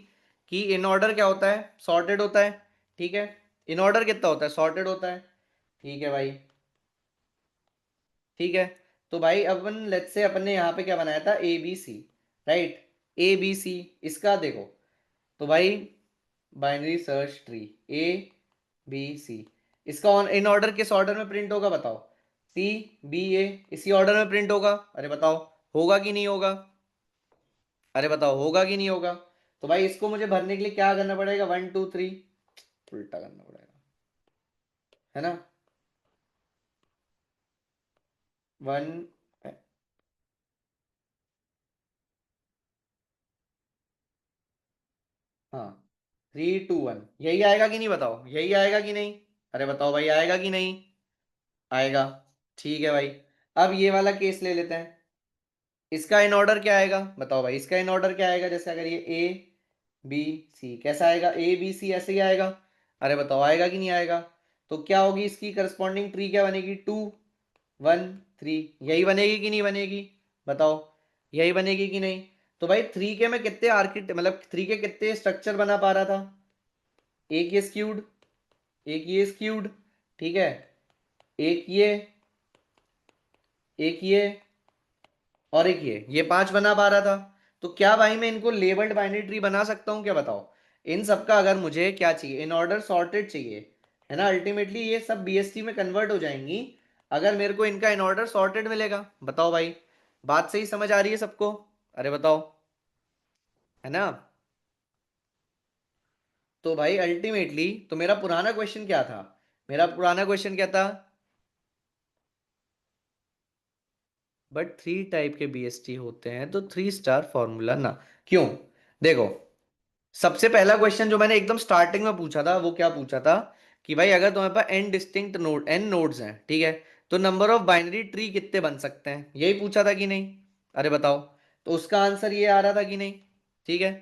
कि इन ऑर्डर क्या होता है, सॉर्टेड होता है। ठीक है, इन ऑर्डर कितना होता है, सॉर्टेड होता है। ठीक है भाई, ठीक है। तो भाई अपन लेट्स से अपन ने यहाँ पे क्या बनाया था, A B C. Right, A B C, इसका देखो। तो भाई binary search tree A B C, इसका ऑन इन ऑर्डर किस ऑर्डर में प्रिंट होगा बताओ, सी बी ए, इसी ऑर्डर में प्रिंट होगा। अरे बताओ, होगा कि नहीं होगा? अरे बताओ, होगा कि नहीं होगा? तो भाई इसको मुझे भरने के लिए क्या करना पड़ेगा, 1 2 3, उल्टा करना पड़ेगा, है ना। वन, हाँ, 3 2 1, यही आएगा कि नहीं बताओ, यही आएगा कि नहीं? अरे बताओ भाई, आएगा कि नहीं? आएगा। ठीक है भाई, अब ये वाला केस ले लेते हैं। इसका इन ऑर्डर क्या आएगा बताओ भाई, इसका इन ऑर्डर क्या आएगा, जैसे अगर ये ए बी सी, कैसा आएगा, ए बी सी ऐसे ही आएगा। अरे बताओ, आएगा कि नहीं आएगा? तो क्या होगी इसकी करस्पॉन्डिंग ट्री, क्या बनेगी, 2 1 3, यही बनेगी कि नहीं बनेगी? बताओ, यही बनेगी कि नहीं? तो भाई थ्री के में कितने आर्किट मतलब थ्री के कितने स्ट्रक्चर बना पा रहा था, एक ये स्क्यूड, एक ये स्क्यूड, ठीक है, एक ये और एक ये 5 बना पा रहा था। तो क्या भाई मैं इनको लेबल्ड बाइनरी ट्री बना सकता हूँ क्या बताओ? इन सबका अगर मुझे क्या चाहिए, इन ऑर्डर सॉर्टेड चाहिए, है ना, अल्टीमेटली ये सब बीएसटी में कन्वर्ट हो जाएंगी अगर मेरे को इनका इन ऑर्डर सॉर्टेड मिलेगा। बताओ भाई, बात सही समझ आ रही है सबको? अरे बताओ, है ना। तो भाई अल्टीमेटली, तो मेरा पुराना क्वेश्चन क्या था, मेरा पुराना क्वेश्चन क्या था, बट 3 टाइप के बीएसटी होते हैं तो 3 स्टार फॉर्मूला ना, क्यों? देखो, सबसे पहला क्वेश्चन जो मैंने एकदम स्टार्टिंग में पूछा था वो क्या पूछा था, कि भाई अगर तुम्हारे पास n distinct node, n nodes हैं, ठीक है, तो नंबर ऑफ बाइनरी ट्री कितने बन सकते हैं, यही पूछा था कि नहीं? अरे बताओ, तो उसका आंसर ये आ रहा था कि नहीं? ठीक है,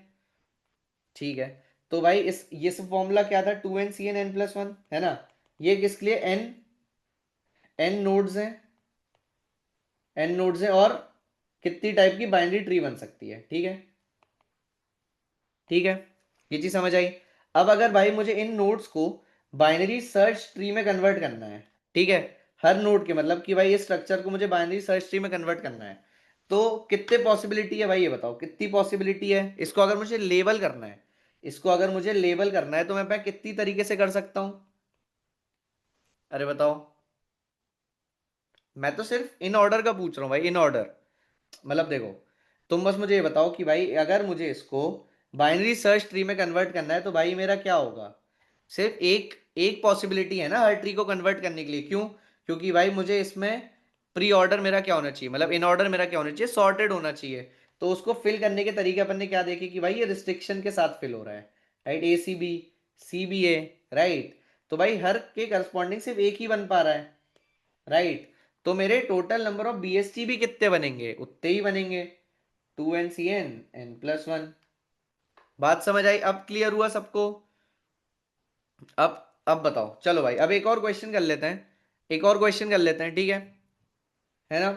ठीक है। तो भाई इस ये सब फॉर्मूला क्या था, 2n Cn n+1, है ना। ये किसके लिए, एन, एन नोड्स हैं, एन नोड्स हैं, और कितनी टाइप की बाइनरी ट्री बन सकती है, ठीक है, ठीक है। ये चीज समझ आई? अब अगर भाई मुझे इन नोड्स को बाइनरी सर्च ट्री में कन्वर्ट करना है, ठीक है, हर नोड के मतलब कि भाई ये स्ट्रक्चर को मुझे बाइनरी सर्च ट्री में कन्वर्ट करना है, तो कितने पॉसिबिलिटी है भाई, ये बताओ कितनी पॉसिबिलिटी है, इसको अगर मुझे लेबल करना है, इसको अगर मुझे लेबल करना है तो मैं कितनी तरीके से कर सकता हूं? अरे बताओ, मैं तो सिर्फ इन ऑर्डर का पूछ रहा हूँ भाई, इन ऑर्डर, मतलब देखो, तुम बस मुझे ये बताओ कि भाई अगर मुझे इसको बाइनरी सर्च ट्री में कन्वर्ट करना है तो भाई मेरा क्या होगा, सिर्फ एक एक पॉसिबिलिटी है ना हर ट्री को कन्वर्ट करने के लिए, क्यों? क्योंकि भाई मुझे इसमें प्री ऑर्डर मेरा क्या होना चाहिए, मतलब इन ऑर्डर मेरा क्या होना चाहिए, सॉर्टेड होना चाहिए। तो उसको फिल करने के तरीके अपन ने क्या देखे कि भाई ये रिस्ट्रिक्शन के साथ फिल हो रहा है, राइट, ए सी बी, सी बी ए, राइट। तो भाई हर के करस्पॉन्डिंग सिर्फ एक ही बन पा रहा है, राइट। तो मेरे टोटल नंबर ऑफ बीएसटी भी कितने बनेंगे, उतने ही बनेंगे, 2n Cn n+1। बात समझ आई? अब क्लियर हुआ सबको? अब बताओ, चलो भाई अब एक और क्वेश्चन कर लेते हैं, एक और क्वेश्चन कर लेते हैं, ठीक है ना,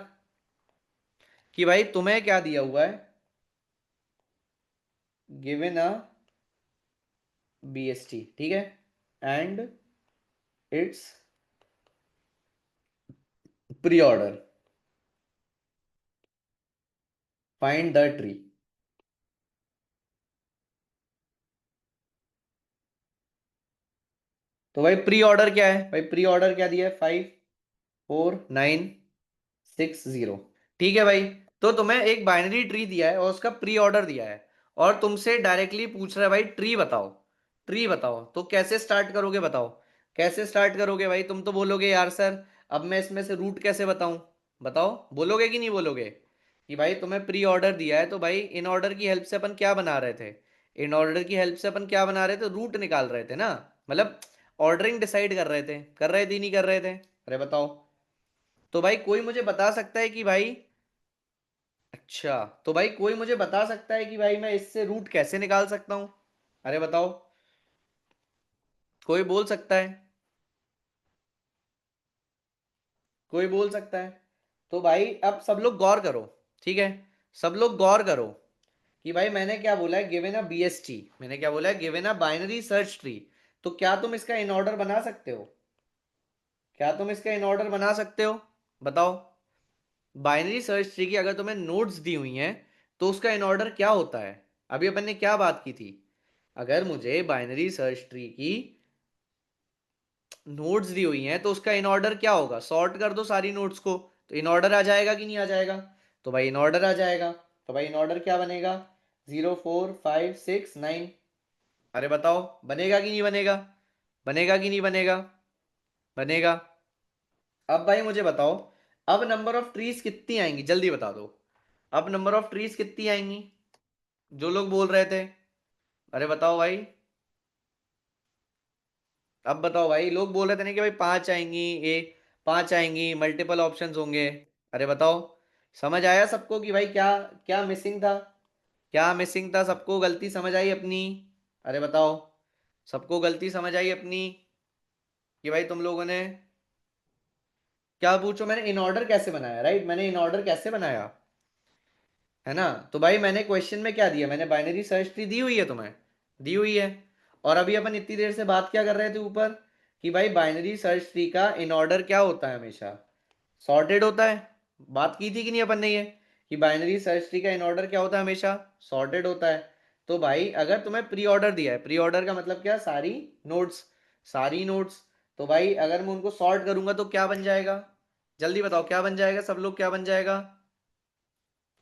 कि भाई तुम्हें क्या दिया हुआ है, गिवन अ बीएसटी, ठीक है, and it's pre order, find the tree. तो भाई प्री ऑर्डर क्या है, भाई प्री ऑर्डर क्या दिया है, 5 4 9 6 0, ठीक है भाई। तो तुम्हें एक बाइनरी ट्री दिया है और उसका प्री ऑर्डर दिया है, और तुमसे डायरेक्टली पूछ रहा है भाई ट्री बताओ, ट्री बताओ, तो कैसे स्टार्ट करोगे बताओ, कैसे स्टार्ट करोगे भाई? तुम तो बोलोगे यार सर, अब मैं इसमें से रूट कैसे बताऊं, बताओ, बोलोगे कि नहीं बोलोगे? कि भाई तुम्हें प्री ऑर्डर दिया है, तो भाई इन ऑर्डर की हेल्प से अपन क्या बना रहे थे? इन ऑर्डर की हेल्प से अपन क्या बना रहे थे? रूट निकाल रहे थे ना। मतलब ऑर्डरिंग डिसाइड कर रहे थे नहीं कर रहे थे? अरे बताओ। तो भाई कोई मुझे बता सकता है कि भाई, अच्छा, तो भाई कोई मुझे बता सकता है कि भाई मैं इससे रूट कैसे निकाल सकता हूं? अरे बताओ, कोई बोल सकता है? कोई बोल सकता है? तो भाई अब सब लोग गौर करो, ठीक है? सब लोग गौर करो कि भाई मैंने क्या बोला है, गिवन अ बीएसटी, मैंने क्या बोला है, given a binary search tree. तो क्या तुम इसका इन ऑर्डर बना सकते हो? क्या तुम इसका इन ऑर्डर बना सकते हो? बताओ। बाइनरी सर्च ट्री की अगर तुम्हें नोड्स दी हुई हैं, तो उसका इन ऑर्डर क्या होता है? अभी अपन ने क्या बात की थी? अगर मुझे बाइनरी सर्च ट्री की नोड्स दी हुई हैं, तो उसका इन ऑर्डर क्या होगा? सॉर्ट कर दो सारी नोड्स को, तो इन ऑर्डर आ जाएगा कि नहीं आ जाएगा? तो भाई इन ऑर्डर आ जाएगा। तो भाई इन ऑर्डर क्या बनेगा? 0 4 5 6 9। अरे बताओ, बनेगा कि नहीं बनेगा? बनेगा कि नहीं बनेगा? बनेगा। अब भाई मुझे बताओ, अब नंबर ऑफ ट्रीज कितनी आएंगी, जल्दी बता दो। अब नंबर ऑफ ट्रीज कितनी आएंगी? जो लोग बोल रहे थे, अरे बताओ भाई। अब बताओ भाई, लोग बोल रहे थे ना कि भाई पांच आएंगी, पांच आएंगी, मल्टीपल ऑप्शंस होंगे। अरे बताओ, समझ आया सबको कि भाई क्या क्या मिसिंग था? क्या मिसिंग था? सबको गलती समझ आई अपनी? अरे बताओ, सबको गलती समझ आई अपनी कि भाई तुम लोगों ने क्या पूछो, मैंने इन ऑर्डर कैसे बनाया, राइट? मैंने इन ऑर्डर कैसे बनाया, है ना? तो भाई मैंने क्वेश्चन में क्या दिया? मैंने बाइनरी सर्च ट्री दी हुई है तुम्हें, दी हुई है। और अभी अपन इतनी देर से बात क्या कर रहे थे ऊपर, कि भाई बाइनरी सर्च ट्री का इन ऑर्डर क्या होता है? हमेशा सॉर्टेड होता है। बात की थी कि नहीं अपन ने ये, कि बाइनरी सर्च ट्री का इन ऑर्डर क्या होता है? हमेशा सॉर्टेड होता है। तो भाई अगर तुम्हें प्री ऑर्डर दिया है, प्री ऑर्डर का मतलब क्या? सारी नोड्स, सारी नोड्स। तो भाई अगर मैं उनको सॉर्ट करूंगा तो क्या बन जाएगा? जल्दी बताओ, क्या बन जाएगा? सब लोग, क्या बन जाएगा?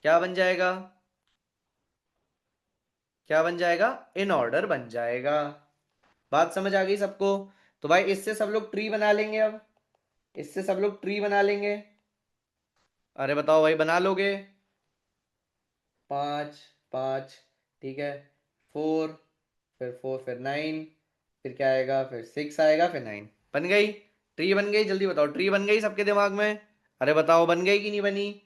क्या बन जाएगा? क्या बन जाएगा? इन ऑर्डर बन जाएगा। बात समझ आ गई सबको? तो भाई इससे सब लोग ट्री बना लेंगे अब, इससे सब लोग ट्री बना लेंगे। अरे बताओ भाई, बना लोगे? 5 5, ठीक है। 4, फिर 4, फिर 9, फिर क्या आएगा? फिर 6 आएगा, फिर 9। बन गई? ट्री बन गई? जल्दी बताओ, ट्री बन गई सबके दिमाग में? अरे बताओ, बन गई कि नहीं बनी?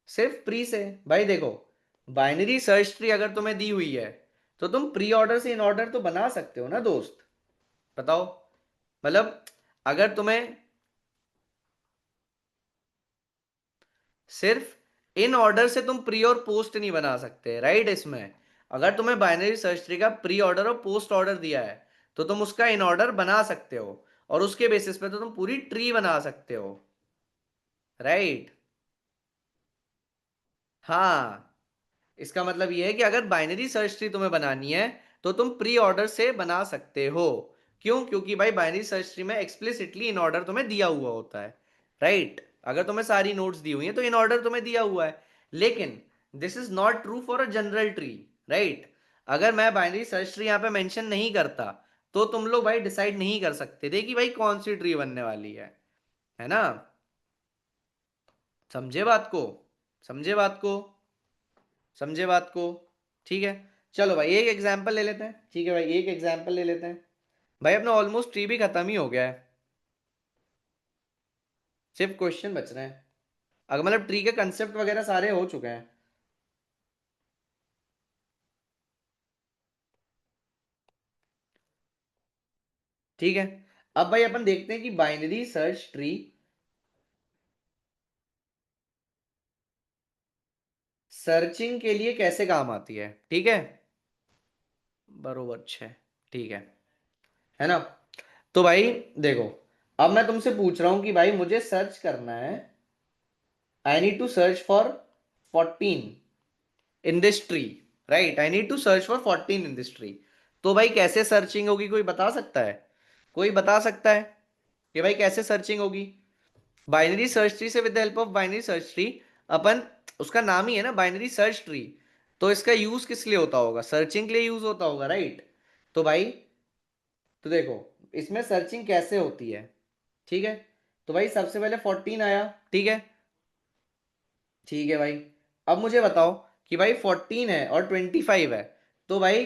सिर्फ प्री से? भाई देखो, बाइनरी सर्च ट्री अगर तुम्हें दी हुई है, तो तुम प्री ऑर्डर से इन ऑर्डर तो बना सकते हो ना दोस्त। बताओ। मतलब अगर तुम्हें सिर्फ इन ऑर्डर से तुम प्री और पोस्ट नहीं बना सकते, राइट? इसमें अगर तुम्हें बाइनरी सर्च ट्री का प्री ऑर्डर और पोस्ट ऑर्डर दिया है, तो तुम उसका इन ऑर्डर बना सकते हो, और उसके बेसिस पे तो तुम पूरी ट्री बना सकते हो, राइट? हाँ, इसका मतलब ये है कि अगर बाइनरी सर्च ट्री तुम्हें बनानी है, तो तुम प्री ऑर्डर से बना सकते हो। क्यों? क्योंकि भाई बाइनरी सर्च ट्री में एक्सप्लिसिटली इन ऑर्डर तुम्हें दिया हुआ होता है, राइट? अगर तुम्हें सारी नोट्स दी हुई हैं, तो इन ऑर्डर तुम्हें दिया हुआ है। लेकिन this is not true for a general tree, right? अगर मैं बाइनरी सर्च ट्री यहाँ पे मेंशन नहीं करता, तो तुम लोग भाई डिसाइड नहीं कर सकते थे कि भाई कौन सी ट्री बनने वाली है ना? समझे बात को? समझे बात को? समझे बात को? ठीक है। चलो भाई एक एग्जांपल ले लेते हैं, ठीक है भाई, एक एग्जांपल ले लेते हैं। भाई अपना ऑलमोस्ट ट्री भी खत्म ही हो गया है, सिर्फ क्वेश्चन बच रहे हैं। अगर मतलब ट्री के कंसेप्ट वगैरह सारे हो चुके हैं। ठीक है। अब भाई अपन देखते हैं कि बाइनरी सर्च ट्री सर्चिंग के लिए कैसे काम आती है, ठीक है? बरोबर 6, ठीक है ना? तो भाई देखो, अब मैं तुमसे पूछ रहा हूं कि भाई मुझे सर्च करना है, I need to search for 14 in this tree, right? I need to search for 14 in this tree. तो भाई कैसे सर्चिंग होगी, कोई बता सकता है? कोई बता सकता है कि भाई कैसे सर्चिंग होगी? बाइनरी सर्च ट्री से, with the help of binary search tree, अपन, उसका नाम ही है ना बाइनरी सर्च ट्री, तो इसका यूज किस लिए होता होगा? सर्चिंग के लिए यूज होता होगा, राइट? तो भाई, तो देखो, इसमें सर्चिंग कैसे होती है, ठीक है? तो भाई सबसे पहले 14 आया, ठीक है। ठीक है भाई, अब मुझे बताओ कि भाई 14 है और 25 है, तो भाई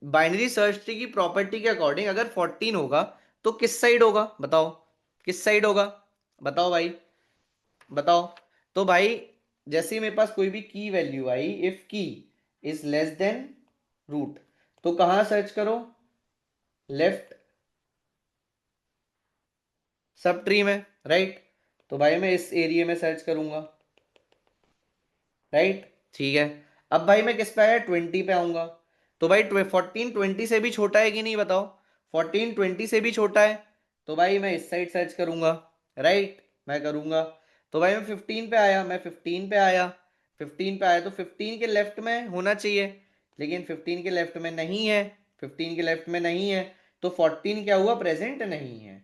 बाइनरी सर्च ट्री की प्रॉपर्टी के अकॉर्डिंग अगर 14 होगा तो किस साइड होगा बताओ, किस साइड होगा, बताओ भाई, बताओ। तो भाई जैसे ही मेरे पास कोई भी की वैल्यू आई, इफ की इज लेस देन रूट, तो कहां सर्च करो, लेफ्ट सब ट्री में, राइट। तो भाई मैं इस एरिया में सर्च करूंगा, राइट। ठीक है, अब भाई मैं किस पे आया, 20 पे आऊंगा। तो भाई 14 20 से भी छोटा है कि नहीं बताओ, 14 20 से भी छोटा है, तो भाई मैं इस साइड सर्च करूंगा, राइट, मैं करूंगा। तो भाई मैं 15 पे आया, मैं 15 पे आया, 15 पे आया तो 15 के लेफ्ट में होना चाहिए, लेकिन 15 के लेफ्ट में नहीं है, 15 के लेफ्ट में नहीं है, तो 14 क्या हुआ, प्रेजेंट नहीं है,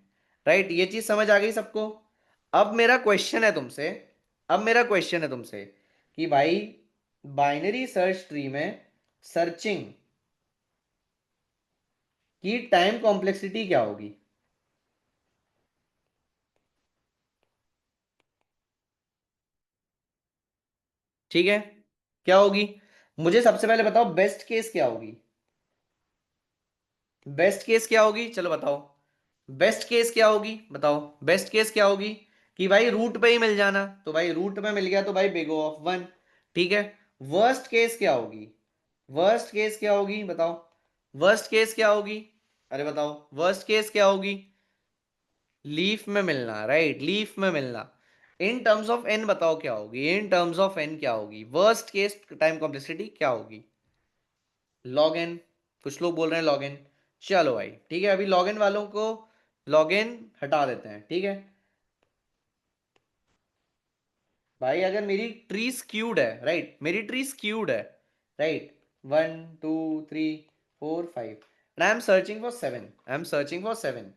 राइट। ये चीज समझ आ गई सबको। अब मेरा क्वेश्चन है तुमसे, अब मेरा क्वेश्चन है तुमसे कि भाई बाइनरी सर्च ट्री में सर्चिंग की टाइम कॉम्प्लेक्सिटी क्या होगी। ठीक है, क्या होगी, मुझे सबसे पहले बताओ बेस्ट केस क्या होगी, बेस्ट केस क्या होगी, चलो बताओ, बेस्ट केस क्या होगी बताओ, बेस्ट केस क्या होगी, कि भाई रूट पे ही मिल जाना, तो भाई रूट में मिल गया तो भाई बिग ओ ऑफ वन, ठीक है। वर्स्ट केस क्या होगी, वर्स्ट केस क्या होगी बताओ, वर्स्ट केस क्या होगी, अरे बताओ वर्स्ट केस क्या होगी, लीफ में मिलना, राइट, लीफ में मिलना। इन टर्म्स ऑफ एन बताओ क्या होगी, इन टर्म्स ऑफ एन क्या होगी, वर्स्ट केस टाइम कॉम्प्लेक्सिटी क्या होगी, लॉग एन, कुछ लोग बोल रहे हैं लॉग एन, चलो भाई ठीक है, अभी लॉग एन वालों को लॉग एन हटा देते हैं, ठीक है। भाई अगर मेरी ट्री स्क्यूड है, राइट, मेरी ट्री स्क्यूड है, right, 1 2 3 4 5 and I am searching for 7, I am searching for 7,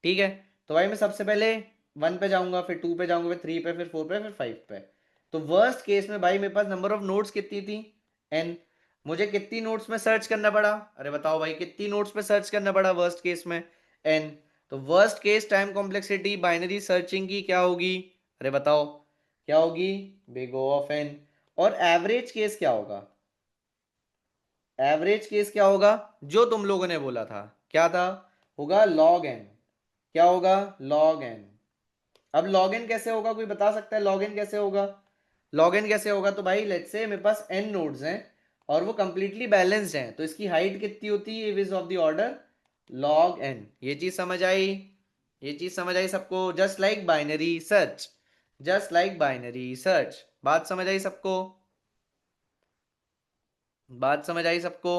ठीक है। तो भाई मैं सबसे पहले 1 पे जाऊंगा, फिर 2 पे जाऊंगा, फिर 3 पे, फिर 4 पे, फिर 5 पे। तो वर्स्ट केस में भाई मेरे पास नंबर ऑफ नोड्स कितनी थी, एन। मुझे कितनी नोड्स में सर्च करना पड़ा, अरे बताओ भाई कितनी नोड्स पे सर्च करना पड़ा वर्स्ट केस में, एन। तो worst case time complexity binary searching की क्या होगी, अरे बताओ क्या होगी, बिग O ऑफ एन। और एवरेज केस क्या होगा, एवरेज केस क्या होगा, जो तुम लोगों ने बोला था, क्या था, होगा लॉग एन, क्या होगा, लॉग एन। अब लॉग एन कैसे होगा, कोई बता सकता है लॉग एन कैसे होगा, लॉग एन कैसे होगा, तो भाई लेट्स से मेरे पास एन नोड्स हैं और वो कंप्लीटली बैलेंस्ड हैं, तो इसकी हाइट कितनी होती है, is of the order log n. ये चीज समझ आई, ये चीज समझ आई सबको, just like binary search, just like binary search, बात समझ आई सबको, बात समझ आई सबको।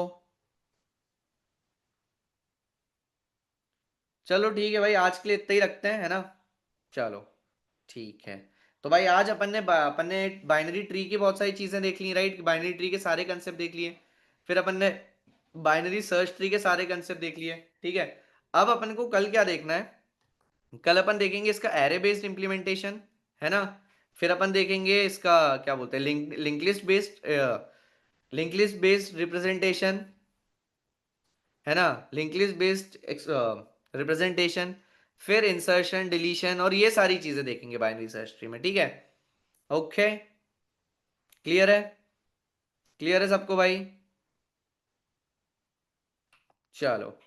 चलो ठीक है भाई, आज के लिए इतना ही रखते हैं, है ना, चलो ठीक है। तो भाई आज अपन ने बाइनरी ट्री की बहुत सारी चीजें देख ली, राइट, बाइनरी ट्री के सारे कंसेप्ट देख लिए, फिर अपन ने बाइनरी सर्च ट्री के सारे कंसेप्ट देख लिए, ठीक है। अब अपन को कल क्या देखना है, कल अपन देखेंगे इसका एरे बेस्ड इम्प्लीमेंटेशन, है ना, फिर अपन देखेंगे इसका क्या बोलते हैं link link list based representation, है ना, लिंक लिस्ट बेस्ड रिप्रेजेंटेशन, फिर इंसर्शन डिलीशन और ये सारी चीजें देखेंगे बाइनरी सर्च ट्री में, ठीक है। ओके, क्लियर है, क्लियर है सबको भाई, चलो।